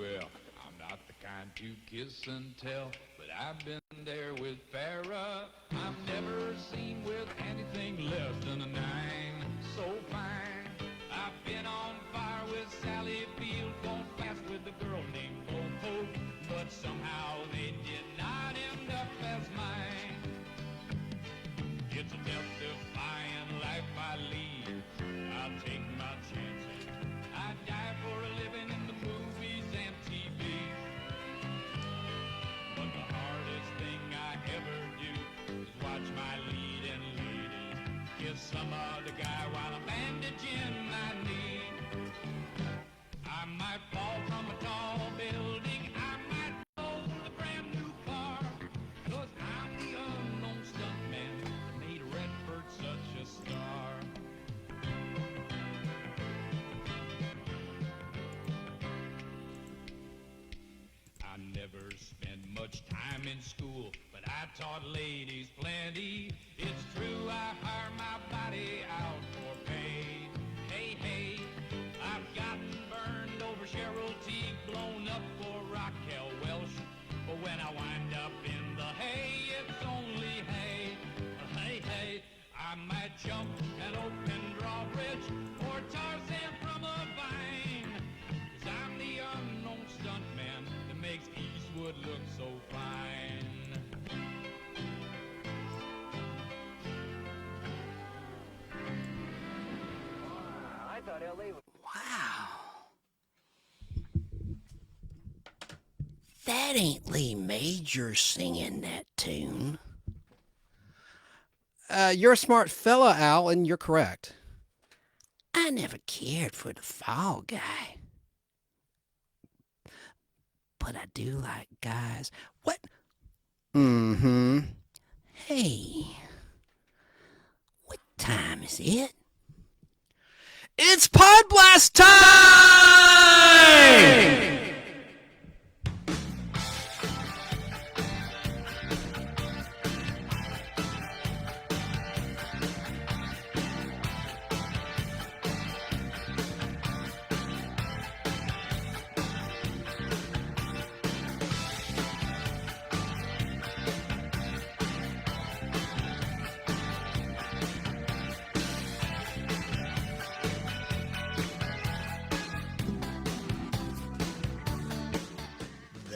Well, I'm not the kind to kiss and tell, but I've been there with Farrah. I've never seen with anything less than a 9. So fine. I've been on fire with Sally Field, gone fast with a girl named Pope, but somehow they did not end up as mine. It's a death-defying life I lead. I'll take my chances. I die for a living in the movies and TV. But the hardest thing I ever do is watch my leading lady kiss some other guy while I'm bandaging my knee. I might fall from a tall building, I might blow a brand new car, 'cause I'm the unknown stuntman that made Redford such a star. I never spent much time in school, but I taught ladies plenty. It's true, I hire my body out for pay. Hey, hey, I've gotten burned over Cheryl Teague, blown up for Raquel Welch. But when I wind up in the hay, it's only hay. Hey, hey, I might jump an open drawbridge or Tarzan from a vine. 'Cause I'm the unknown stuntman that makes Eastwood look so fine. I thought LA was... Wow. That ain't Lee Major singing that tune. You're a smart fella, Al, and you're correct. I never cared for the Fall Guy. But I do like guys. What? Mm-hmm. Hey. What time is it? It's Podblast time!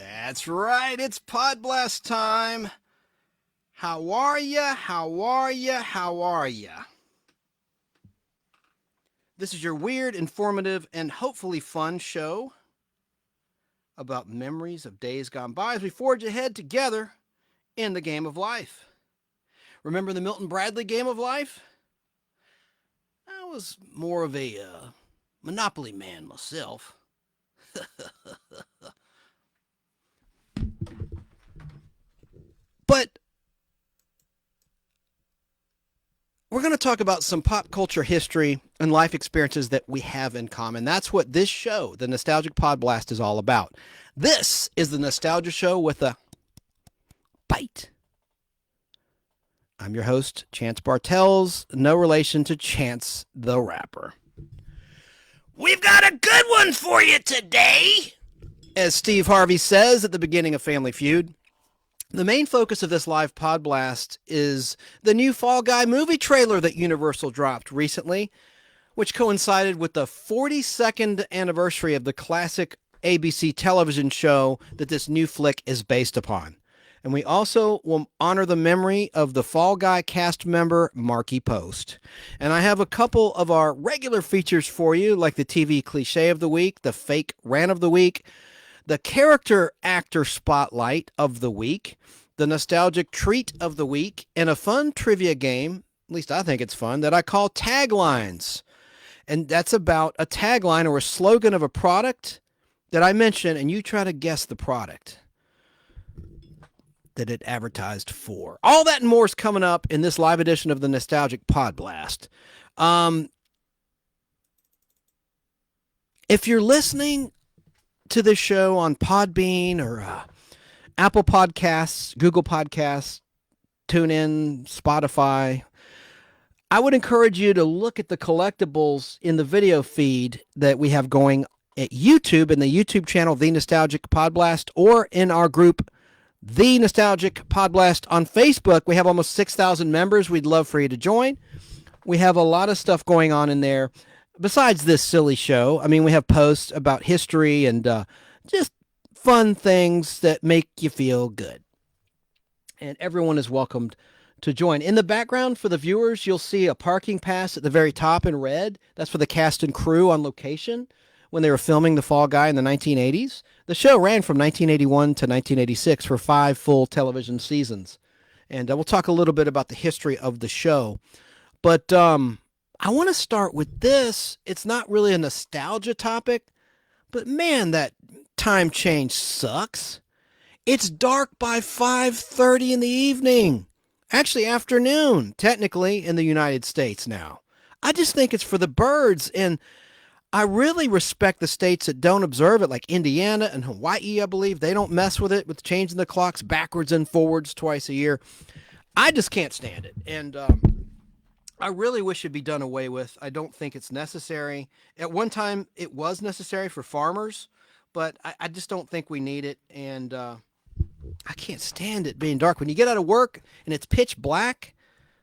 That's right, it's Podblast time. How are ya? How are ya? How are ya? This is your weird, informative, and hopefully fun show about memories of days gone by as we forge ahead together in the game of life. Remember the Milton Bradley game of life? I was more of a Monopoly man myself. But we're going to talk about some pop culture history and life experiences that we have in common. That's what this show, the Nostalgic Podblast, is all about. This is the Nostalgia Show with a bite. I'm your host, Chance Bartels, no relation to Chance the Rapper. We've got a good one for you today, as Steve Harvey says at the beginning of Family Feud. The main focus of this live Podblast is the new Fall Guy movie trailer that Universal dropped recently, which coincided with the 42nd anniversary of the classic ABC television show that this new flick is based upon. And we also will honor the memory of the Fall Guy cast member, Markie Post. And I have a couple of our regular features for you, like the TV cliche of the week, the fake rant of the week, the character actor spotlight of the week, the nostalgic treat of the week, and a fun trivia game, at least I think it's fun, that I call Taglines. And that's about a tagline or a slogan of a product that I mention, and you try to guess the product that it advertised for. All that and more is coming up in this live edition of the Nostalgic Podblast. If you're listening to this show on Podbean or Apple Podcasts, Google Podcasts, TuneIn, Spotify, I would encourage you to look at the collectibles in the video feed that we have going at YouTube in the YouTube channel, The Nostalgic Podblast, or in our group, The Nostalgic Podblast on Facebook. We have almost 6,000 members. We'd love for you to join. We have a lot of stuff going on in there besides this silly show. I mean, we have posts about history and just fun things that make you feel good. And everyone is welcomed to join. In the background for the viewers, you'll see a parking pass at the very top in red. That's for the cast and crew on location when they were filming The Fall Guy in the 1980s. The show ran from 1981 to 1986 for 5 full television seasons. And we'll talk a little bit about the history of the show. But I want to start with this. It's not really a nostalgia topic, but man, that time change sucks. It's dark by 5:30 in the evening. Actually, afternoon, technically, in the United States now. I just think it's for the birds, and I really respect the states that don't observe it, like Indiana and Hawaii, I believe. They don't mess with it, with changing the clocks backwards and forwards twice a year. I just can't stand it, and I really wish it'd be done away with. I don't think it's necessary. At one time, it was necessary for farmers, but I just don't think we need it, and I can't stand it being dark. When you get out of work and it's pitch black,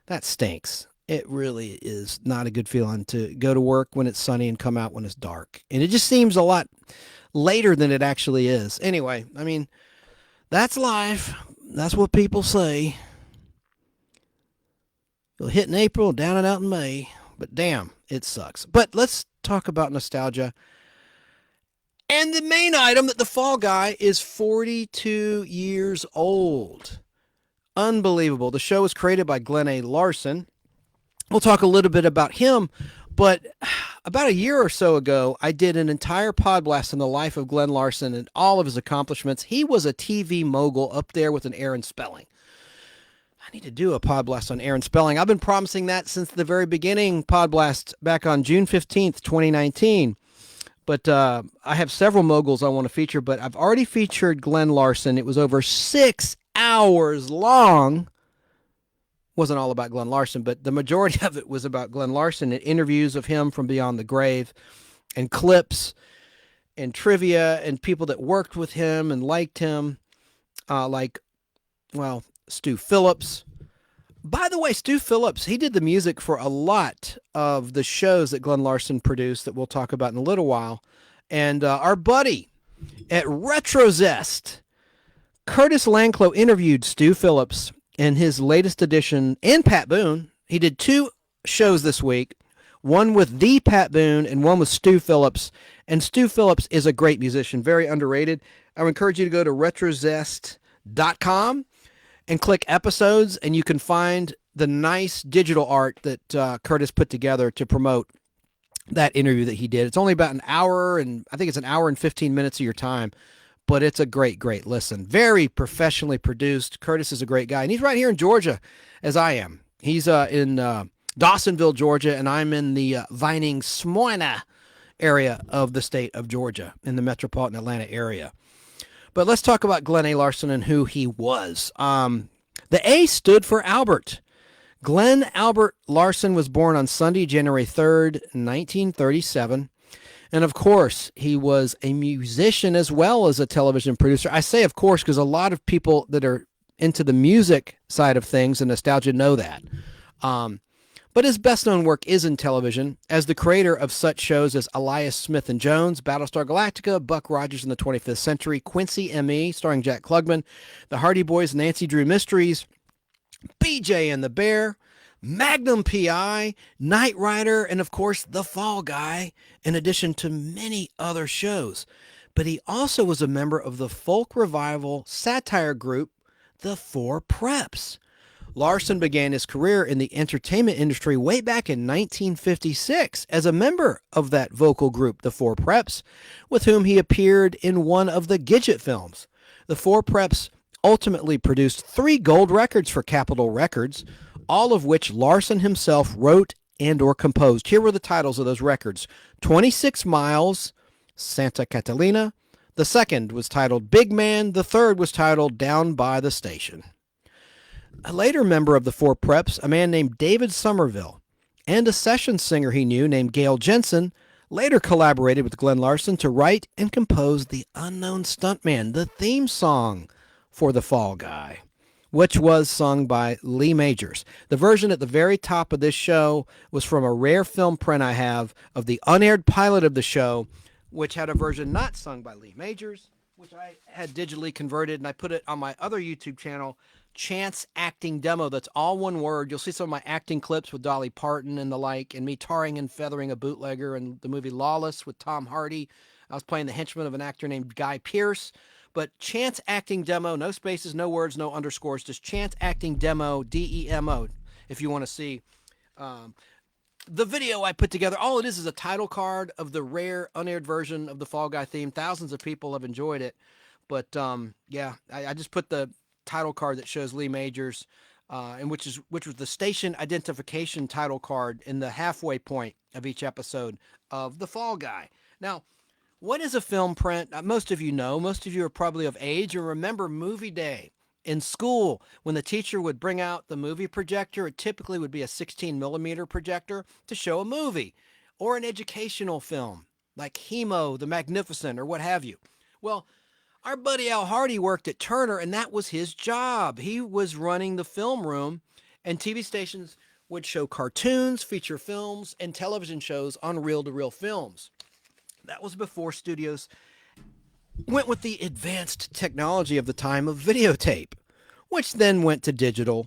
that stinks. It really is not a good feeling to go to work when it's sunny and come out when it's dark. And it just seems a lot later than it actually is. Anyway, I mean, that's life. That's what people say. You'll hit in April, down and out in May. But damn, it sucks. But let's talk about nostalgia. And the main item, that The Fall Guy is 42 years old. Unbelievable. The show was created by Glenn A. Larson. We'll talk a little bit about him, but about a year or so ago, I did an entire podblast on the life of Glenn Larson and all of his accomplishments. He was a TV mogul up there with an Aaron Spelling. I need to do a podblast on Aaron Spelling. I've been promising that since the very beginning podblast back on June 15th, 2019. But I have several moguls I want to feature, but I've already featured Glenn Larson. It was over 6 hours long. Wasn't all about Glenn Larson, but the majority of it was about Glenn Larson and interviews of him from beyond the grave and clips and trivia and people that worked with him and liked him, like Stu Phillips. By the way, Stu Phillips, he did the music for a lot of the shows that Glenn Larson produced that we'll talk about in a little while. And our buddy at RetroZest, Curtis Lanclow, interviewed Stu Phillips in his latest edition, and Pat Boone. He did 2 shows this week, one with the Pat Boone and one with Stu Phillips. And Stu Phillips is a great musician, very underrated. I would encourage you to go to retrozest.com and click episodes, and you can find the nice digital art that Curtis put together to promote that interview that he did. It's only about an hour, and I think it's an hour and 15 minutes of your time, but it's a great, great listen. Very professionally produced. Curtis is a great guy, and he's right here in Georgia, as I am. He's in Dawsonville, Georgia, and I'm in the Vining, Smyrna area of the state of Georgia, in the metropolitan Atlanta area. But let's talk about Glenn A. Larson and who he was. The A stood for Albert. Glenn Albert Larson was born on Sunday, January 3rd, 1937. And of course, he was a musician as well as a television producer. I say of course because a lot of people that are into the music side of things and nostalgia know that. But his best-known work is in television as the creator of such shows as Elias Smith and Jones, Battlestar Galactica, Buck Rogers in the 25th Century, Quincy M.E., starring Jack Klugman, The Hardy Boys, Nancy Drew Mysteries, BJ and the Bear, Magnum P.I., Knight Rider, and of course, The Fall Guy, in addition to many other shows. But he also was a member of the folk revival satire group, The Four Preps. Larson began his career in the entertainment industry way back in 1956 as a member of that vocal group, The Four Preps, with whom he appeared in one of the Gidget films. The Four Preps ultimately produced 3 gold records for Capitol Records, all of which Larson himself wrote and or composed. Here were the titles of those records: 26 Miles, Santa Catalina. The second was titled Big Man. The third was titled Down by the Station. A later member of the Four Preps, a man named David Somerville, and a session singer he knew named Gail Jensen, later collaborated with Glenn Larson to write and compose The Unknown Stuntman, the theme song for The Fall Guy, which was sung by Lee Majors. The version at the very top of this show was from a rare film print I have of the unaired pilot of the show, which had a version not sung by Lee Majors, which I had digitally converted, and I put it on my other YouTube channel, Chance Acting Demo. That's all one word. You'll see some of my acting clips with Dolly Parton and the like, and me tarring and feathering a bootlegger in the movie Lawless with Tom Hardy. I was playing the henchman of an actor named Guy Pearce. But Chance Acting Demo, no spaces, no words, no underscores, just Chance Acting Demo, DEMO, if you want to see the video I put together. All it is a title card of the rare unaired version of the Fall Guy theme. Thousands of people have enjoyed it. But yeah, I just put the title card that shows Lee Majors, and which was the station identification title card in the halfway point of each episode of The Fall Guy. Now, what is a film print? Most of you know. Most of you are probably of age or remember movie day in school when the teacher would bring out the movie projector. It typically would be a 16 millimeter projector to show a movie or an educational film like Hemo, The Magnificent, or what have you. Well, our buddy Al Hardy worked at Turner, and that was his job. He was running the film room, and TV stations would show cartoons, feature films, and television shows on reel-to-reel films. That was before studios went with the advanced technology of the time of videotape, which then went to digital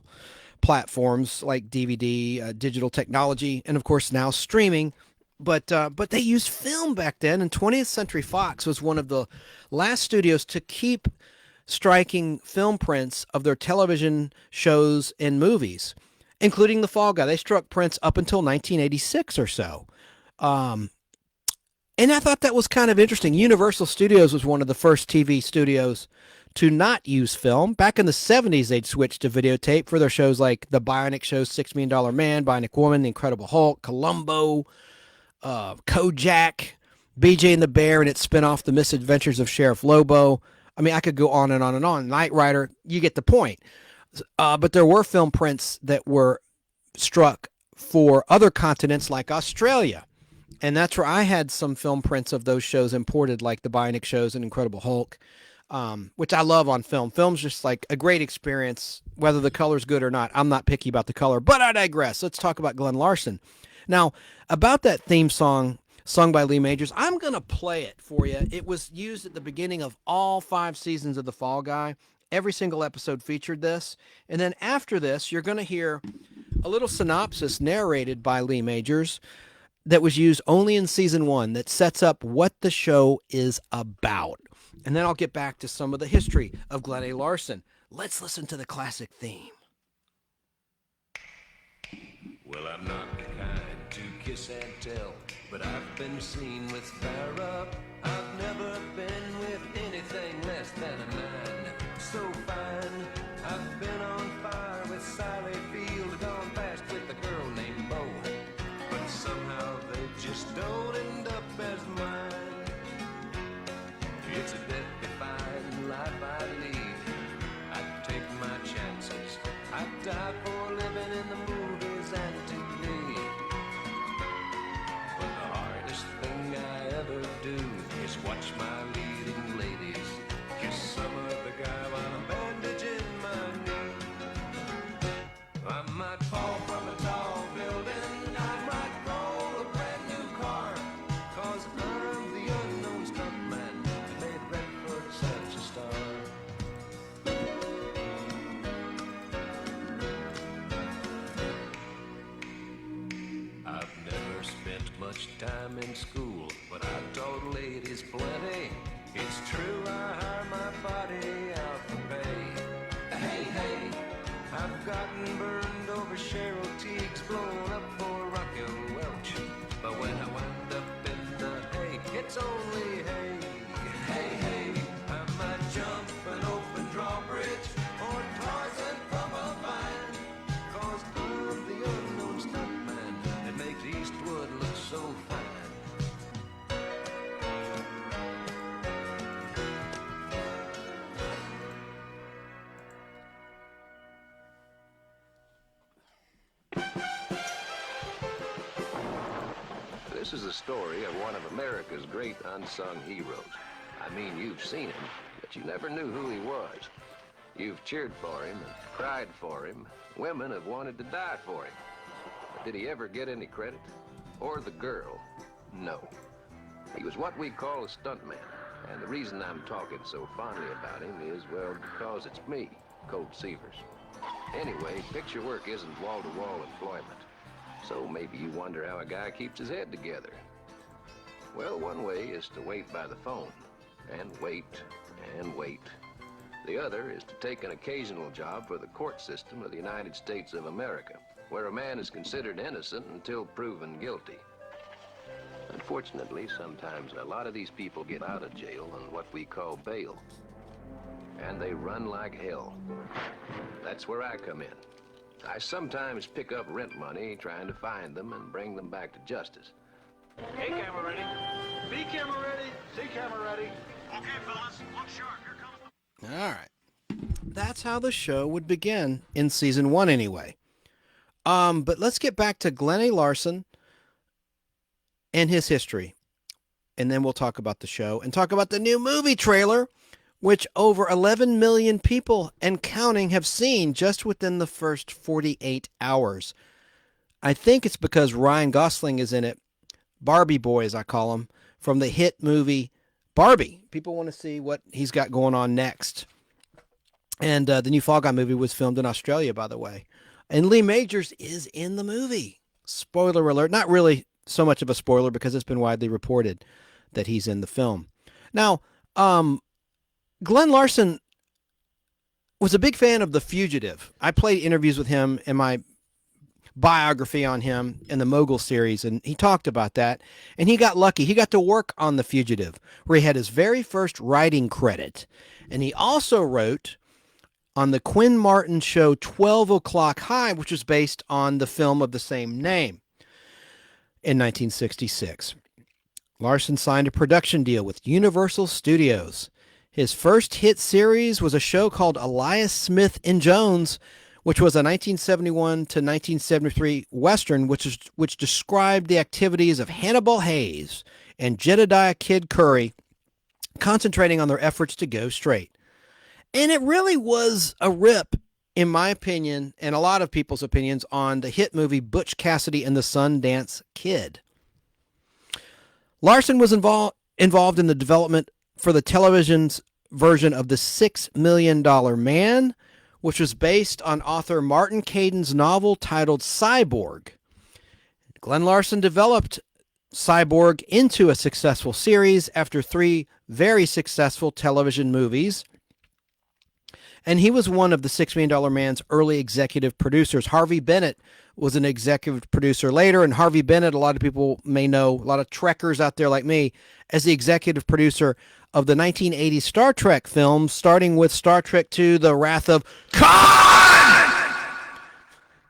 platforms like DVD, digital technology, and of course now streaming. But they used film back then, and 20th Century Fox was one of the last studios to keep striking film prints of their television shows and movies, including The Fall Guy. They struck prints up until 1986 or so. And I thought that was kind of interesting. Universal Studios was one of the first TV studios to not use film. Back in the 70s, they'd switched to videotape for their shows like The Bionic Show, $6 Million Man, Bionic Woman, The Incredible Hulk, Columbo, Kojak, BJ and the Bear and its spinoff, The Misadventures of Sheriff Lobo. I mean, I could go on and on and on. Knight Rider, you get the point. But there were film prints that were struck for other continents like Australia. And that's where I had some film prints of those shows imported, like the Bionic Shows and Incredible Hulk, which I love on film. Film's just like a great experience, whether the color's good or not. I'm not picky about the color, but I digress. Let's talk about Glenn Larson. Now, about that theme song sung by Lee Majors, I'm going to play it for you. It was used at the beginning of all 5 seasons of The Fall Guy. Every single episode featured this. And then after this, you're going to hear a little synopsis narrated by Lee Majors that was used only in season 1 that sets up what the show is about. And then I'll get back to some of the history of Glenn A. Larson. Let's listen to the classic theme. Well, I'm not the kind to kiss and tell, but I've been seen with fire up. I've never been with anything less than a 9. So fine, I've been on fire with Sally Field, gone fast with a girl named Bo. But somehow they just don't end up as mine. It's a death-defying life I lead. I take my chances. I die for living in the movies and TV. But the hardest thing I ever do is watch my leading ladies kiss some other guy while I'm bandaging my knee. I might fall from a tall building, I might roll a brand new car, 'cause I'm the unknown stuntman made ready for such a star. I've never spent much time in school, but I've taught ladies plenty. It's true, I hire my body out for pay. Hey, hey, I've gotten burned over Cheryl Teague's, blown up for Raquel Welch. But when I wind up in the hay, it's only hay. Hey, hey, I might jump an open drawbridge or Tarzan from a vine, 'cause I'm the unknown stuntman that makes Eastwood look so fine. This is the story of one of America's great unsung heroes. I mean, you've seen him, but you never knew who he was. You've cheered for him and cried for him. Women have wanted to die for him. But did he ever get any credit? Or the girl? No. He was what we call a stuntman. And the reason I'm talking so fondly about him is, well, because it's me, Colt Seavers. Anyway, picture work isn't wall-to-wall employment. So maybe you wonder how a guy keeps his head together. Well, one way is to wait by the phone. And wait, and wait. The other is to take an occasional job for the court system of the United States of America, where a man is considered innocent until proven guilty. Unfortunately, sometimes a lot of these people get out of jail on what we call bail. And they run like hell. That's where I come in. I sometimes pick up rent money trying to find them and bring them back to justice. A camera ready. B camera ready. C camera ready. Okay, fellas, look sharp. Here comes the... All right. That's how the show would begin in season 1 anyway. But let's get back to Glenn A. Larson and his history. And then we'll talk about the show and talk about the new movie trailer, which over 11 million people and counting have seen just within the first 48 hours. I think it's because Ryan Gosling is in it. Barbie boy, as I call him, from the hit movie Barbie. People want to see what he's got going on next. And the new Fall Guy movie was filmed in Australia, by the way. And Lee Majors is in the movie. Spoiler alert. Not really so much of a spoiler because it's been widely reported that he's in the film. Now, Glenn Larson was a big fan of The Fugitive. I played interviews with him in my biography on him in the Mogul series, and he talked about that. And he got lucky. He got to work on The Fugitive, where he had his very first writing credit. And he also wrote on the Quinn Martin show 12 O'Clock High, which was based on the film of the same name in 1966. Larson signed a production deal with Universal Studios. His first hit series was a show called Elias Smith and Jones, which was a 1971 to 1973 Western, which described the activities of Hannibal Hayes and Jedediah Kid Curry, concentrating on their efforts to go straight. And it really was a rip, in my opinion, and a lot of people's opinions, on the hit movie Butch Cassidy and the Sundance Kid. Larson was involved in the development for the television's version of The $6 Million Man, which was based on author Martin Caden's novel titled Cyborg. Glenn Larson developed Cyborg into a successful series after 3 very successful television movies. And he was one of the $6 Million Man's early executive producers. Harvey Bennett was an executive producer later, and Harvey Bennett, a lot of people may know, a lot of Trekkers out there like me, as the executive producer of the 1980 Star Trek films, starting with Star Trek II, The Wrath of Khan!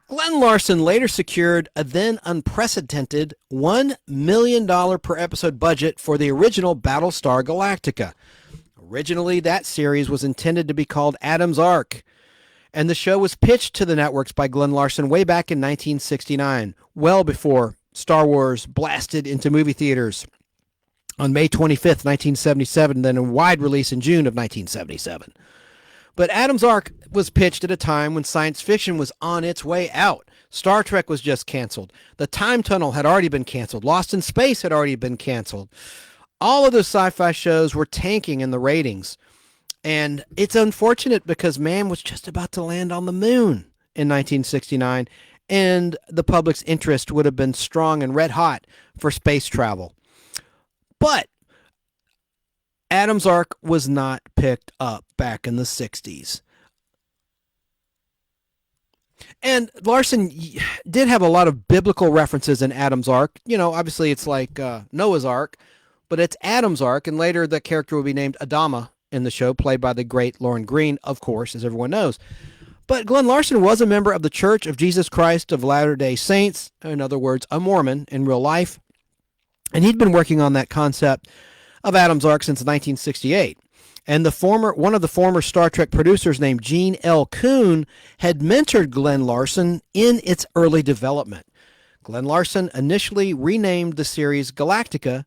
Glenn Larson later secured a then unprecedented $1 million per episode budget for the original Battlestar Galactica. Originally, that series was intended to be called Adam's Ark, and the show was pitched to the networks by Glenn Larson way back in 1969, well before Star Wars blasted into movie theaters on May 25th, 1977, then a wide release in June of 1977. But Adam's Ark was pitched at a time when science fiction was on its way out. Star Trek was just canceled. The Time Tunnel had already been canceled. Lost in Space had already been canceled. All of the sci-fi shows were tanking in the ratings. And it's unfortunate because man was just about to land on the moon in 1969, and the public's interest would have been strong and red hot for space travel. But Adam's Ark was not picked up back in the 60s. And Larson did have a lot of biblical references in Adam's Ark. You know, obviously it's like Noah's Ark, but it's Adam's Ark, and later the character will be named Adama in the show, played by the great Lauren Green, of course, as everyone knows. But Glenn Larson was a member of the Church of Jesus Christ of Latter-day Saints, in other words, a Mormon in real life. And he'd been working on that concept of Adam's Ark since 1968. And one of the former Star Trek producers named Gene L. Kuhn had mentored Glenn Larson in its early development. Glenn Larson initially renamed the series Galactica,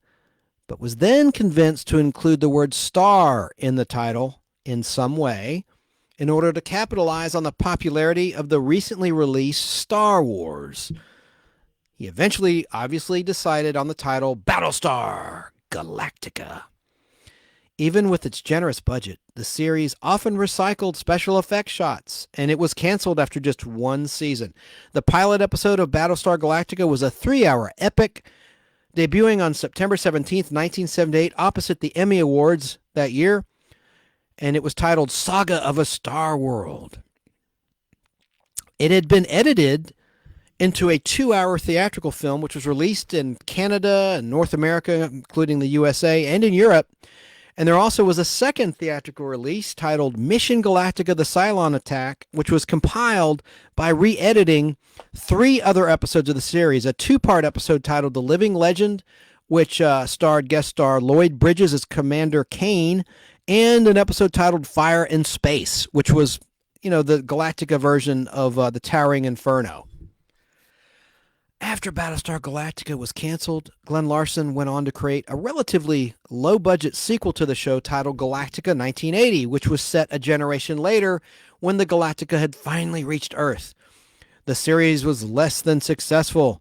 but was then convinced to include the word star in the title in some way in order to capitalize on the popularity of the recently released Star Wars. He eventually obviously decided on the title Battlestar Galactica. Even with its generous budget, the series often recycled special effects shots, and it was canceled after just one season. The pilot episode of Battlestar Galactica was a 3-hour epic, debuting on September 17th, 1978, opposite the Emmy Awards that year, and it was titled Saga of a Star World. It had been edited into a 2-hour theatrical film, which was released in Canada and North America, including the USA, and in Europe. And there also was a second theatrical release titled Mission Galactica: The Cylon Attack, which was compiled by re-editing 3 other episodes of the series. A 2-part episode titled The Living Legend, which starred guest star Lloyd Bridges as Commander Kane, and an episode titled Fire in Space, which was, the Galactica version of the Towering Inferno. After Battlestar Galactica was canceled, Glenn Larson went on to create a relatively low-budget sequel to the show titled Galactica 1980, which was set a generation later when the Galactica had finally reached Earth. The series was less than successful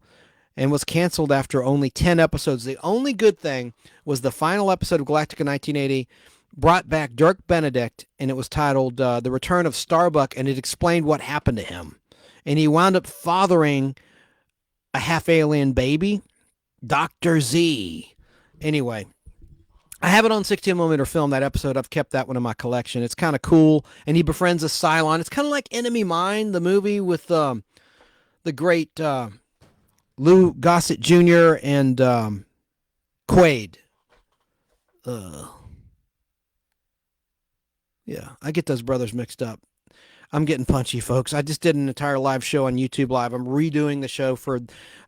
and was canceled after only 10 episodes. The only good thing was the final episode of Galactica 1980 brought back Dirk Benedict, and it was titled The Return of Starbuck, and it explained what happened to him. And he wound up fathering a half-alien baby, Dr. Z. Anyway, I have it on 16mm film, that episode. I've kept that one in my collection. It's kind of cool. And he befriends a Cylon. It's kind of like Enemy Mine, the movie with the great Lou Gossett Jr. and Quaid. Yeah, I get those brothers mixed up. I'm getting punchy, folks. I just did an entire live show on YouTube Live. I'm redoing the show for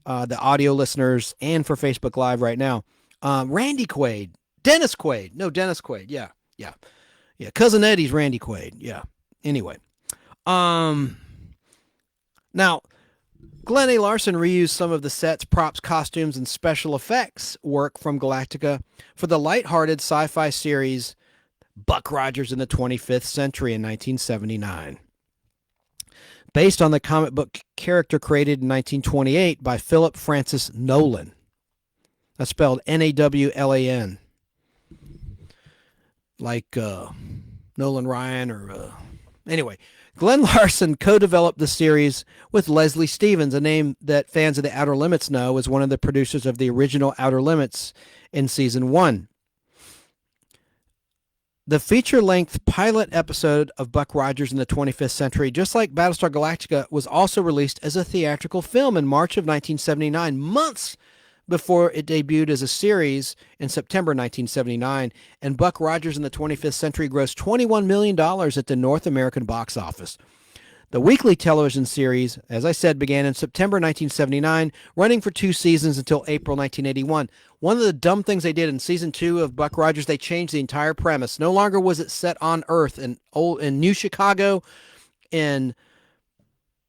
the audio listeners and for Facebook Live right now. Randy Quaid. Dennis Quaid. No, Dennis Quaid. Yeah. Cousin Eddie's Randy Quaid. Yeah. Anyway. Now, Glenn A. Larson reused some of the sets, props, costumes, and special effects work from Galactica for the lighthearted sci-fi series Buck Rogers in the 25th Century in 1979. Based on the comic book character created in 1928 by Philip Francis Nolan. That's spelled Nawlan. Like Nolan Ryan or... Anyway, Glenn Larson co-developed the series with Leslie Stevens, a name that fans of The Outer Limits know as one of the producers of the original Outer Limits in Season 1. The feature-length pilot episode of Buck Rogers in the 25th Century, just like Battlestar Galactica, was also released as a theatrical film in March of 1979, months before it debuted as a series in September 1979, and Buck Rogers in the 25th Century grossed $21 million at the North American box office. The weekly television series, as I said, began in September 1979, running for 2 seasons until April 1981. One of the dumb things they did in season 2 of Buck Rogers, they changed the entire premise. No longer was it set on Earth in New Chicago in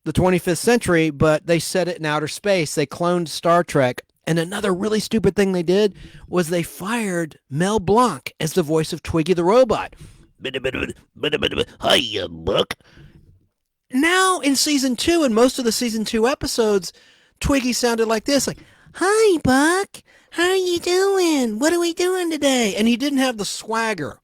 the 25th century, but they set it in outer space. They cloned Star Trek. And another really stupid thing they did was they fired Mel Blanc as the voice of Twiggy the Robot. Hiya, Buck. Now, in season 2, and most of the season 2 episodes, Twiggy sounded like this, like, "Hi, Buck. How are you doing? What are we doing today?" And he didn't have the swagger.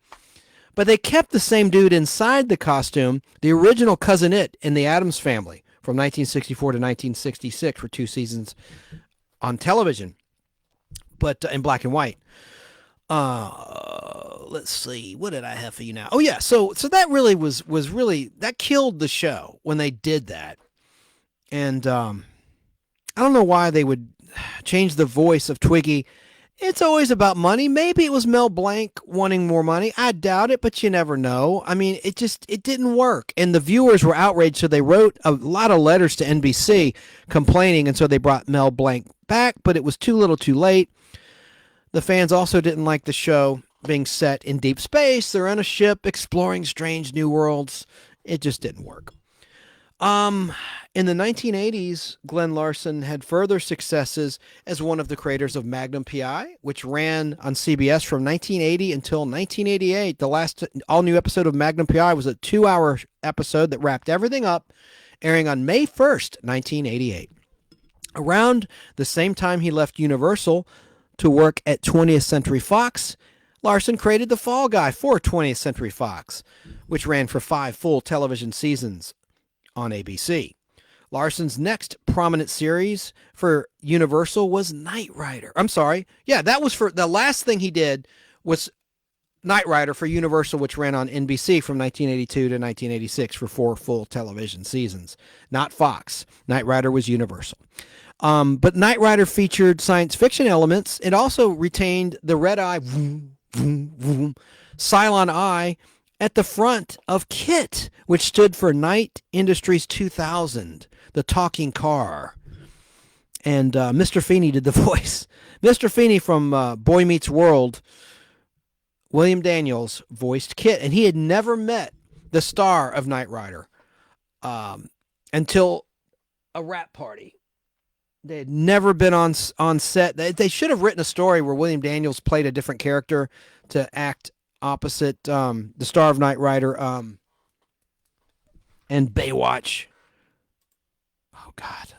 But they kept the same dude inside the costume, the original Cousin It in the Addams Family, from 1964 to 1966 for 2 seasons on television, but in black and white. Let's see. What did I have for you now? Oh yeah. So that really was really, that killed the show when they did that. And, I don't know why they would change the voice of Twiggy. It's always about money. Maybe it was Mel Blanc wanting more money. I doubt it, but you never know. I mean, it didn't work. And the viewers were outraged. So they wrote a lot of letters to NBC complaining. And so they brought Mel Blanc back, but it was too little too late. The fans also didn't like the show being set in deep space. They're on a ship exploring strange new worlds. It just didn't work. In the 1980s, Glenn Larson had further successes as one of the creators of Magnum PI, which ran on CBS from 1980 until 1988. The last all-new episode of Magnum PI was a 2-hour episode that wrapped everything up, airing on May 1st, 1988. Around the same time he left Universal to work at 20th Century Fox, Larson created The Fall Guy for 20th Century Fox, which ran for 5 full television seasons on ABC. Larson's next prominent series for Universal was Knight Rider. I'm sorry. Yeah, that was for the last thing he did was Knight Rider for Universal, which ran on NBC from 1982 to 1986 for 4 full television seasons. Not Fox. Knight Rider was Universal. But Knight Rider featured science fiction elements. It also retained the red eye, vroom, vroom, vroom, Cylon eye at the front of KITT, which stood for Knight Industries 2000, the talking car. And Mr. Feeney did the voice. Mr. Feeney from Boy Meets World, William Daniels, voiced KITT, and he had never met the star of Knight Rider until a rap party. They had never been on set. They should have written a story where William Daniels played a different character to act opposite the star of Knight Rider and Baywatch. Oh, God.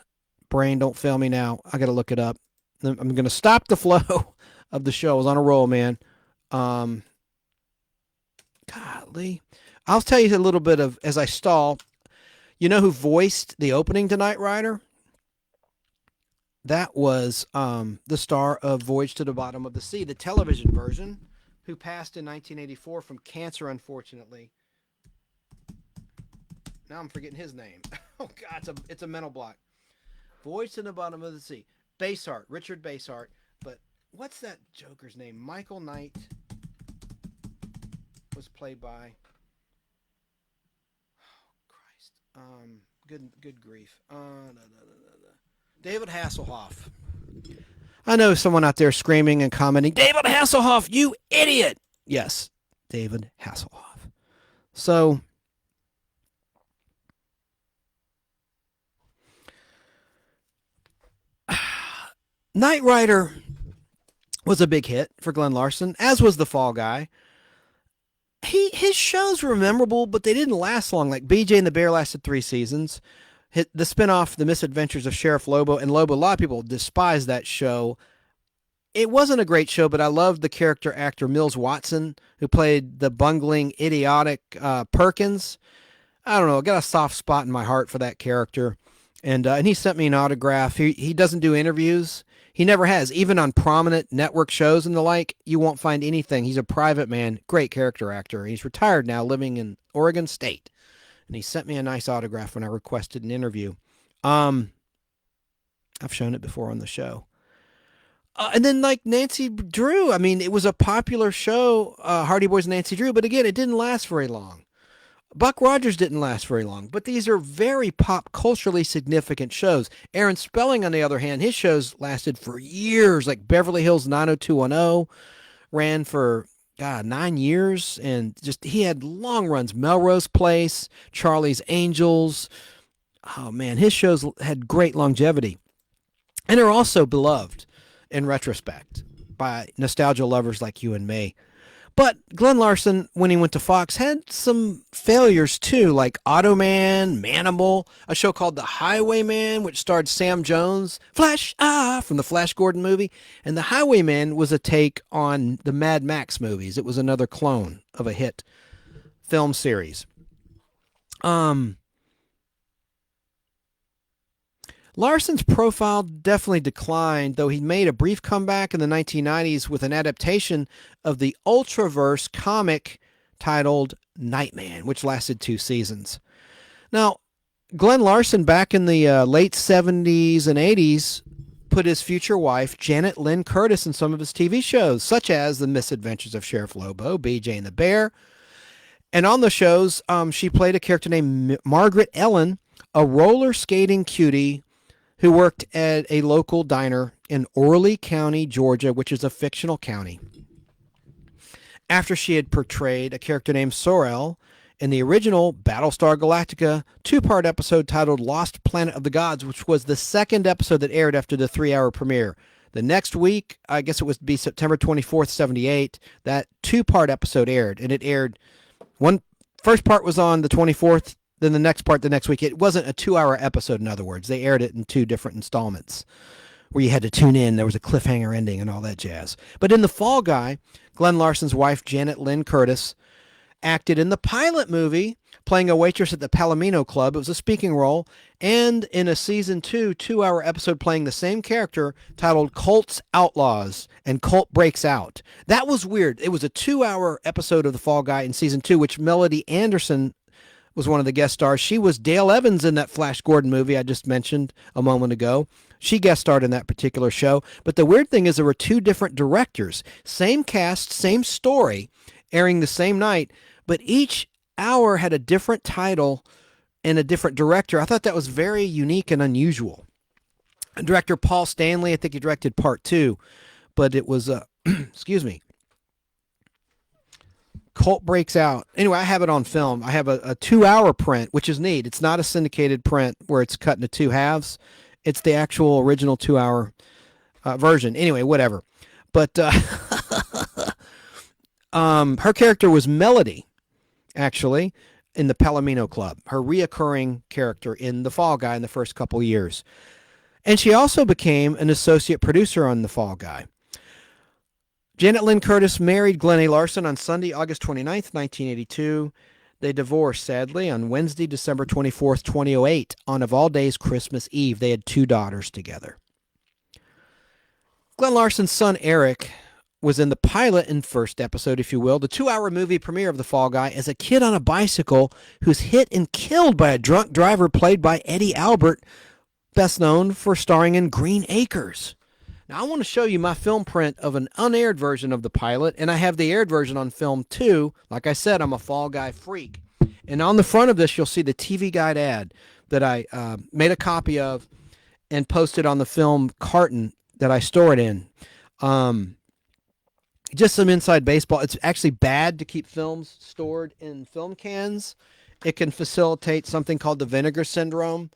Brain, don't fail me now. I got to look it up. I'm going to stop the flow of the show. I was on a roll, man. Golly. I'll tell you a little bit of, as I stall, you know who voiced the opening to Knight Rider? That was the star of Voyage to the Bottom of the Sea, the television version, who passed in 1984 from cancer, unfortunately. Now I'm forgetting his name. Oh, God, it's a mental block. Voyage to the Bottom of the Sea. Basehart, Richard Basehart. But what's that Joker's name? Michael Knight was played by... Oh, Christ. Good grief. David Hasselhoff. I know someone out there screaming and commenting, David Hasselhoff, you idiot! Yes, David Hasselhoff. So, Knight Rider was a big hit for Glenn Larson, as was The Fall Guy. His shows were memorable, but they didn't last long. Like BJ and the Bear lasted 3 seasons. The spinoff, The Misadventures of Sheriff Lobo, and Lobo, a lot of people despise that show. It wasn't a great show, but I loved the character actor Mills Watson, who played the bungling, idiotic Perkins. I don't know, I got a soft spot in my heart for that character. And he sent me an autograph. He doesn't do interviews. He never has. Even on prominent network shows and the like, you won't find anything. He's a private man, great character actor. He's retired now, living in Oregon State. And he sent me a nice autograph when I requested an interview. I've shown it before on the show. And then like Nancy Drew, I mean, it was a popular show, Hardy Boys and Nancy Drew, but again, it didn't last very long. Buck Rogers didn't last very long, but these are very pop culturally significant shows. Aaron Spelling, on the other hand, his shows lasted for years, like Beverly Hills 90210 ran for 9 years, and just he had long runs. Melrose Place, Charlie's Angels. Oh man, his shows had great longevity, and are also beloved in retrospect by nostalgia lovers like you and me. But Glenn Larson, when he went to Fox, had some failures too, like Automan, Manimal, a show called The Highwayman, which starred Sam Jones, Flash from the Flash Gordon movie. And The Highwayman was a take on the Mad Max movies. It was another clone of a hit film series. Larson's profile definitely declined, though he made a brief comeback in the 1990s with an adaptation of the Ultraverse comic titled Nightman, which lasted 2 seasons. Now, Glenn Larson, back in the late 70s and 80s, put his future wife, Janet Lynn Curtis, in some of his TV shows, such as The Misadventures of Sheriff Lobo, BJ and the Bear. And on the shows, she played a character named Margaret Ellen, a roller skating cutie who worked at a local diner in Orleans County, Georgia, which is a fictional county. After she had portrayed a character named Sorrel in the original Battlestar Galactica 2-part episode titled Lost Planet of the Gods, which was the second episode that aired after the 3-hour premiere. The next week, I guess it would be September 24th, 78, that 2-part episode aired, and it aired first part was on the 24th, then the next part the next week. It wasn't a 2-hour episode, in other words. They aired it in 2 different installments where you had to tune in. There was a cliffhanger ending and all that jazz. But in The Fall Guy, Glenn Larson's wife, Janet Lynn Curtis, acted in the pilot movie, playing a waitress at the Palomino Club. It was a speaking role. And in a season 2, 2-hour episode playing the same character titled Colt's Outlaws and Colt Breaks Out. That was weird. It was a 2-hour episode of The Fall Guy in season 2, which Melody Anderson was one of the guest stars. She was Dale Evans in that Flash Gordon movie I just mentioned a moment ago. She guest starred in that particular show. But the weird thing is there were 2 different directors. Same cast, same story, airing the same night, but each hour had a different title and a different director. I thought that was very unique and unusual. Director Paul Stanley, I think he directed part 2, but it was, excuse me, Colt Breaks Out. Anyway, I have it on film. I have a 2-hour print, which is neat. It's not a syndicated print where it's cut into 2 halves. It's the actual original 2-hour version. Anyway, whatever. But her character was Melody, actually, in the Palomino Club, her reoccurring character in The Fall Guy in the first couple years. And she also became an associate producer on The Fall Guy. Janet Lynn Curtis married Glenn A. Larson on Sunday, August 29th, 1982. They divorced, sadly, on Wednesday, December 24th, 2008, on, of all days, Christmas Eve. They had 2 daughters together. Glenn Larson's son, Eric, was in the pilot and first episode, if you will, the 2-hour movie premiere of The Fall Guy, as a kid on a bicycle who's hit and killed by a drunk driver played by Eddie Albert, best known for starring in Green Acres. Now, I want to show you my film print of an unaired version of the pilot, and I have the aired version on film too. Like I said, I'm a Fall Guy freak. And on the front of this, you'll see the TV Guide ad that I made a copy of and posted on the film carton that I store it in. Just some inside baseball. It's actually bad to keep films stored in film cans. It can facilitate something called the vinegar syndrome,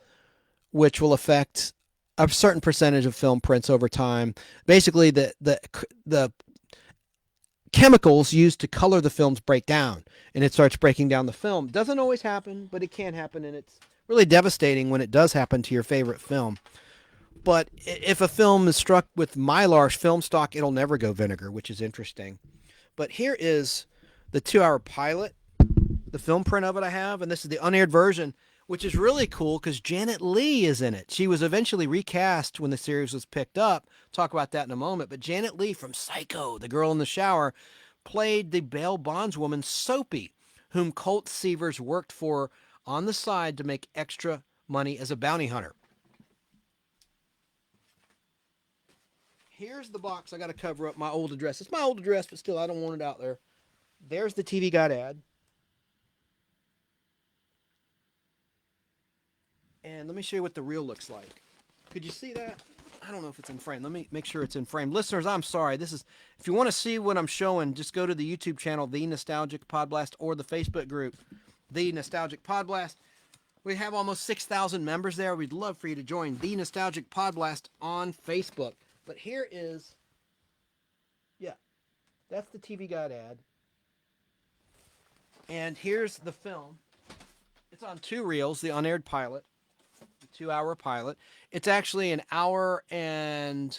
which will affect a certain percentage of film prints over time. Basically, the chemicals used to color the films break down, and it starts breaking down the film. Doesn't always happen, but it can happen, and it's really devastating when it does happen to your favorite film. But if a film is struck with Mylar film stock, it'll never go vinegar, which is interesting. But here is the 2-hour pilot, the film print of it I have, and this is the unaired version, which is really cool because Janet Leigh is in it. She was eventually recast when the series was picked up. Talk about that in a moment. But Janet Leigh from Psycho, the girl in the shower, played the bail bondswoman Soapy, whom Colt Seavers worked for on the side to make extra money as a bounty hunter. Here's the box. I got to cover up my old address. It's my old address, but still, I don't want it out there. There's the TV Guide ad. And let me show you what the reel looks like. Could you see that? I don't know if it's in frame. Let me make sure it's in frame. Listeners, I'm sorry. If you want to see what I'm showing, just go to the YouTube channel, The Nostalgic Podblast, or the Facebook group, The Nostalgic Podblast. We have almost 6,000 members there. We'd love for you to join The Nostalgic Podblast on Facebook. But here is, that's the TV Guide ad. And here's the film. It's on 2 reels, the unaired pilot. 2-hour pilot. It's actually an hour and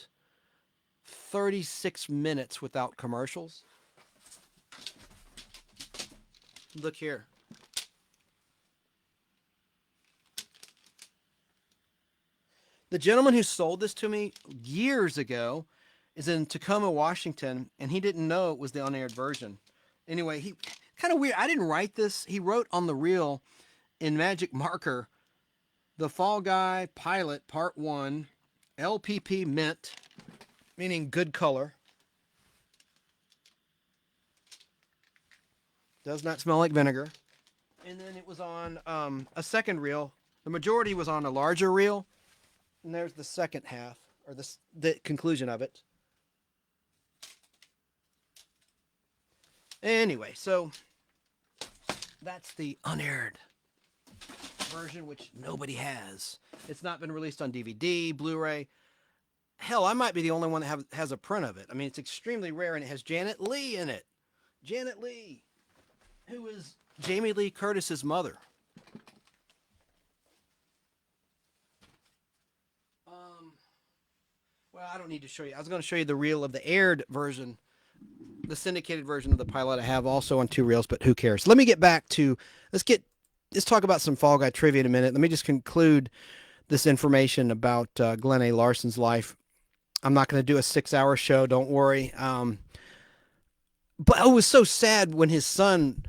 36 minutes without commercials. Look here. The gentleman who sold this to me years ago is in Tacoma, Washington, and he didn't know it was the unaired version. Anyway, he kind of weird. I didn't write this. He wrote on the reel in magic marker, The Fall Guy Pilot Part 1, LPP Mint, meaning good color. Does not smell like vinegar. And then it was on a second reel. The majority was on a larger reel. And there's the second half, or the conclusion of it. Anyway, so that's the unaired version, which nobody has. It's not been released on DVD, Blu-ray. Hell, I might be the only one that has a print of it. I mean, it's extremely rare, and it has Janet Leigh in it. Janet Leigh, who is Jamie Lee Curtis's mother. Well, I don't need to show you. I was going to show you the reel of the aired version, the syndicated version of the pilot I have also on 2 reels, but who cares? Let me get back to, let's talk about some Fall Guy trivia in a minute. Let me just conclude this information about Glenn A. Larson's life. I'm not going to do a 6-hour show, don't worry. But it was so sad when his son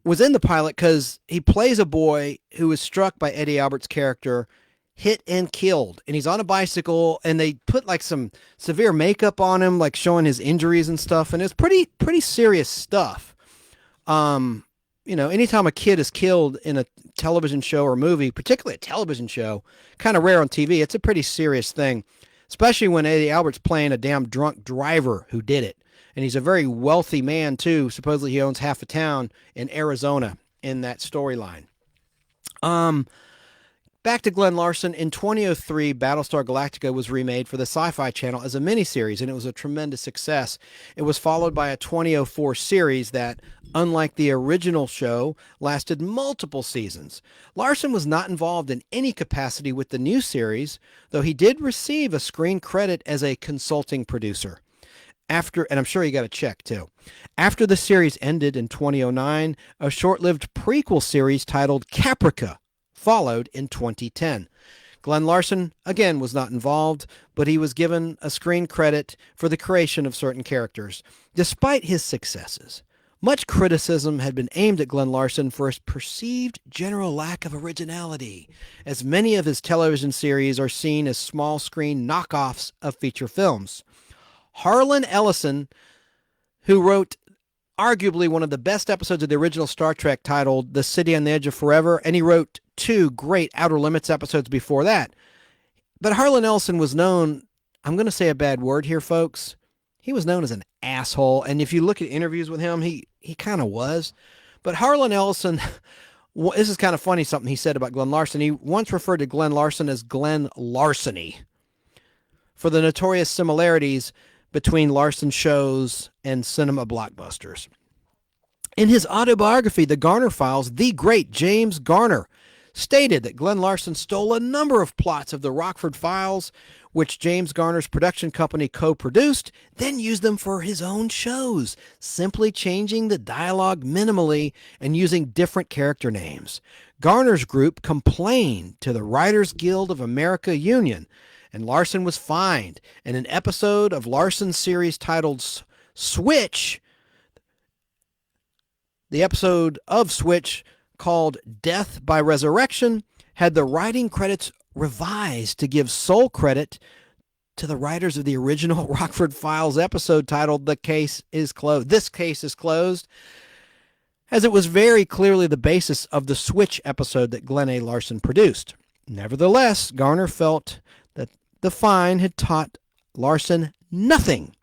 was in the pilot because he plays a boy who was struck by Eddie Albert's character, hit and killed, and he's on a bicycle, and they put like some severe makeup on him, like showing his injuries and stuff, and it's pretty serious stuff. Anytime a kid is killed in a television show or movie, particularly a television show, kind of rare on TV, it's a pretty serious thing, especially when Eddie Albert's playing a damn drunk driver who did it, and he's a very wealthy man too. Supposedly he owns half a town in Arizona in that storyline. Back to Glenn Larson. In 2003, Battlestar Galactica was remade for the Sci-Fi Channel as a miniseries, and it was a tremendous success. It was followed by a 2004 series that, unlike the original show, lasted multiple seasons. Larson was not involved in any capacity with the new series, though he did receive a screen credit as a consulting producer. And I'm sure he got a check too. After the series ended in 2009, a short-lived prequel series titled Caprica followed in 2010. Glenn Larson, again, was not involved, but he was given a screen credit for the creation of certain characters. Despite his successes, much criticism had been aimed at Glenn Larson for his perceived general lack of originality, as many of his television series are seen as small-screen knockoffs of feature films. Harlan Ellison, who wrote arguably one of the best episodes of the original Star Trek titled The City on the Edge of Forever, and he wrote 2 great Outer Limits episodes before that. But Harlan Ellison was known, I'm going to say a bad word here, folks, he was known as an asshole, and if you look at interviews with him, he kind of was. But Harlan Ellison, this is kind of funny, something he said about Glenn Larson. He once referred to Glenn Larson as Glenn Larceny for the notorious similarities between Larson shows and cinema blockbusters. In his autobiography, The Garner Files, the great James Garner stated that Glenn Larson stole a number of plots of the Rockford Files, which James Garner's production company co-produced, then used them for his own shows, simply changing the dialogue minimally and using different character names. Garner's group complained to the Writers Guild of America Union, and Larson was fined. In an episode of Larson's series titled Switch, the episode of Switch called Death by Resurrection had the writing credits revised to give sole credit to the writers of the original Rockford Files episode titled The Case is Closed. This case is closed, as it was very clearly the basis of the Switch episode that Glenn A. Larson produced. Nevertheless, Garner felt that the fine had taught Larson nothing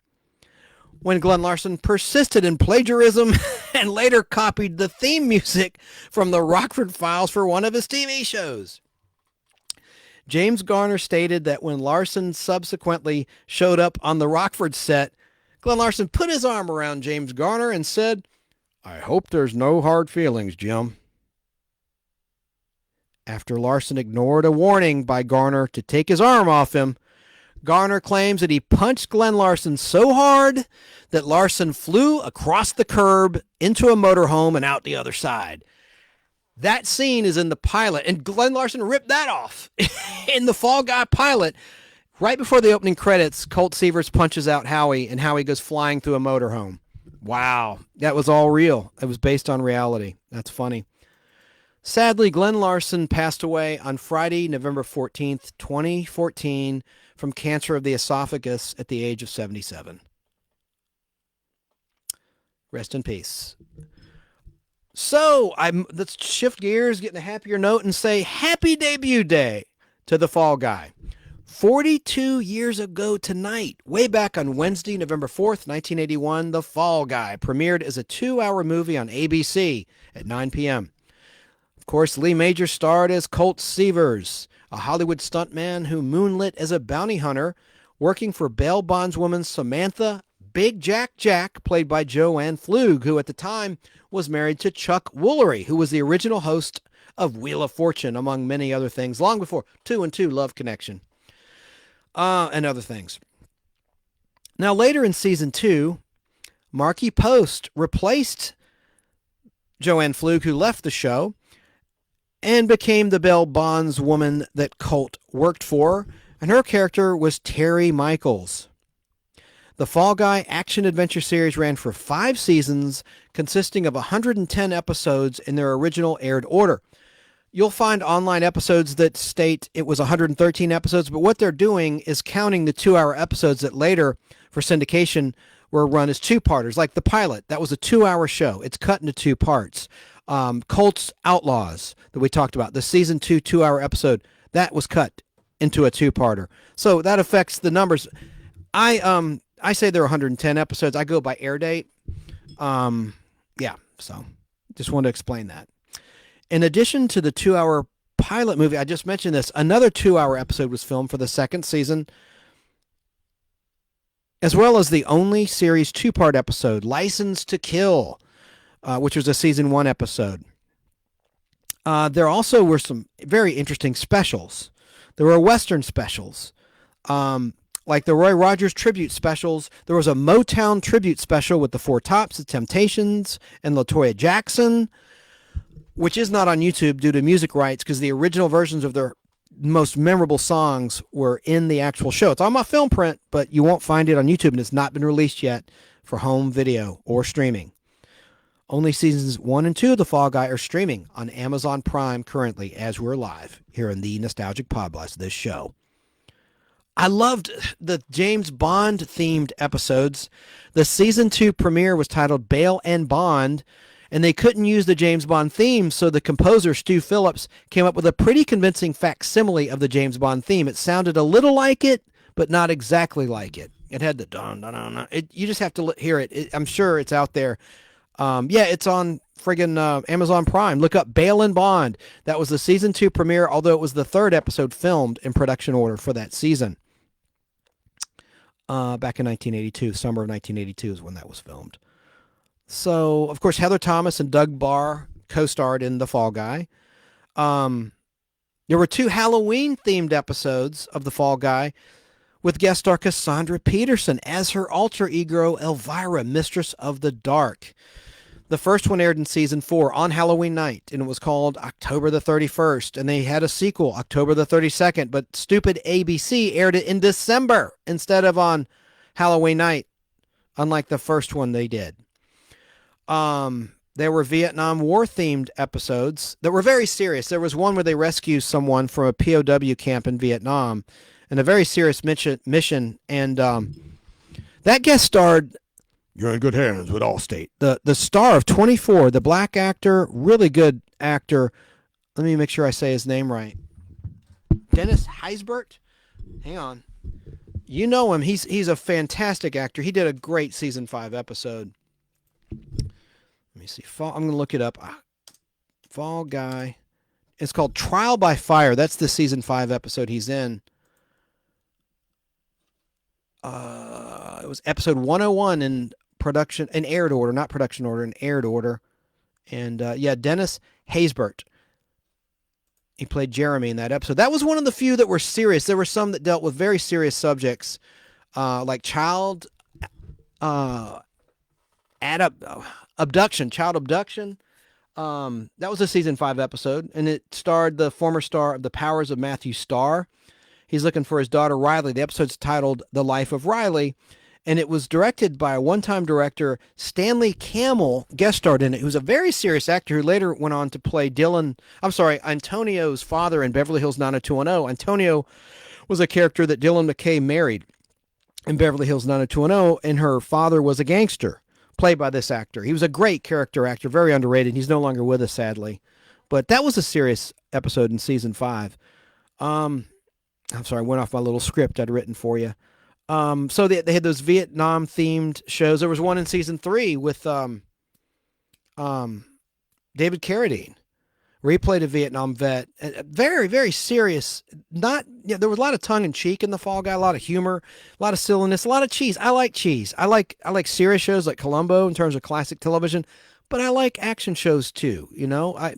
when Glenn Larson persisted in plagiarism and later copied the theme music from the Rockford Files for one of his TV shows. James Garner stated that when Larson subsequently showed up on the Rockford set, Glenn Larson put his arm around James Garner and said, "I hope there's no hard feelings, Jim." After Larson ignored a warning by Garner to take his arm off him, Garner claims that he punched Glenn Larson so hard that Larson flew across the curb into a motorhome and out the other side. That scene is in the pilot, and Glenn Larson ripped that off in the Fall Guy pilot. Right before the opening credits, Colt Seavers punches out Howie, and Howie goes flying through a motorhome. Wow, that was all real. It was based on reality. That's funny. Sadly, Glenn Larson passed away on Friday, November 14th, 2014, from cancer of the esophagus at the age of 77. Rest in peace. So, let's shift gears, get in a happier note, and say happy debut day to the Fall Guy. 42 years ago tonight, way back on Wednesday, November 4th, 1981, The Fall Guy premiered as a 2-hour movie on ABC at 9 p.m. Of course, Lee Majors starred as Colt Seavers, a Hollywood stuntman who moonlit as a bounty hunter, working for bail bondswoman Samantha Big Jack, played by Joanne Flug, who at the time was married to Chuck Woolery, who was the original host of Wheel of Fortune, among many other things, long before 2 and 2 Love Connection, and other things. Now, later in season 2, Markie Post replaced Joanne Flug, who left the show, and became the bail bondswoman that Colt worked for, and her character was Terry Michaels. The Fall Guy action-adventure series ran for 5 seasons, consisting of 110 episodes in their original aired order. You'll find online episodes that state it was 113 episodes, but what they're doing is counting the 2-hour episodes that later, for syndication, were run as 2-parters, like the pilot. That was a 2-hour show. It's cut into 2 parts. Colt's Outlaws, that we talked about, the season 2 2-hour episode, that was cut into a 2-parter. So that affects the numbers. I say there are 110 episodes. I go by air date. So just wanted to explain that. In addition to the 2-hour pilot movie, I just mentioned this, another 2-hour episode was filmed for the 2nd season, as well as the only series 2-part episode, License to Kill, which was a season 1 episode. There also were some very interesting specials. There were Western specials, like the Roy Rogers tribute specials. There was a Motown tribute special with the Four Tops, the Temptations, and LaToya Jackson, which is not on YouTube due to music rights, because the original versions of their most memorable songs were in the actual show. It's on my film print, but you won't find it on YouTube, and it's not been released yet for home video or streaming. Only seasons 1 and 2 of The Fall Guy are streaming on Amazon Prime currently as we're live here in the Nostalgic Podblast, this show. I loved the James Bond themed episodes. The season 2 premiere was titled Bail and Bond, and they couldn't use the James Bond theme, so the composer, Stu Phillips, came up with a pretty convincing facsimile of the James Bond theme. It sounded a little like it, but not exactly like it. It had the dun-dun-dun-dun. You just have to hear it. I'm sure it's out there. It's on friggin' Amazon Prime. Look up Bail and Bond. That was the season 2 premiere, although it was the 3rd episode filmed in production order for that season. Back in 1982, summer of 1982 is when that was filmed. So, of course, Heather Thomas and Doug Barr co-starred in The Fall Guy. There were 2 Halloween-themed episodes of The Fall Guy with guest star Cassandra Peterson as her alter ego Elvira, Mistress of the Dark. The first one aired in season 4 on Halloween night, and it was called October the 31st, and they had a sequel, October the 32nd, but stupid ABC aired it in December instead of on Halloween night, unlike the first one they did. There were Vietnam War-themed episodes that were very serious. There was one where they rescue someone from a POW camp in Vietnam, and a very serious mission, and that guest starred, you're in good hands with Allstate, the star of 24, the black actor, really good actor. Let me make sure I say his name right. Dennis Haysbert? Hang on. You know him. He's a fantastic actor. He did a great season 5 episode. Let me see. I'm going to look it up. Fall Guy. It's called Trial by Fire. That's the season 5 episode he's in. It was episode 101 in production, in aired order, not production order, in aired order. And Dennis Haysbert. He played Jeremy in that episode. That was one of the few that were serious. There were some that dealt with very serious subjects, like child abduction. That was a season 5 episode, and it starred the former star of The Powers of Matthew Starr. He's looking for his daughter Riley. The episode's titled The Life of Riley, and it was directed by a one-time director, Stanley Camel, guest starred in it, who's a very serious actor who later went on to play Antonio's father in Beverly Hills 90210. Antonio was a character that Dylan McKay married in Beverly Hills 90210, and her father was a gangster, played by this actor. He was a great character actor, very underrated. He's no longer with us, sadly. But that was a serious episode in season 5. I'm sorry, I went off my little script I'd written for you. So they had those Vietnam themed shows. There was one in season 3 with David Carradine, where he played a Vietnam vet. Very, very serious. There was a lot of tongue in cheek in the Fall Guy, a lot of humor, a lot of silliness, a lot of cheese. I like cheese. I like serious shows like Columbo in terms of classic television, but I like action shows too. You know, I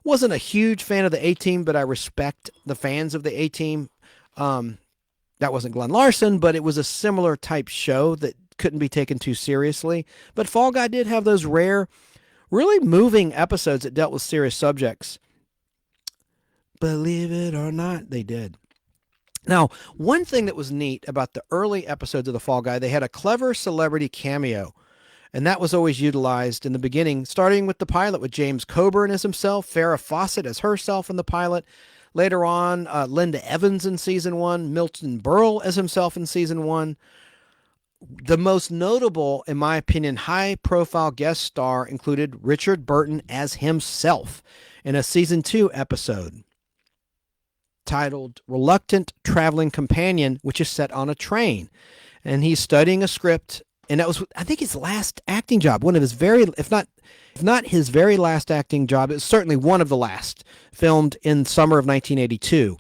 wasn't a huge fan of the A-Team, but I respect the fans of the A-Team. That wasn't Glenn Larson, but it was a similar type show that couldn't be taken too seriously. But Fall Guy did have those rare, really moving episodes that dealt with serious subjects. Believe it or not, they did. Now, one thing that was neat about the early episodes of the Fall Guy, they had a clever celebrity cameo. And that was always utilized in the beginning, starting with the pilot with James Coburn as himself, Farrah Fawcett as herself in the pilot. Later on, Linda Evans in season 1, Milton Berle as himself in season 1. The most notable, in my opinion, high-profile guest star included Richard Burton as himself in a season 2 episode titled Reluctant Traveling Companion, which is set on a train. And he's studying a script, and that was, I think, his last acting job. One of his if not his very last acting job, it's certainly one of the last, filmed in summer of 1982.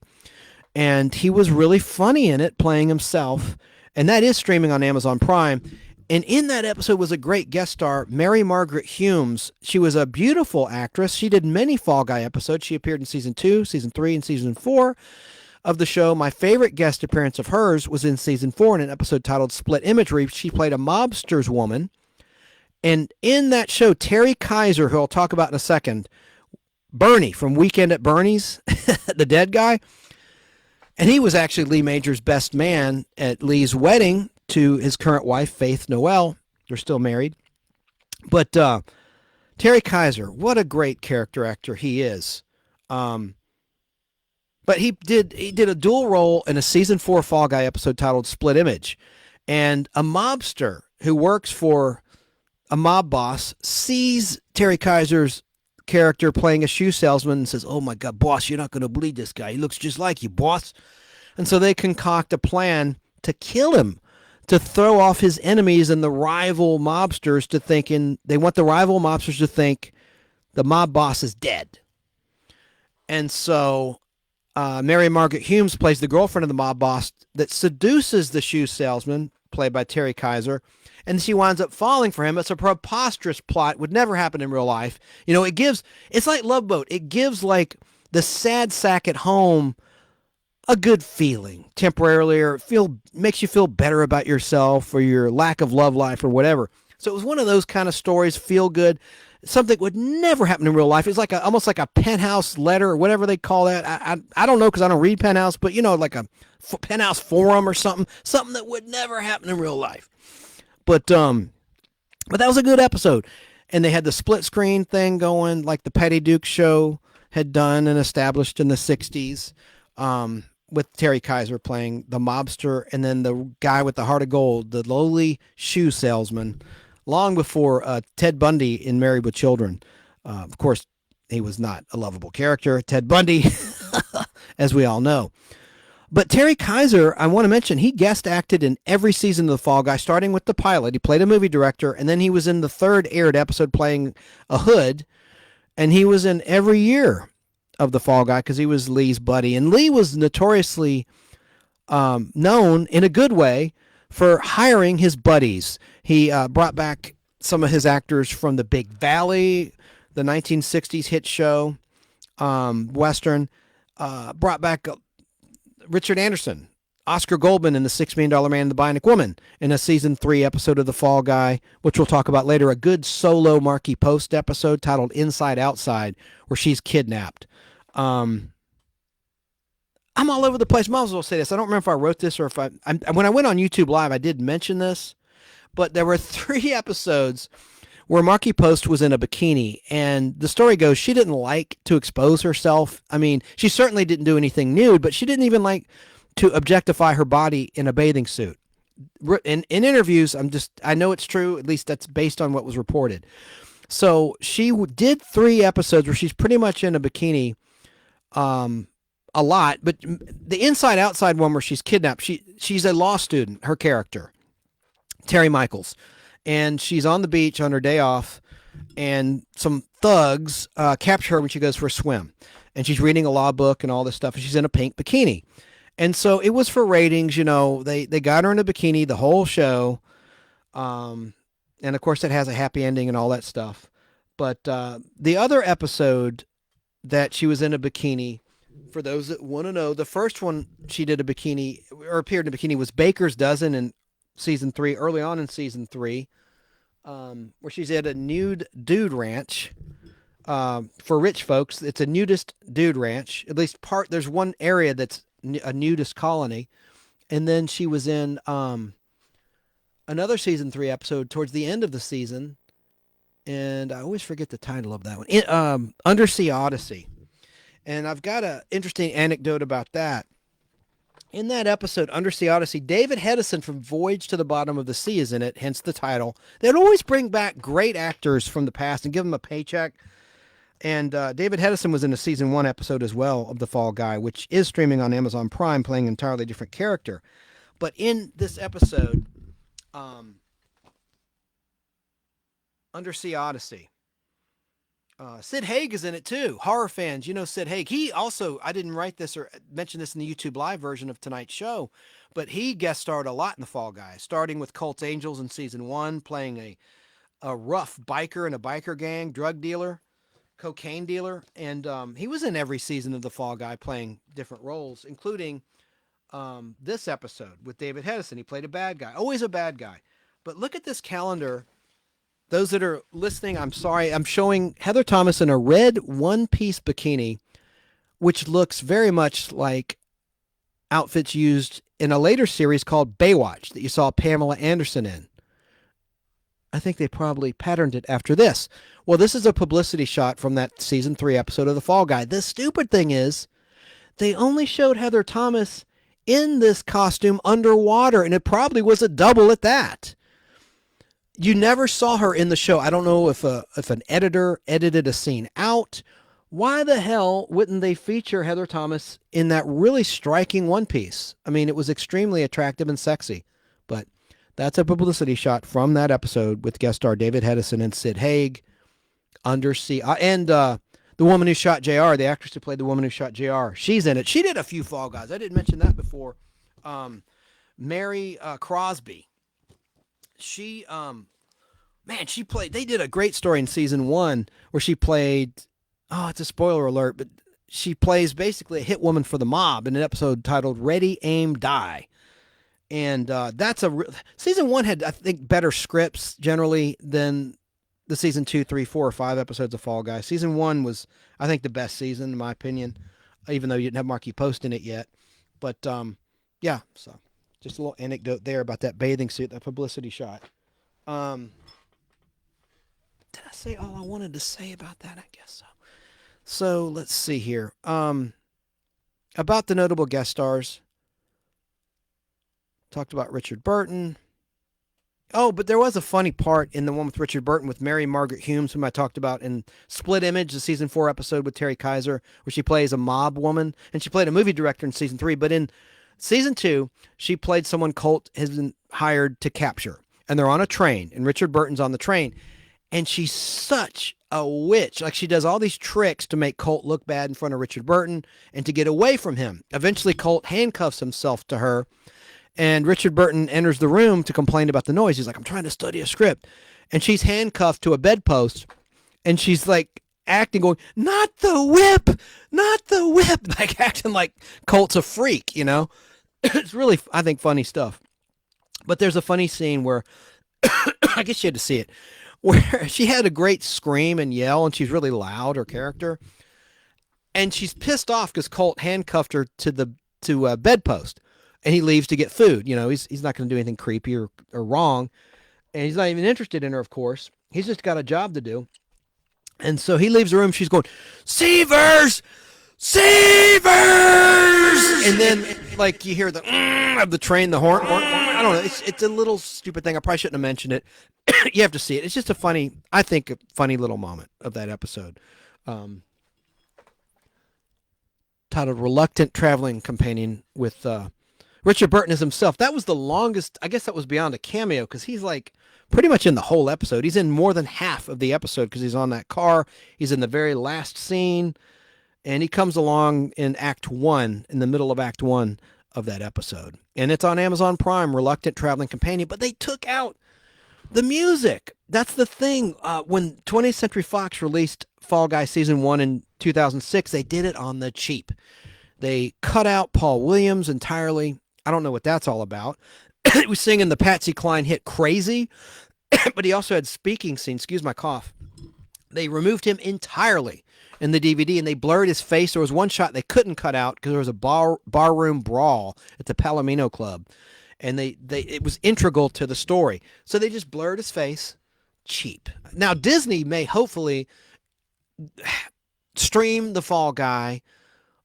And he was really funny in it, playing himself. And that is streaming on Amazon Prime. And in that episode was a great guest star, Mary Margaret Humes. She was a beautiful actress. She did many Fall Guy episodes. She appeared in season 2, season 3, and season 4 of the show. My favorite guest appearance of hers was in season 4 in an episode titled Split Imagery. She played a mobster's woman. And in that show, Terry Kaiser, who I'll talk about in a second, Bernie from Weekend at Bernie's, the dead guy, and he was actually Lee Major's best man at Lee's wedding to his current wife, Faith Noel. They're still married. But Terry Kaiser, what a great character actor he is. But he did a dual role in a season 4 Fall Guy episode titled Split Image. And a mobster who works for a mob boss sees Terry Kaiser's character playing a shoe salesman and says, "Oh my God, boss, you're not going to believe this guy. He looks just like you, boss." And so they concoct a plan to kill him, to throw off his enemies and the rival mobsters to thinking, they want the rival mobsters to think the mob boss is dead. And so Mary Margaret Humes plays the girlfriend of the mob boss that seduces the shoe salesman, played by Terry Kaiser, and she winds up falling for him. It's a preposterous plot, would never happen in real life. You know, it's like Love Boat. It gives like the sad sack at home a good feeling temporarily, or makes you feel better about yourself or your lack of love life or whatever. So it was one of those kind of stories, feel good, something that would never happen in real life. It's like almost like a Penthouse letter or whatever they call that. I don't know, because I don't read Penthouse, but you know, like a Penthouse forum or something that would never happen in real life. But that was a good episode. And they had the split screen thing going, like the Patty Duke show had done and established in the 60s, with Terry Kaiser playing the mobster and then the guy with the heart of gold, the lowly shoe salesman, long before Ted Bundy in Married with Children. Of course, he was not a lovable character, Ted Bundy, as we all know. But Terry Kaiser, I want to mention, he guest acted in every season of The Fall Guy, starting with the pilot. He played a movie director, and then he was in the 3rd aired episode playing a hood, and he was in every year of The Fall Guy because he was Lee's buddy. And Lee was notoriously known, in a good way, for hiring his buddies. He brought back some of his actors from The Big Valley, the 1960s hit show, Western, brought back Richard Anderson, Oscar Goldman in The $6 Million Man and the Bionic Woman in a season 3 episode of The Fall Guy, which we'll talk about later, a good solo Markie Post episode titled Inside Outside, where she's kidnapped. I'm all over the place. Might as well say this. I don't remember if I wrote this or if when I went on YouTube Live, I did mention this, but there were 3 episodes where Markie Post was in a bikini, and the story goes she didn't like to expose herself. I mean, she certainly didn't do anything nude, but she didn't even like to objectify her body in a bathing suit. In interviews, I know it's true, at least that's based on what was reported. So she did 3 episodes where she's pretty much in a bikini, a lot, but the inside outside one where she's kidnapped, she's a law student, her character, Terry Michaels, and she's on the beach on her day off, and some thugs capture her when she goes for a swim, and she's reading a law book and all this stuff, and she's in a pink bikini. And so it was for ratings, they got her in a bikini the whole show. And of course it has a happy ending and all that stuff. But the other episode that she was in a bikini, for those that want to know, the first one she did a bikini or appeared in a bikini was Baker's Dozen in season 3, early on in season 3, where she's at a nude dude ranch. For rich folks, it's a nudist dude ranch. At least there's one area that's a nudist colony. And then she was in another season 3 episode towards the end of the season, and I always forget the title of that one. Undersea Odyssey. And I've got an interesting anecdote about that. In that episode, Undersea Odyssey, David Hedison from Voyage to the Bottom of the Sea is in it, hence the title. They'd always bring back great actors from the past and give them a paycheck. And David Hedison was in a season 1 episode as well of The Fall Guy, which is streaming on Amazon Prime, playing an entirely different character. But in this episode, Undersea Odyssey, Sid Haig is in it too. Horror fans, Sid Haig. He also, I didn't write this or mention this in the YouTube live version of tonight's show, but he guest starred a lot in The Fall Guy, starting with Colt's Angels in season 1, playing a rough biker in a biker gang, drug dealer, cocaine dealer. And he was in every season of The Fall Guy playing different roles, including this episode with David Hedison. He played a bad guy, always a bad guy. But look at this calendar. Those that are listening, I'm sorry. I'm showing Heather Thomas in a red one-piece bikini, which looks very much like outfits used in a later series called Baywatch that you saw Pamela Anderson in. I think they probably patterned it after this. Well, this is a publicity shot from that season 3 episode of The Fall Guy. The stupid thing is they only showed Heather Thomas in this costume underwater, and it probably was a double at that. You never saw her in the show. I don't know if an editor edited a scene out. Why the hell wouldn't they feature Heather Thomas in that really striking one piece? I mean, it was extremely attractive and sexy, but that's a publicity shot from that episode with guest star David Hedison and Sid Haig, Undersea, and the woman who shot JR, the actress who played the woman who shot JR, she's in it. She did a few Fall Guys. I didn't mention that before. Mary Crosby. She played, they did a great story in season 1 where she played, it's a spoiler alert, but she plays basically a hit woman for the mob in an episode titled Ready, Aim, Die. And season 1 had, I think, better scripts generally than the season 2, 3, 4, or 5 episodes of Fall Guys. Season 1 was, I think, the best season in my opinion, even though you didn't have Markie Post in it yet. But yeah, so just a little anecdote there about that bathing suit, that publicity shot. Did I say all I wanted to say about that? I guess so. So let's see here. About the notable guest stars. Talked about Richard Burton. Oh, but there was a funny part in the one with Richard Burton with Mary Margaret Humes, whom I talked about in Split Image, the season 4 episode with Terry Kaiser, where she plays a mob woman, and she played a movie director in season 3. But in season 2, she played someone Colt has been hired to capture, and they're on a train, and Richard Burton's on the train, and she's such a witch. Like, she does all these tricks to make Colt look bad in front of Richard Burton and to get away from him. Eventually, Colt handcuffs himself to her, and Richard Burton enters the room to complain about the noise. He's like, I'm trying to study a script. And she's handcuffed to a bedpost, and she's like acting, going, not the whip, not the whip, like acting like Colt's a freak, It's really, I think, funny stuff. But there's a funny scene where, I guess you had to see it, where she had a great scream and yell, and she's really loud, her character. And she's pissed off because Colt handcuffed her to a bedpost. And he leaves to get food. He's not going to do anything creepy or wrong. And he's not even interested in her, of course. He's just got a job to do. And so he leaves the room. She's going, Seavers! Seavers! And then, like, you hear the of the train, the horn. I don't know. It's a little stupid thing. I probably shouldn't have mentioned it. You have to see it. It's just a funny little moment of that episode. titled Reluctant Traveling Companion with Richard Burton as himself. That was the longest, I guess that was beyond a cameo, because he's like pretty much in the whole episode. He's in more than half of the episode because he's on that car. He's in the very last scene, and he comes along in Act 1, in the middle of Act 1 of that episode. And it's on Amazon Prime, Reluctant Traveling Companion, but they took out the music. That's the thing. When 20th Century Fox released Fall Guy Season 1 in 2006, they did it on the cheap. They cut out Paul Williams entirely. I don't know what that's all about. He was singing the Patsy Cline hit Crazy, but he also had speaking scenes. Excuse my cough. They removed him entirely in the DVD, and they blurred his face. There was one shot they couldn't cut out because there was a barroom brawl at the Palomino Club, and it was integral to the story. So they just blurred his face. Cheap. Now, Disney may hopefully stream The Fall Guy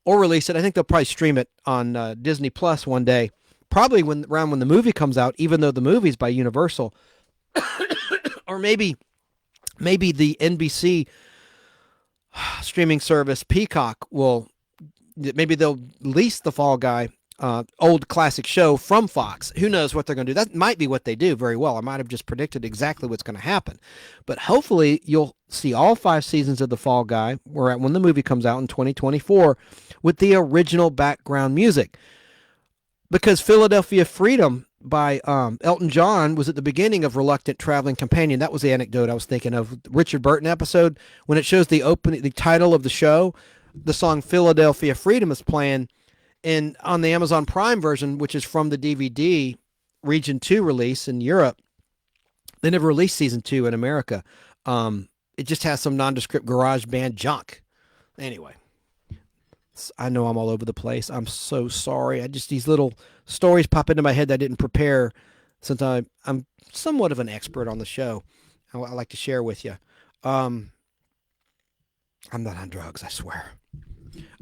or release it. I think they'll probably stream it on Disney Plus one day, probably around when the movie comes out, even though the movie's by Universal. Or maybe the NBC streaming service Peacock maybe they'll lease The Fall Guy old classic show from Fox. Who knows what they're going to do? That might be what they do very well. I might have just predicted exactly what's going to happen. But hopefully you'll see all 5 seasons of The Fall Guy when the movie comes out in 2024 with the original background music. Because Philadelphia Freedom by Elton John was at the beginning of Reluctant Traveling Companion. That was the anecdote I was thinking of. Richard Burton episode, when it shows the title of the show, the song Philadelphia Freedom is playing. And on the Amazon Prime version, which is from the DVD Region 2 release in Europe, they never released Season 2 in America. It just has some nondescript garage band junk. Anyway, I know I'm all over the place. I'm so sorry. These little stories pop into my head that I didn't prepare, since I'm somewhat of an expert on the show. I like to share with you. I'm not on drugs, I swear.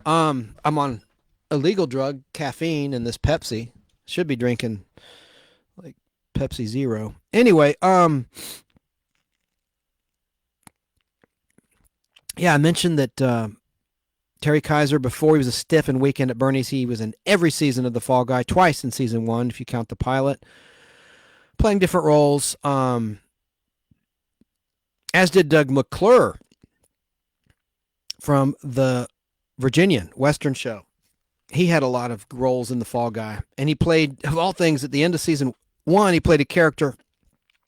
I'm on illegal drug, caffeine, and this Pepsi. Should be drinking like Pepsi Zero. Anyway, yeah, I mentioned that Terry Kaiser, before he was a stiff in Weekend at Bernie's, he was in every season of The Fall Guy, twice in season 1, if you count the pilot, playing different roles, as did Doug McClure from the Virginian Western show. He had a lot of roles in The Fall Guy, and he played, of all things, at the end of season 1, he played a character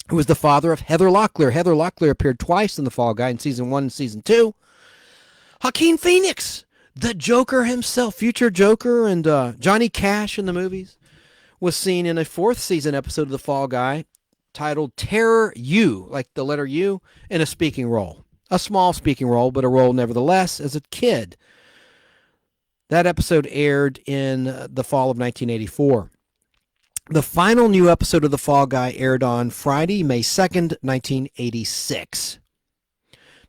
who was the father of Heather Locklear. Heather Locklear appeared twice in The Fall Guy, in season 1 and season 2. Joaquin Phoenix, the Joker himself, future Joker, and Johnny Cash in the movies, was seen in a 4th season episode of The Fall Guy titled Terror U, like the letter U, in a speaking role. A small speaking role, but a role nevertheless as a kid. That episode aired in the fall of 1984. The final new episode of The Fall Guy aired on Friday, May 2nd, 1986.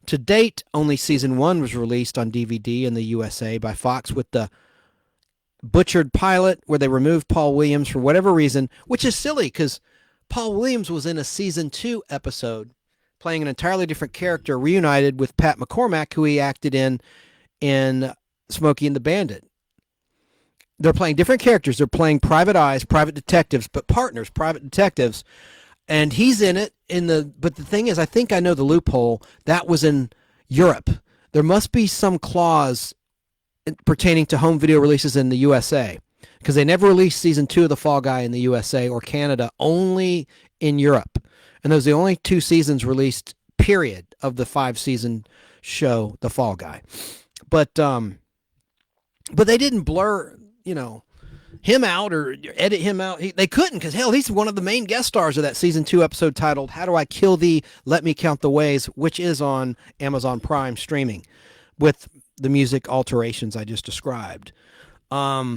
To date, only season 1 was released on DVD in the USA by Fox, with the butchered pilot where they removed Paul Williams for whatever reason, which is silly because Paul Williams was in a season 2 episode playing an entirely different character, reunited with Pat McCormack, who he acted in Smokey and the Bandit. They're playing different characters. They're playing private eyes, private detectives, but partners, private detectives. And he's in it but the thing is, I think I know the loophole. That was in Europe. There must be some clause pertaining to home video releases in the USA, because they never released season 2 of The Fall Guy in the USA or Canada, only in Europe. And those are the only 2 seasons released, period, of the 5-season show, The Fall Guy. But they didn't blur, him out or edit him out. They couldn't, because hell, he's one of the main guest stars of that season 2 episode titled How Do I Kill Thee? Let Me Count the Ways, which is on Amazon Prime streaming with the music alterations I just described. Yeah,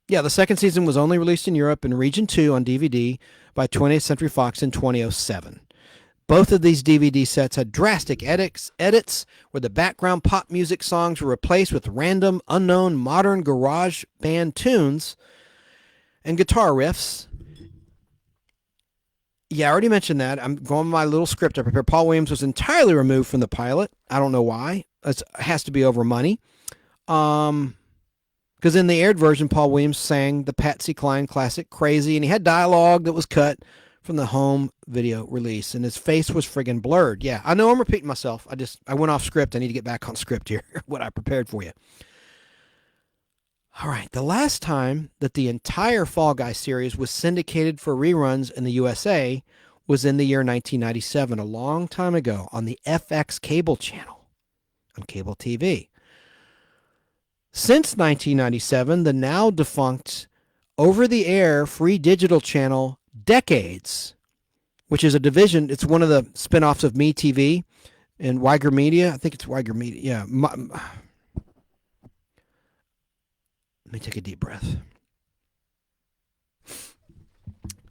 the 2nd season was only released in Europe in Region 2 on DVD by 20th Century Fox in 2007. Both of these DVD sets had drastic edits where the background pop music songs were replaced with random, unknown, modern garage band tunes and guitar riffs. Yeah, I already mentioned that. I'm going with my little script I prepared. Paul Williams was entirely removed from the pilot. I don't know why. It has to be over money. Because in the aired version, Paul Williams sang the Patsy Cline classic "Crazy," and he had dialogue that was cut from the home video release, and his face was friggin' blurred. Yeah, I know I'm repeating myself. I went off script. I need to get back on script here, what I prepared for you. All right, the last time that the entire Fall Guy series was syndicated for reruns in the USA was in the year 1997, a long time ago, on the FX cable channel on cable TV. Since 1997, the now defunct over-the-air free digital channel Decades, which is a division, it's one of the spinoffs of MeTV and Weiger Media. I think it's Weiger Media. Yeah. Let me take a deep breath.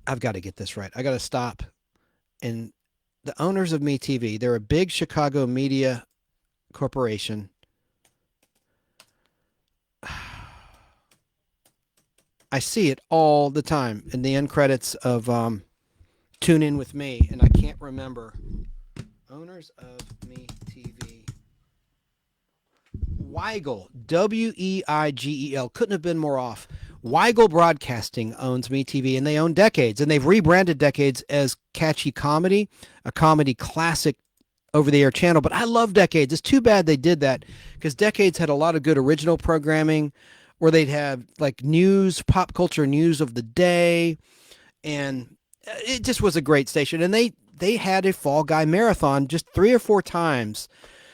I've got to get this right. I got to stop. And the owners of MeTV, they're a big Chicago media corporation. I see it all the time in the end credits of Tune In With Me, and I can't remember. Owners of MeTV. Weigel, W-E-I-G-E-L. Couldn't have been more off. Weigel Broadcasting owns MeTV, and they own Decades, and they've rebranded Decades as Catchy Comedy, a comedy classic over-the-air channel. But I love Decades. It's too bad they did that, because Decades had a lot of good original programming where they'd have like news, pop culture news of the day, and it just was a great station. And they had a Fall Guy marathon just 3 or 4 times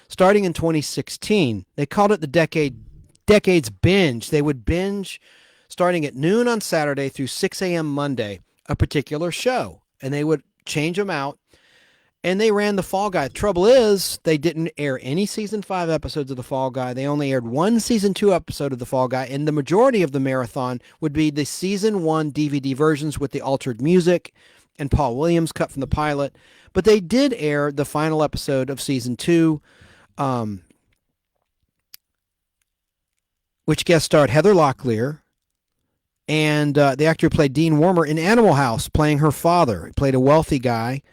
starting in 2016. They called it the Decades Binge. They would binge starting at noon on Saturday through 6 a.m. Monday, a particular show, and they would change them out. And they ran the Fall Guy. Trouble is, they didn't air any season 5 episodes of the Fall Guy. They only aired 1 season 2 episode of the Fall Guy, and the majority of the marathon would be the season 1 DVD versions with the altered music and Paul Williams cut from the pilot. But they did air the final episode of season 2, which guest starred Heather Locklear, and the actor who played Dean Warmer in Animal House, playing her father. He played a wealthy guy.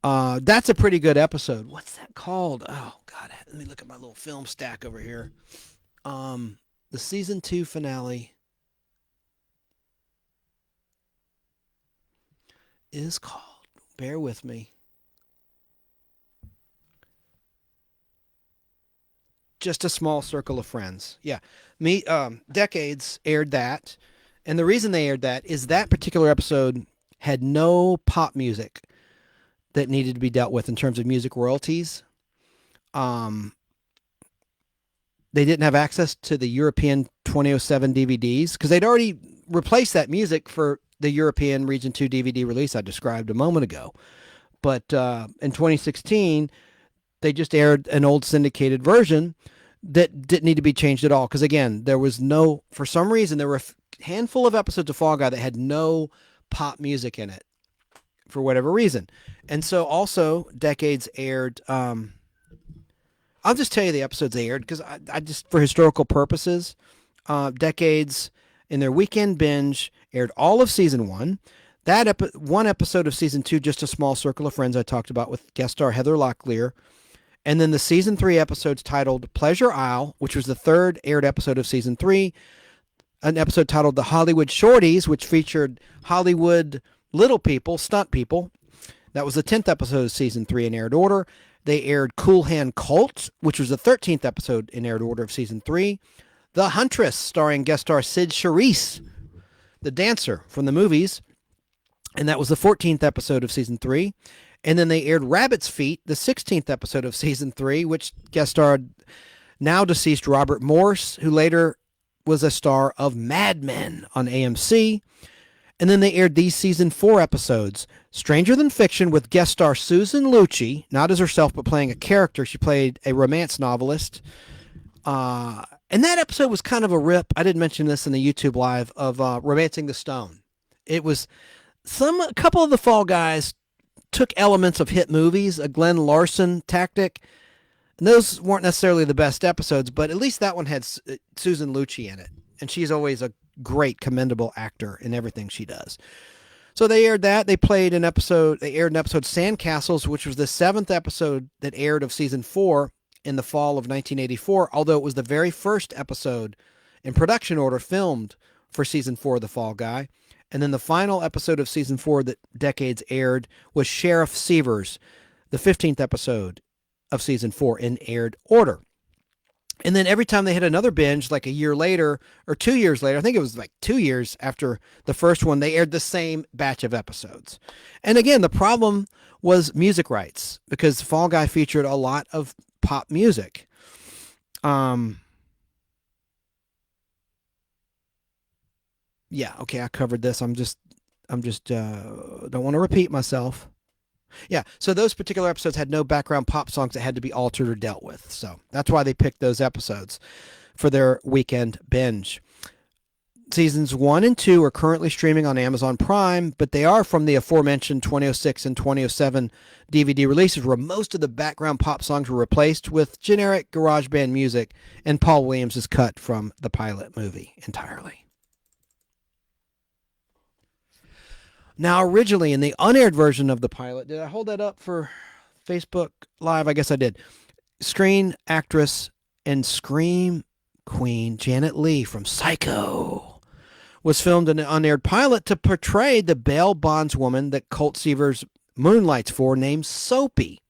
That's a pretty good episode. What's that called? Oh, God. Let me look at my little film stack over here. The season 2 finale is called, bear with me, Just a Small Circle of Friends. Yeah. Decades aired that. And the reason they aired that is that particular episode had no pop music that needed to be dealt with in terms of music royalties. They didn't have access to the European 2007 DVDs because they'd already replaced that music for the European Region 2 DVD release I described a moment ago. But in 2016, they just aired an old syndicated version that didn't need to be changed at all. Because again, there was no, for some reason, there were a handful of episodes of Fall Guy that had no pop music in it for whatever reason. And so also Decades aired, I'll just tell you the episodes they aired because I just, for historical purposes, Decades in their weekend binge aired all of season 1. That one episode of season 2, Just a Small Circle of Friends, I talked about with guest star Heather Locklear. And then the season 3 episodes titled Pleasure Isle, which was the 3rd aired episode of season 3. An episode titled The Hollywood Shorties, which featured Hollywood little people, stunt people. That was the 10th episode of season 3 in aired order. They aired Cool Hand Cult, which was the 13th episode in aired order of season 3. The Huntress, starring guest star Sid Charisse, the dancer from the movies. And that was the 14th episode of season 3. And then they aired Rabbit's Feet, the 16th episode of season 3, which guest starred now deceased Robert Morse, who later was a star of Mad Men on AMC. And then they aired these season 4 episodes, Stranger Than Fiction with guest star Susan Lucci, not as herself, but playing a character. She played a romance novelist. And that episode was kind of a rip. I didn't mention this in the YouTube live of Romancing the Stone. It was a couple of the Fall Guys took elements of hit movies, a Glenn Larson tactic. And those weren't necessarily the best episodes, but at least that one had Susan Lucci in it. And she's always a great, commendable actor in everything she does. So they aired that. They aired an episode, Sandcastles, which was the 7th episode that aired of season 4. in the fall of 1984, although it was the very first episode in production order filmed for season 4 of The Fall Guy. And then the final episode of season 4 that Decades aired was Sheriff Seavers, the 15th episode of season 4 in aired order. And then every time they hit another binge, like a year later or 2 years later, I think it was like 2 years after the first one, they aired the same batch of episodes. And again, the problem was music rights, because Fall Guy featured a lot of pop music. Yeah, okay, I covered this. I'm just don't want to repeat myself. Yeah, so those particular episodes had no background pop songs that had to be altered or dealt with. So that's why they picked those episodes for their weekend binge. Seasons 1 and 2 are currently streaming on Amazon Prime, but they are from the aforementioned 2006 and 2007 DVD releases, where most of the background pop songs were replaced with generic garage band music, and Paul Williams is cut from the pilot movie entirely. Now, originally in the unaired version of the pilot, did I hold that up for Facebook Live? I guess I did. Screen actress and scream queen Janet Leigh from Psycho was filmed in an unaired pilot to portray the bail bondswoman that Colt Seavers moonlights for, named Soapy.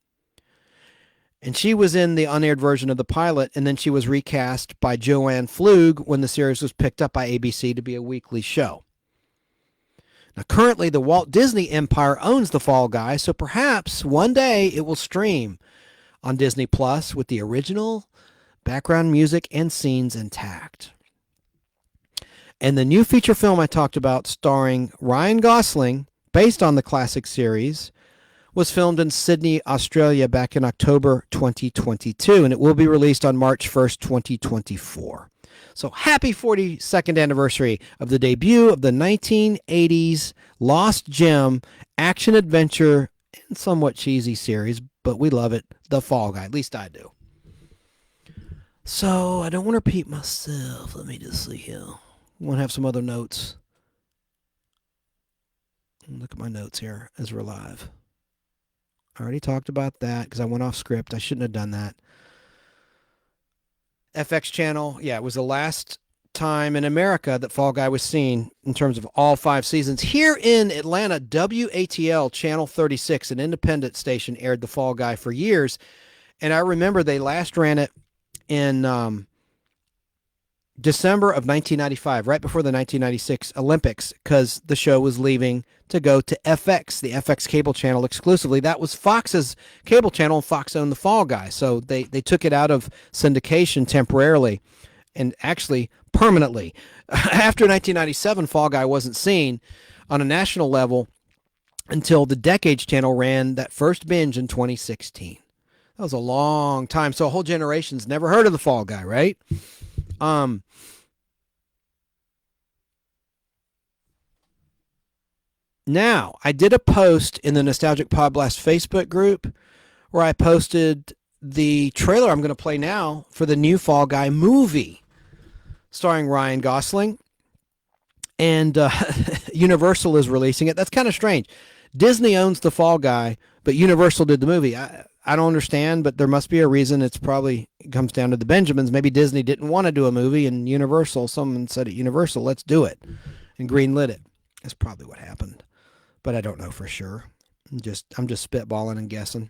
And she was in the unaired version of the pilot, and then she was recast by Joanne Flug when the series was picked up by ABC to be a weekly show. Now, currently, the Walt Disney Empire owns The Fall Guy, so perhaps one day it will stream on Disney Plus with the original background music and scenes intact. And the new feature film I talked about, starring Ryan Gosling, based on the classic series, was filmed in Sydney, Australia back in October 2022, and it will be released on March 1st, 2024. So happy 42nd anniversary of the debut of the 1980s Lost Gem action-adventure and somewhat cheesy series, but we love it, The Fall Guy. At least I do. So I don't want to repeat myself. Let me just see here. I want to have some other notes. Look at my notes here as we're live. I already talked about that because I went off script. I shouldn't have done that. FX channel, yeah, it was the last time in America that Fall Guy was seen in terms of all 5 seasons. Here in Atlanta, WATL Channel 36, an independent station, aired The Fall Guy for years. And I remember they last ran it in December of 1995, right before the 1996 Olympics, because the show was leaving to go to FX, the FX cable channel exclusively. That was Fox's cable channel, and Fox owned The Fall Guy. So they took it out of syndication temporarily and actually permanently. After 1997, Fall Guy wasn't seen on a national level until the Decades channel ran that first binge in 2016. That was a long time. So a whole generation's never heard of The Fall Guy, right? Now, I did a post in the Nostalgic Podblast Facebook group where I posted the trailer I'm going to play now for the new Fall Guy movie starring Ryan Gosling. And Universal is releasing it. That's kind of strange. Disney owns the Fall Guy, but Universal did the movie. I don't understand, but there must be a reason. It comes down to the Benjamins. Maybe Disney didn't want to do a movie, and Universal, someone said at Universal, let's do it, and greenlit it. That's probably what happened, but I don't know for sure. I'm just spitballing and guessing.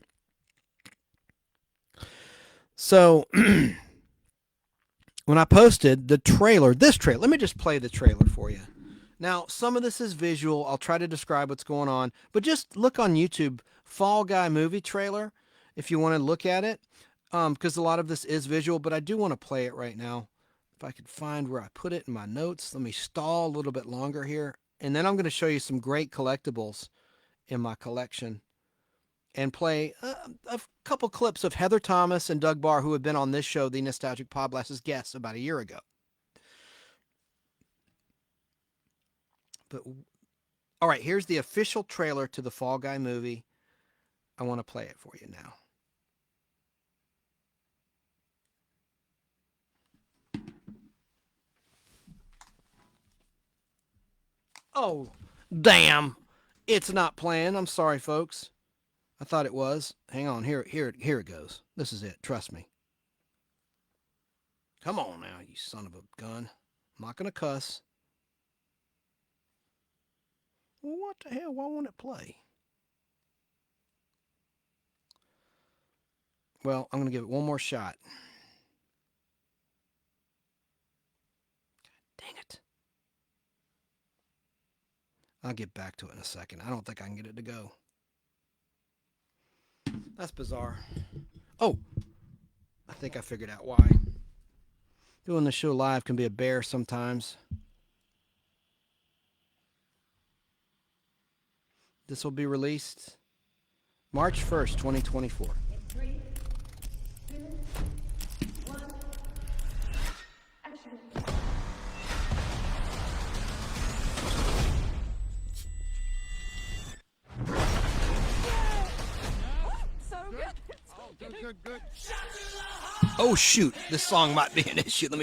So when I posted the trailer, let me just play the trailer for you. Now, some of this is visual. I'll try to describe what's going on, but just look on YouTube, Fall Guy movie trailer, if you want to look at it, because a lot of this is visual, but I do want to play it right now. If I could find where I put it in my notes. Let me stall a little bit longer here, and then I'm going to show you some great collectibles in my collection and play a couple clips of Heather Thomas and Doug Barr, who have been on this show, the Nostalgic Podblast, as guests about a year ago. But all right, here's the official trailer to the Fall Guy movie. I want to play it for you now. Oh, damn. It's not playing. I'm sorry, folks. I thought it was. Hang on. Here it goes. This is it. Trust me. Come on now, you son of a gun. I'm not going to cuss. Well, what the hell? Why won't it play? Well, I'm going to give it one more shot. Dang it. I'll get back to it in a second. I don't think I can get it to go. That's bizarre. Oh, I think I figured out why. Doing the show live can be a bear sometimes. This will be released March 1st, 2024. 3, 2, 1. Action. So good. Good. Oh shoot, this song might be an issue. Let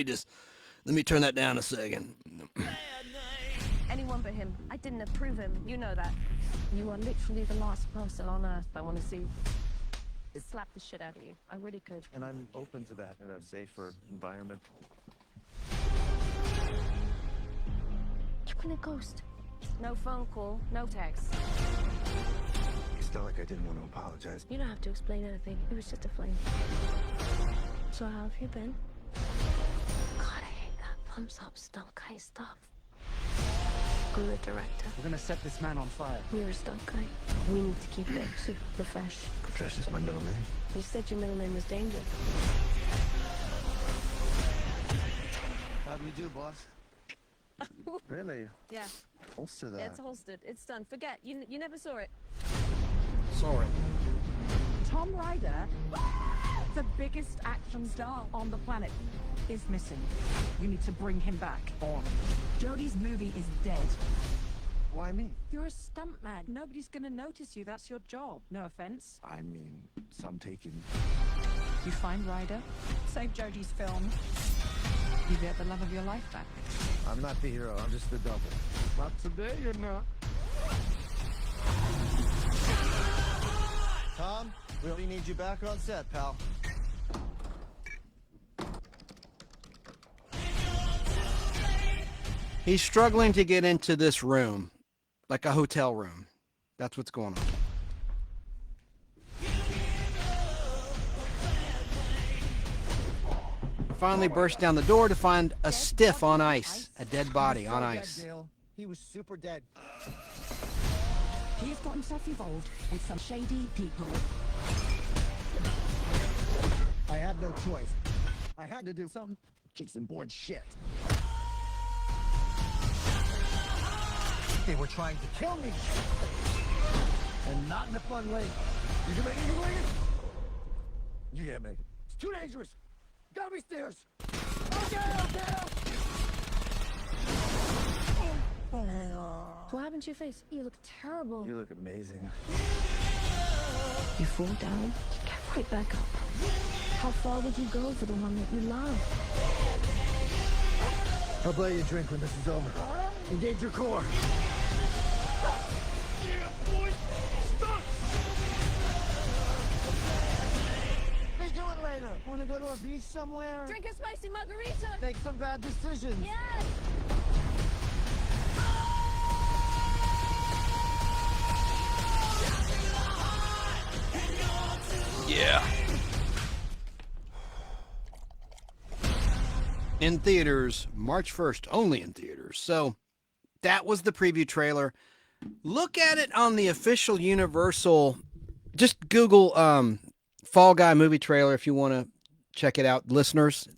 me turn that down a second. Anyone but him. I didn't approve him. You know that. You are literally the last person on earth I want to see slap the shit out of you. I really could. And I'm open to that in a safer environment. You've been a ghost. No phone call, no text. It's not like I didn't want to apologize. You don't have to explain anything. It was just a flame. So how have you been? God, I hate that thumbs up stunt guy stuff. I'm the director. We're gonna set this man on fire. You're a stunt guy. We need to keep it super profesh. Patrish is my middle name. You said your middle name was Danger. How do you do, boss? Really? Yeah. Holster that. Yeah, it's holstered. It's done. Forget. You never saw it. Sorry. Tom Ryder, the biggest action star on the planet, is missing. You need to bring him back. On. Jodie's movie is dead. Why me? You're a stuntman. Nobody's gonna notice you. That's your job. No offense. I mean, some taking. You find Ryder, save Jodie's film. You get the love of your life back. I'm not the hero, I'm just the double. Not today, you're not. Tom, we really need you back on set, pal. He's struggling to get into this room, like a hotel room. That's what's going on. Finally burst down the door to find a stiff on ice, a dead body on ice. He was super dead. He's got himself involved with some shady people. I had no choice. I had to do some Jason Bourne shit. They were trying to kill me. And not in a fun way. You can make it, you can make it. You can't make it. It's too dangerous. Gotta be stairs. Okay. What happened to your face? You look terrible. You look amazing. You fall down, you get right back up. How far would you go for the one that you love? I'll buy you a drink when this is over. Engage your core. Let's do it later. Wanna go to a beach somewhere? Drink a spicy margarita! Make some bad decisions. Yes! Yeah. In theaters, March 1st, only in theaters. So that was the preview trailer. Look at it on the official Universal. Just Google Fall Guy movie trailer if you want to check it out, listeners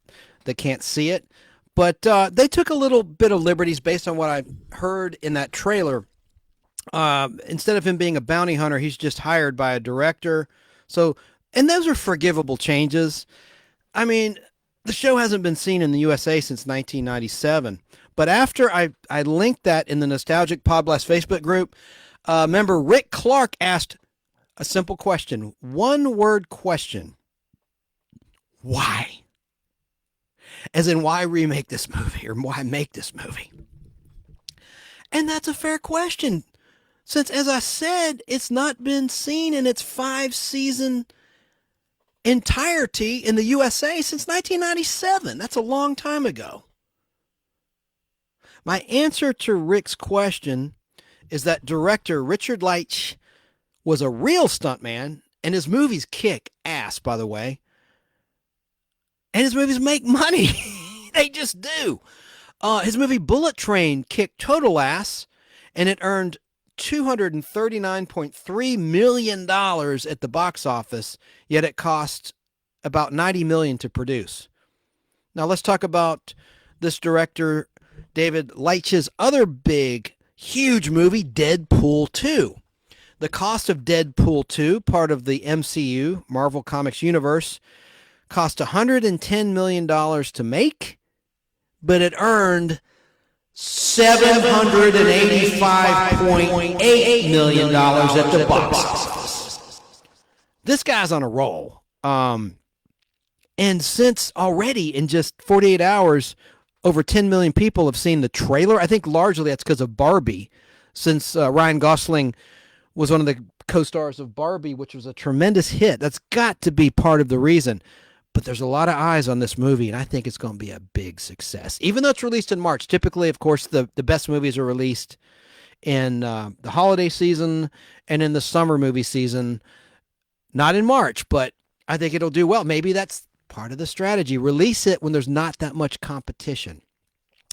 that can't see it. But they took a little bit of liberties based on what I heard in that trailer. Instead of him being a bounty hunter, he's just hired by a director. So, and those are forgivable changes. I mean, the show hasn't been seen in the USA since 1997. But after I linked that in the Nostalgic Podblast Facebook group, member Rick Clark asked a simple question, one-word question. Why? As in, why remake this movie or why make this movie? And that's a fair question. Since, as I said, it's not been seen in its 5-season entirety in the USA since 1997. That's a long time ago. My answer to Rick's question is that director Richard Leitch was a real stuntman, and his movies kick ass, by the way. And his movies make money. They just do. His movie Bullet Train kicked total ass, and it earned $239.3 million at the box office, yet it cost about $90 million to produce. Now let's talk about this director, David Leitch's other big, huge movie, Deadpool 2. The cost of Deadpool 2, part of the MCU, Marvel Comics universe, cost $110 million to make, but it earned $785.8 million at the box office. This guy's on a roll. And since already in just 48 hours, over 10 million people have seen the trailer. I think largely that's because of Barbie, since Ryan Gosling was one of the co-stars of Barbie, which was a tremendous hit. That's got to be part of the reason. But there's a lot of eyes on this movie, and I think it's going to be a big success. Even though it's released in March, typically, of course, the best movies are released in the holiday season and in the summer movie season. Not in March, but I think it'll do well. Maybe that's part of the strategy. Release it when there's not that much competition.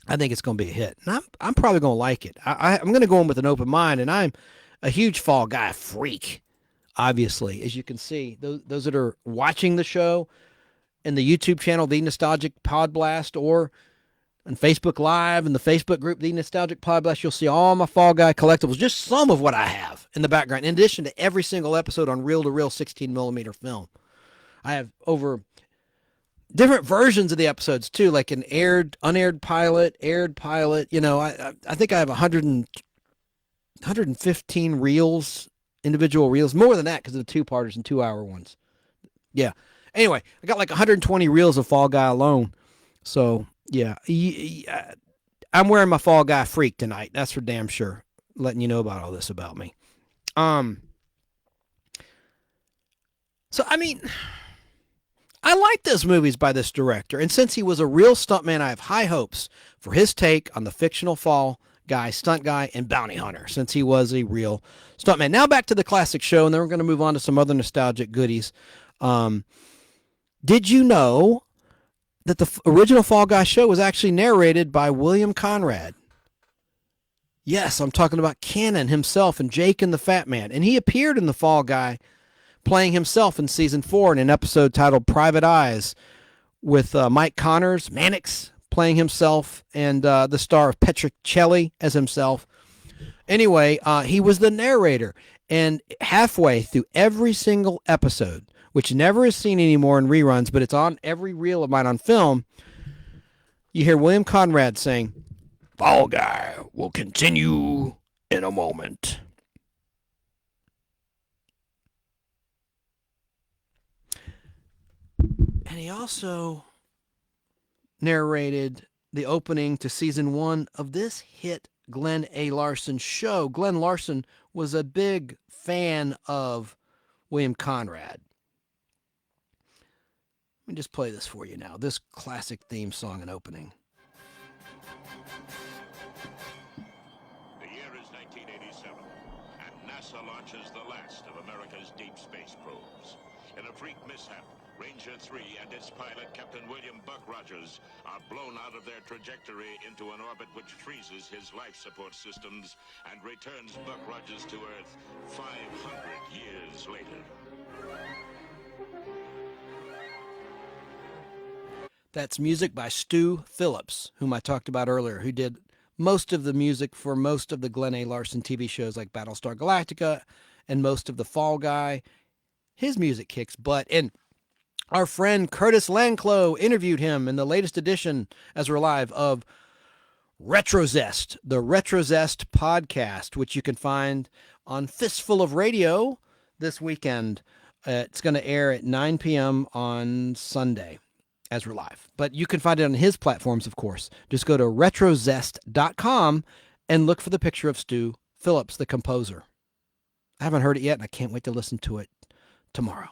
I think it's going to be a hit. And I'm probably going to like it. I'm going to go in with an open mind, and I'm a huge Fall Guy freak, obviously. As you can see, those that are watching the show in the YouTube channel, The Nostalgic Podblast, or on Facebook Live and the Facebook group, The Nostalgic Podblast, you'll see all my Fall Guy collectibles, just some of what I have in the background, in addition to every single episode on reel-to-reel 16mm film. I have over different versions of the episodes, too, like an unaired pilot, aired pilot. You know, I think I have 115 reels, individual reels, more than that because of the two-parters and 2-hour ones. Yeah. Anyway, I got like 120 reels of Fall Guy alone. So, yeah. I'm wearing my Fall Guy freak tonight. That's for damn sure. Letting you know about all this about me. So, I mean, I like those movies by this director. And since he was a real stuntman, I have high hopes for his take on the fictional Fall Guy, stunt guy, and bounty hunter, since he was a real stuntman. Now back to the classic show, and then we're going to move on to some other nostalgic goodies. Did you know that the original Fall Guy show was actually narrated by William Conrad? Yes, I'm talking about Cannon himself and Jake and the Fat Man. And he appeared in the Fall Guy playing himself in season 4 in an episode titled Private Eyes with Mike Connors, Mannix playing himself, and the star of Petricelli as himself. Anyway, he was the narrator. And halfway through every single episode, which never is seen anymore in reruns, but it's on every reel of mine on film, you hear William Conrad saying, "Fall Guy will continue in a moment." And he also narrated the opening to season 1 of this hit Glenn A. Larson show. Glenn Larson was a big fan of William Conrad. Let me just play this for you now, this classic theme song and opening. The year is 1987, and NASA launches the last of America's deep space probes. In a freak mishap, Ranger 3 and its pilot, Captain William Buck Rogers, are blown out of their trajectory into an orbit which freezes his life support systems and returns Buck Rogers to Earth 500 years later. That's music by Stu Phillips, whom I talked about earlier, who did most of the music for most of the Glenn A. Larson TV shows like Battlestar Galactica and most of the Fall Guy. His music kicks butt. And our friend Curtis Lanclow interviewed him in the latest edition, as we're live, of Retrozest, the Retrozest podcast, which you can find on Fistful of Radio this weekend. It's going to air at 9 p.m. on Sunday as we're live. But you can find it on his platforms, of course. Just go to retrozest.com and look for the picture of Stu Phillips, the composer. I haven't heard it yet, and I can't wait to listen to it tomorrow.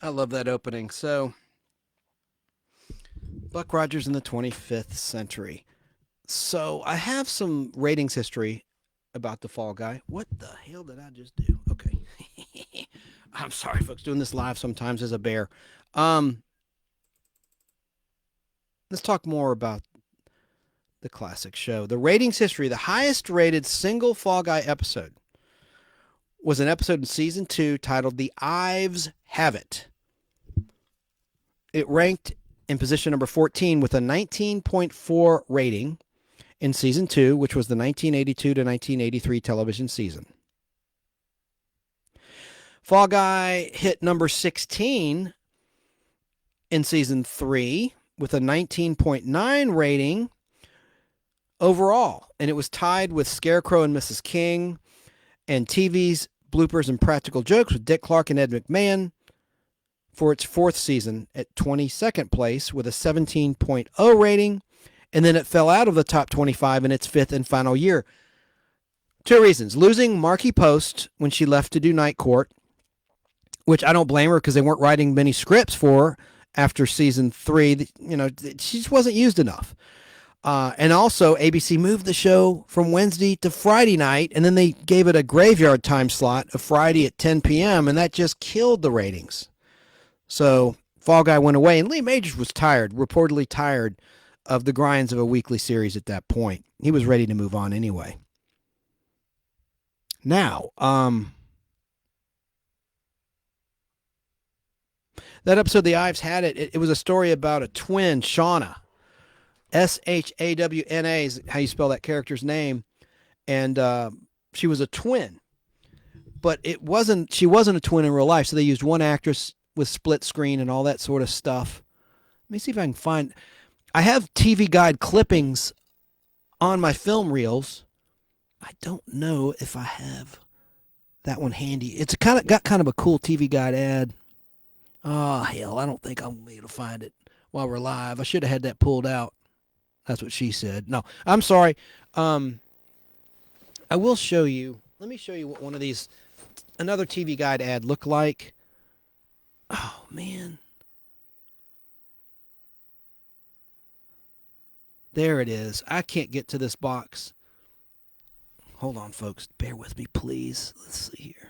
I love that opening. So, Buck Rogers in the 25th century. So, I have some ratings history about the Fall Guy. What the hell did I just do? Okay. I'm sorry, folks. Doing this live sometimes as a bear. Let's talk more about the classic show. The ratings history, the highest rated single Fall Guy episode was an episode in season 2 titled The Ives Have It. It ranked in position number 14 with a 19.4 rating in season 2, which was the 1982 to 1983 television season. Fall Guy hit number 16 in season 3 with a 19.9 rating overall, and it was tied with Scarecrow and Mrs. King and TV's Bloopers and Practical Jokes with Dick Clark and Ed McMahon for its 4th season at 22nd place with a 17.0 rating, and then it fell out of the top 25 in its 5th and final year. 2 reasons. Losing Markie Post when she left to do Night Court, which I don't blame her because they weren't writing many scripts for her after season 3. You know, she just wasn't used enough. And also, ABC moved the show from Wednesday to Friday night, and then they gave it a graveyard time slot of Friday at 10 p.m., and that just killed the ratings. So Fall Guy went away, and Lee Majors was tired, reportedly tired of the grinds of a weekly series at that point. He was ready to move on anyway. Now, that episode, The Ives Had It, it was a story about a twin, Shauna. Shawna is how you spell that character's name. And she was a twin. But she wasn't a twin in real life, so they used one actress with split screen and all that sort of stuff. Let me see if I can find... I have TV Guide clippings on my film reels. I don't know if I have that one handy. It's got kind of a cool TV Guide ad. Oh, hell, I don't think I'm going to be able to find it while we're live. I should have had that pulled out. That's what she said. No, I'm sorry. I will show you. Let me show you what one of these, another TV Guide ad looked like. Oh, man. There it is. I can't get to this box. Hold on, folks. Bear with me, please. Let's see here.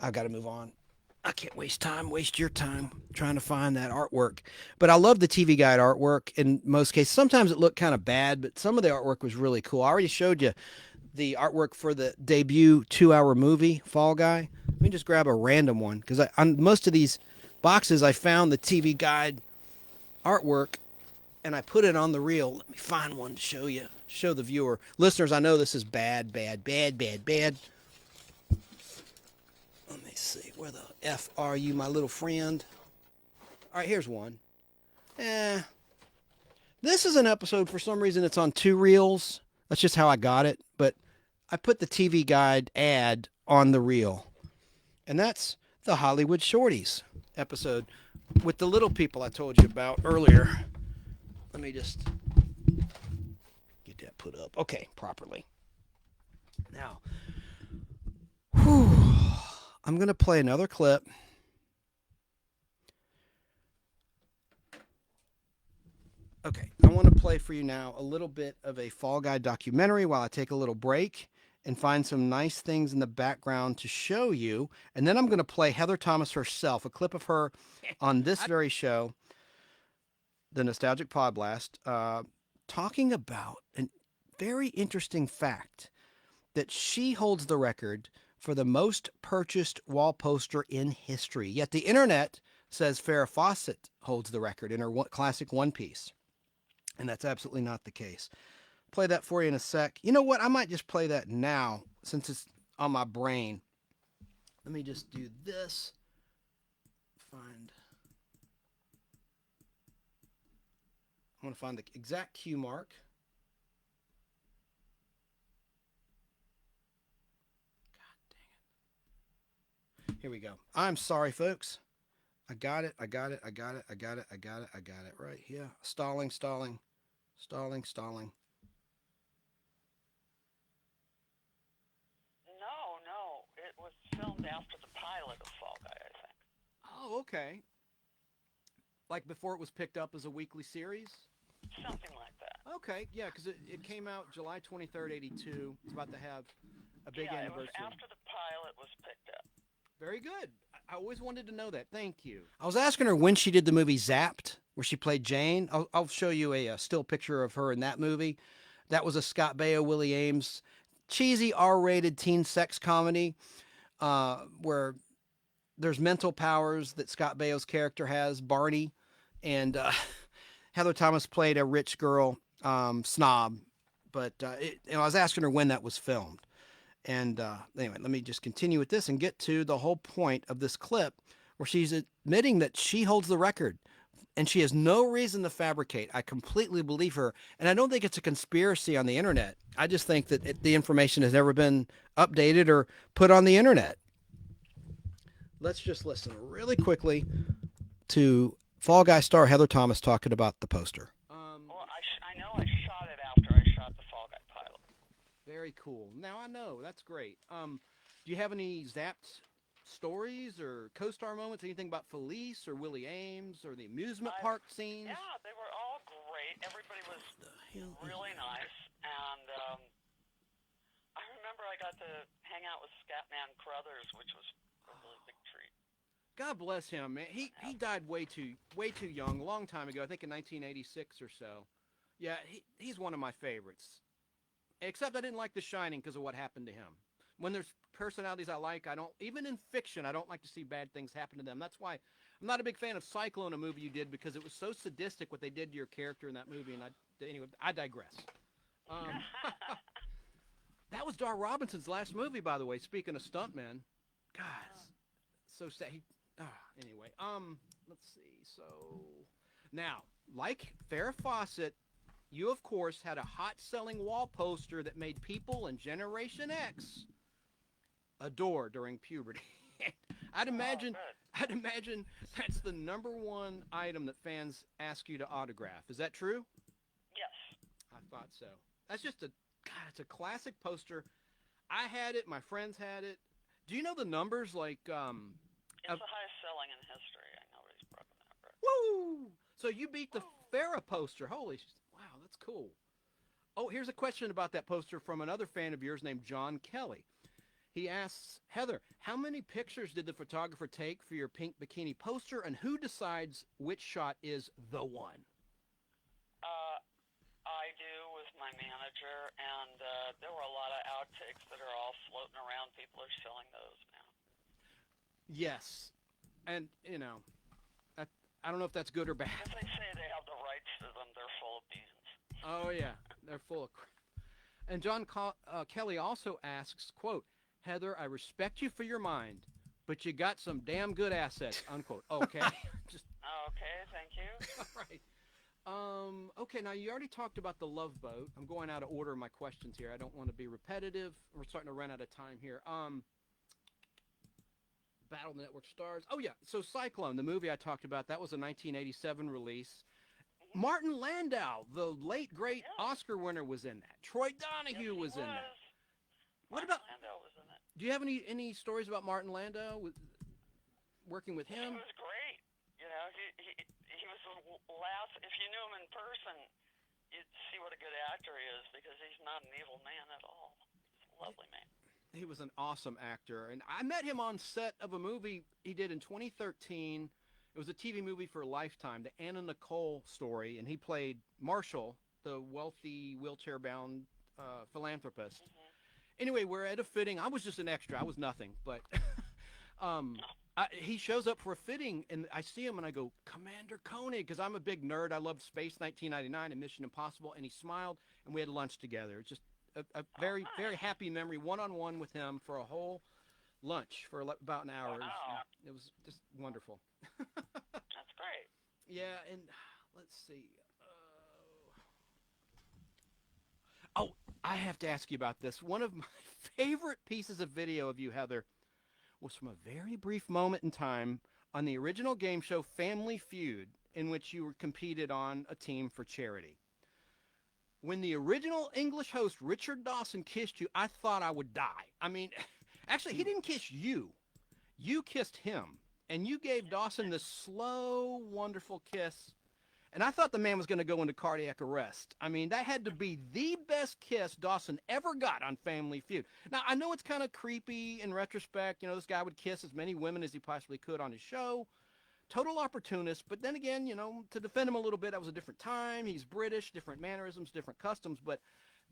I got to move on. I can't waste your time trying to find that artwork. But I love the TV Guide artwork in most cases. Sometimes it looked kind of bad, but some of the artwork was really cool. I already showed you the artwork for the debut 2-hour movie, Fall Guy. Let me just grab a random one, because on most of these boxes, I found the TV Guide artwork, and I put it on the reel. Let me find one to show you, show the viewer. Listeners, I know this is bad. Let me see. Where the F are you, my little friend? All right, here's one. This is an episode, for some reason, it's on 2 reels. That's just how I got it. But I put the TV Guide ad on the reel. And that's the Hollywood Shorties episode with the little people I told you about earlier. Let me just get that put up. Okay, properly. Now, I'm going to play another clip. Okay, I want to play for you now a little bit of a Fall Guy documentary while I take a little break and find some nice things in the background to show you. And then I'm going to play Heather Thomas herself, a clip of her on this very show, the Nostalgic Podblast, talking about a very interesting fact that she holds the record for the most purchased wall poster in history. Yet the internet says Farrah Fawcett holds the record in her classic One Piece. And that's absolutely not the case. Play that for you in a sec. You know what? I might just play that now since it's on my brain. Let me just do this. I'm going to find the exact cue mark. God dang it. Here we go. I'm sorry, folks. I got it right here. Stalling. Stalling, stalling. No, it was filmed after the pilot of Fall Guy, I think. Oh, okay. Like before it was picked up as a weekly series? Something like that. Okay, yeah, because it came out July 23rd, 82. It's about to have a big Yeah, anniversary. it was after the pilot was picked up. Very good. I always wanted to know that. Thank you. I was asking her when she did the movie Zapped, where she played Jane. I'll show you a still picture of her in that movie. That was a Scott Baio, Willie Ames, cheesy R-rated teen sex comedy where there's mental powers that Scott Baio's character has, Barney, and Heather Thomas played a rich girl snob. But I was asking her when that was filmed. And anyway, let me just continue with this and get to the whole point of this clip where she's admitting that she holds the record and she has no reason to fabricate. I completely believe her. And I don't think it's a conspiracy on the internet. I just think that the information has never been updated or put on the internet. Let's just listen really quickly to Fall Guy star Heather Thomas talking about the poster. Well, I know I shot it after I shot the Fall Guy pilot. Very cool. Now I know. That's great. Do you have any Zapped stories or co-star moments? Anything about Felice or Willie Ames or the amusement park scenes? Yeah, they were all great. Everybody was really nice. And I remember I got to hang out with Scatman Crothers, which was a really big treat. God bless him, man. He died way too young, a long time ago. I think in 1986 or so. Yeah, he's one of my favorites. Except I didn't like The Shining because of what happened to him. When there's personalities I like, I don't, even in fiction, I don't like to see bad things happen to them. That's why I'm not a big fan of Cyclone, a movie you did, because it was so sadistic what they did to your character in that movie. And anyway, I digress. That was Dar Robinson's last movie, by the way. Speaking of stuntmen, God, so sad. Anyway, let's see. So now, like Farrah Fawcett, you of course had a hot-selling wall poster that made people in Generation X adore during puberty. I'd imagine that's the #1 item that fans ask you to autograph. Is that true? Yes. I thought so. That's just it's a classic poster. I had it. My friends had it. Do you know the numbers? Like, it's the highest selling in history. I know he's broken that record. Woo! So you beat the Farrah poster. Holy, wow, that's cool. Oh, here's a question about that poster from another fan of yours named John Kelly. He asks, Heather, how many pictures did the photographer take for your pink bikini poster, and who decides which shot is the one? I do with my manager, and there were a lot of outtakes that are all floating around. People are selling those now. Yes. And, you know, I don't know if that's good or bad. If they say they have the rights to them, they're full of beans. Oh, yeah. They're full of crap. And John Kelly also asks, quote, Heather, I respect you for your mind, but you got some damn good assets, unquote. Okay. Okay, thank you. All right. Okay, now you already talked about the Love Boat. I'm going out of order in my questions here. I don't want to be repetitive. We're starting to run out of time here. Battle Network stars. Oh, yeah. So Cyclone, the movie I talked about, that was a 1987 release. Martin Landau, the late, great Oscar winner, was in that. Troy Donahue was in that. What about Landau was in it. Do you have any stories about Martin Landau working with him? He was great. You know, he was the last. If you knew him in person, you'd see what a good actor he is, because he's not an evil man at all. He's a lovely man. He was an awesome actor, and I met him on set of a movie he did in 2013. It was a TV movie for Lifetime, the Anna Nicole story, and he played Marshall, the wealthy wheelchair-bound philanthropist. Anyway, we're at a fitting. I was just an extra. I was nothing, but he shows up for a fitting, and I see him, and I go, Commander Koenig, because I'm a big nerd. I love Space 1999 and Mission Impossible, and he smiled, and we had lunch together. It's just a very, very happy memory, one-on-one with him for a whole lunch for about an hour. Wow. It was just wonderful. That's great. Yeah, and let's see. Oh, I have to ask you about this. One of my favorite pieces of video of you, Heather, was from a very brief moment in time on the original game show Family Feud, in which you were competed on a team for charity. when the original English host, Richard Dawson, kissed you, I thought I would die. I mean, actually, he didn't kiss you. You kissed him. And you gave Dawson this slow, wonderful kiss. And I thought the man was going to go into cardiac arrest. I mean, that had to be the best kiss Dawson ever got on Family Feud. Now, I know it's kind of creepy in retrospect. You know, this guy would kiss as many women as he possibly could on his show. Total opportunist. But then again, you know, to defend him a little bit, that was a different time. He's British, different mannerisms, different customs. But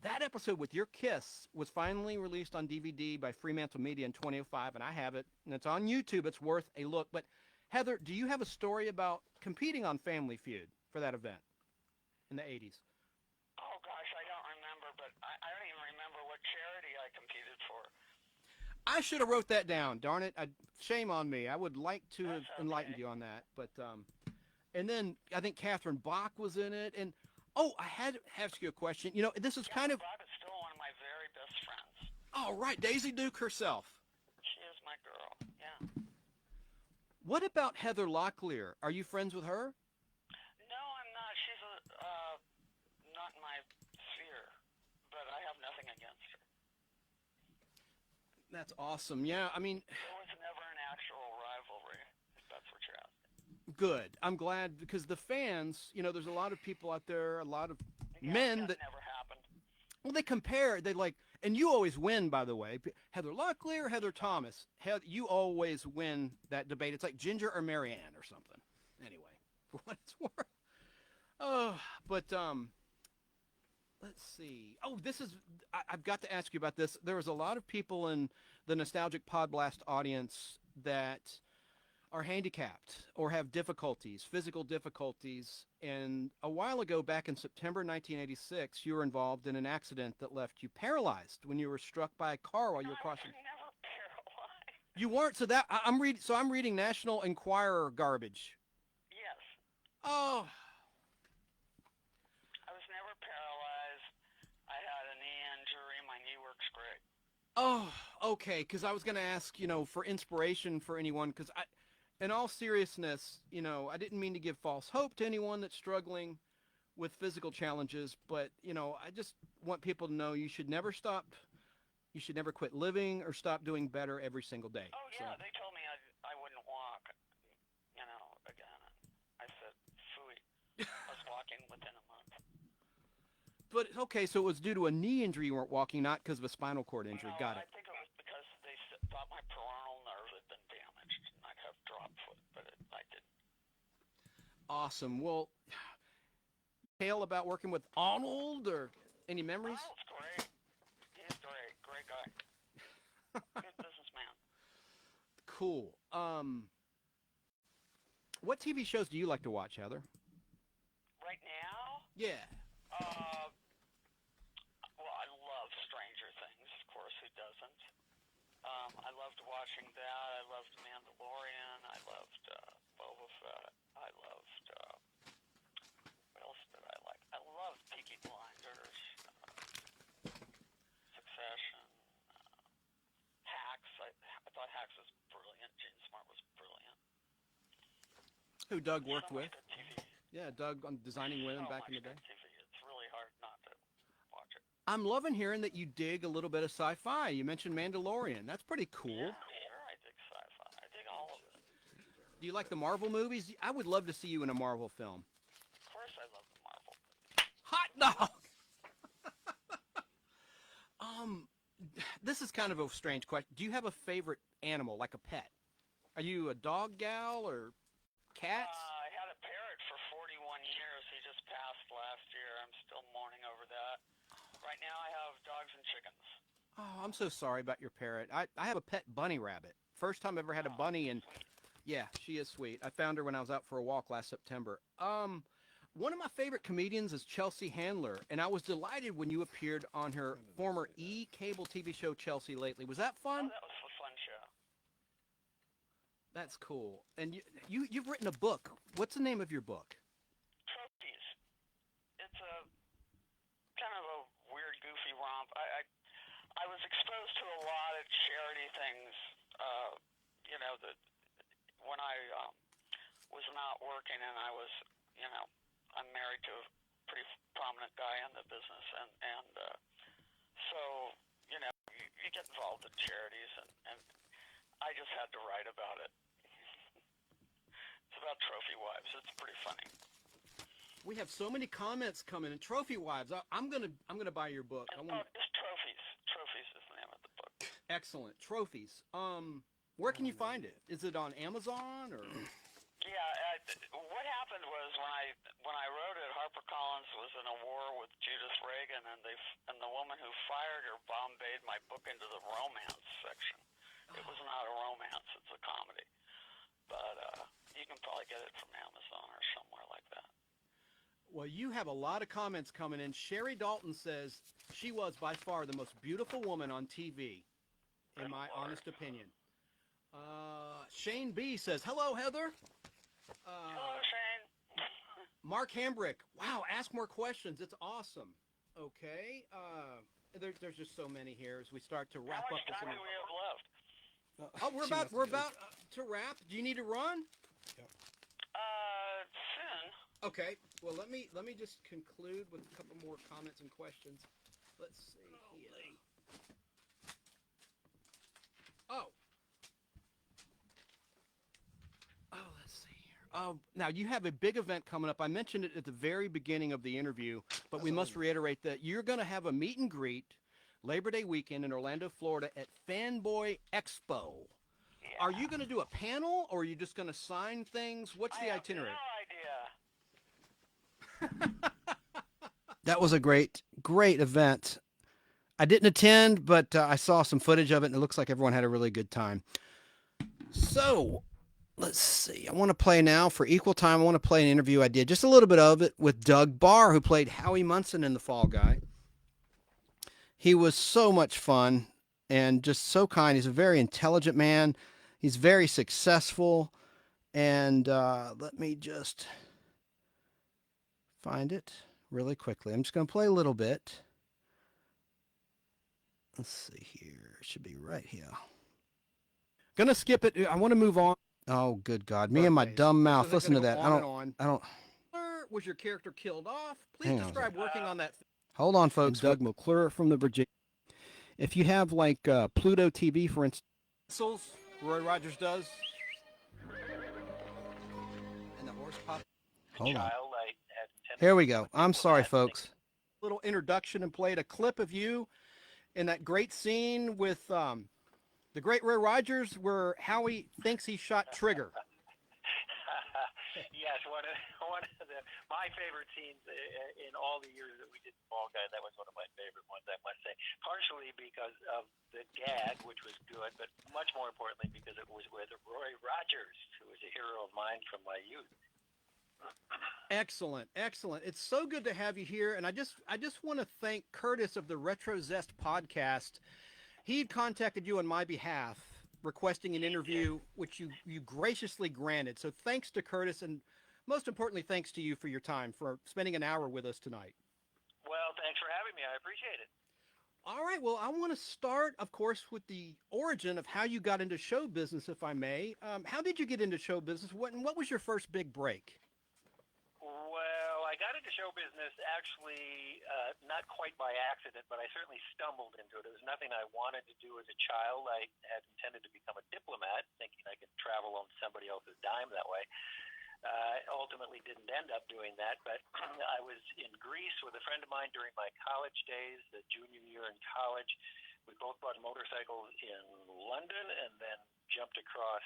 that episode with your kiss was finally released on DVD by Fremantle Media in 2005, and I have it. And it's on YouTube. It's worth a look. But, Heather, do you have a story about competing on Family Feud for that event in the 80s? Oh, gosh, I don't remember, but I don't even remember what charity I competed for. I should have wrote that down. Darn it. Shame on me. I would like to have enlightened you on that. But, and then I think Catherine Bach was in it. And, oh, I had to ask you a question. You know, this is kind of... Bach is still one of my very best friends. Oh, right. Daisy Duke herself. She is my girl, yeah. What about Heather Locklear? Are you friends with her? No, I'm not. She's not in my sphere, but I have nothing against her. That's awesome. Yeah, I mean... There was never an actual rivalry, if that's what you're asking. Good. I'm glad, because the fans, you know, there's a lot of people out there, a lot of men that... never happened. Well, they compare. They like... And you always win, by the way. Heather Locklear, Heather Thomas. You always win that debate. It's like Ginger or Marianne or something. Anyway, for what it's worth. Oh, but... Let's see. Oh, this is, I've got to ask you about this. There was a lot of people in the Nostalgic Podblast audience that are handicapped or have difficulties, physical difficulties. And a while ago, back in September 1986, you were involved in an accident that left you paralyzed when you were struck by a car while you were crossing. I was never paralyzed. You weren't. So that I'm reading National Enquirer garbage. Yes. Oh. Oh, okay, because I was going to ask, you know, for inspiration for anyone, because in all seriousness, you know, I didn't mean to give false hope to anyone that's struggling with physical challenges, but, you know, I just want people to know you should never stop, you should never quit living or stop doing better every single day. Oh, yeah, so. They told me I wouldn't walk, you know, again. I said, phooey. I was walking within a month. But, okay, so it was due to a knee injury you weren't walking, not because of a spinal cord injury. No, Got it. I think it was because they thought my peroneal nerve had been damaged and I'd have drop foot, but I didn't. Awesome. Well, tale about working with Arnold or any memories? Arnold's great. He's great. Great guy. Good businessman. Cool. What TV shows do you like to watch, Heather? Right now? Yeah. Well, I love Stranger Things, of course, who doesn't? I loved watching that. I loved Mandalorian. I loved Boba Fett. I loved, what else did I like? I loved Peaky Blinders, Succession, Hacks. I thought Hacks was brilliant. Gene Smart was brilliant. Who Doug worked so with. TV. Yeah, Doug on Designing Women back in the day. TV. It's really hard not to watch it. I'm loving hearing that you dig a little bit of sci-fi. You mentioned Mandalorian. That's pretty cool. Yeah, sure, I dig sci-fi. I dig all of it. Do you like the Marvel movies? I would love to see you in a Marvel film. Of course I love the Marvel. Hot dog! This is kind of a strange question. Do you have a favorite animal, like a pet? Are you a dog gal or cats? I had a parrot for 41 years. He just passed last year. I'm still mourning over that. Right now I have dogs and chickens. Oh, I'm so sorry about your parrot. I have a pet bunny rabbit. First time I ever had a bunny, and yeah, she is sweet. I found her when I was out for a walk last September. One of my favorite comedians is Chelsea Handler, and I was delighted when you appeared on her former cable TV show Chelsea Lately. Was that fun? Oh, that was a fun show. That's cool. And you've written a book. What's the name of your book? Trophies. It's a kind of a weird, goofy romp. I was exposed to a lot of charity things, you know, that when I was not working and I was, you know, I'm married to pretty prominent guy in the business, and so you get involved in charities, and I just had to write about it. It's about trophy wives. It's pretty funny. We have so many comments coming in. Trophy wives. I'm gonna buy your book. Just Trophies. Trophies is the name of the book. Excellent. Trophies. Where can you find it? Is it on Amazon or? Yeah. What happened was when I wrote it, HarperCollins was in a war with Judith Reagan, and the woman who fired her bombarded my book into the romance section. It was not a romance; it's a comedy. But you can probably get it from Amazon or somewhere like that. Well, you have a lot of comments coming in. Sherry Dalton says she was by far the most beautiful woman on TV, in my honest opinion. Shane B says, hello, Heather. Hello, Shane. Mark Hambrick, wow, ask more questions. It's awesome. Okay. There's just so many here as we start to wrap up this. How much time do we have left? We're about to wrap. Do you need to run? Soon. Okay. Well, let me just conclude with a couple more comments and questions. Let's see here. Let's see here. Now you have a big event coming up. I mentioned it at the very beginning of the interview, but we must reiterate that you're going to have a meet and greet Labor Day weekend in Orlando, Florida at Fanboy Expo. Yeah. Are you going to do a panel, or are you just going to sign things? What's the itinerary? I have no idea. That was a great event. I didn't attend, but I saw some footage of it, and it looks like everyone had a really good time. So, let's see. I want to play now for equal time. I want to play an interview I did, just a little bit of it, with Doug Barr, who played Howie Munson in The Fall Guy. He was so much fun and just so kind. He's a very intelligent man. He's very successful. And let me just find it really quickly. I'm just going to play a little bit. Let's see here. It should be right here. Gonna skip it. I want to move on. Oh, good God. Me and my dumb mouth. Listen to that. I don't. Was your character killed off? Please describe working on that. Hold on, folks. Doug McClure from the Virginia. If you have like Pluto TV, for instance, Roy Rogers does. And the horse pop. Hold on. Here we go. I'm sorry, folks. Little introduction, and played a clip of you in that great scene with the great Roy Rogers, where Howie thinks he shot Trigger. Yes, one of my favorite scenes in all the years that we did Fall Guy. That was one of my favorite ones, I must say. Partially because of the gag, which was good, but much more importantly because it was with Roy Rogers, who was a hero of mine from my youth. Excellent. It's so good to have you here, and I just want to thank Curtis of the Retro Zest podcast. He had contacted you on my behalf, requesting an interview, which you graciously granted. So thanks to Curtis, and most importantly, thanks to you for your time, for spending an hour with us tonight. Well, thanks for having me. I appreciate it. All right. Well, I want to start, of course, with the origin of how you got into show business, if I may. How did you get into show business? What was your first big break? Well, I got into show business actually not quite by accident, but I certainly stumbled into it. It was nothing I wanted to do as a child. I had intended to become a diplomat, thinking I could travel on somebody else's dime that way. Ultimately didn't end up doing that, but I was in Greece with a friend of mine during my college days, the junior year in college. We both bought motorcycles in London and then jumped across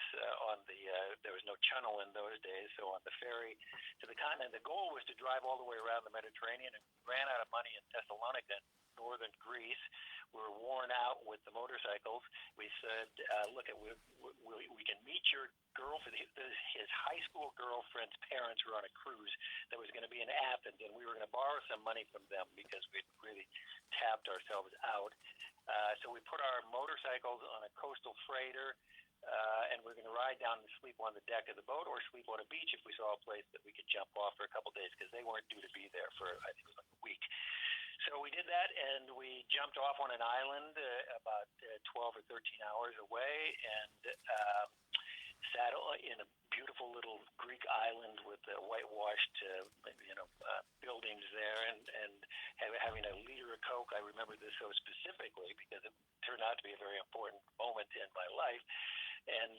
there was no channel in those days, so on the ferry to the continent. The goal was to drive all the way around the Mediterranean, and we ran out of money in Thessalonica, northern Greece. We were worn out with the motorcycles. We said, look, we can meet your girlfriend. His high school girlfriend's parents were on a cruise that was going to be in Athens, and we were going to borrow some money from them because we'd really tapped ourselves out. So we put our motorcycles on a coastal freighter, and we're going to ride down and sleep on the deck of the boat or sleep on a beach if we saw a place that we could jump off for a couple of days, because they weren't due to be there for, I think it was like a week. So we did that, and we jumped off on an island about 12 or 13 hours away, and sat in a beautiful beautiful little Greek island with whitewashed, buildings there, and having a liter of Coke. I remember this so specifically because it turned out to be a very important moment in my life. And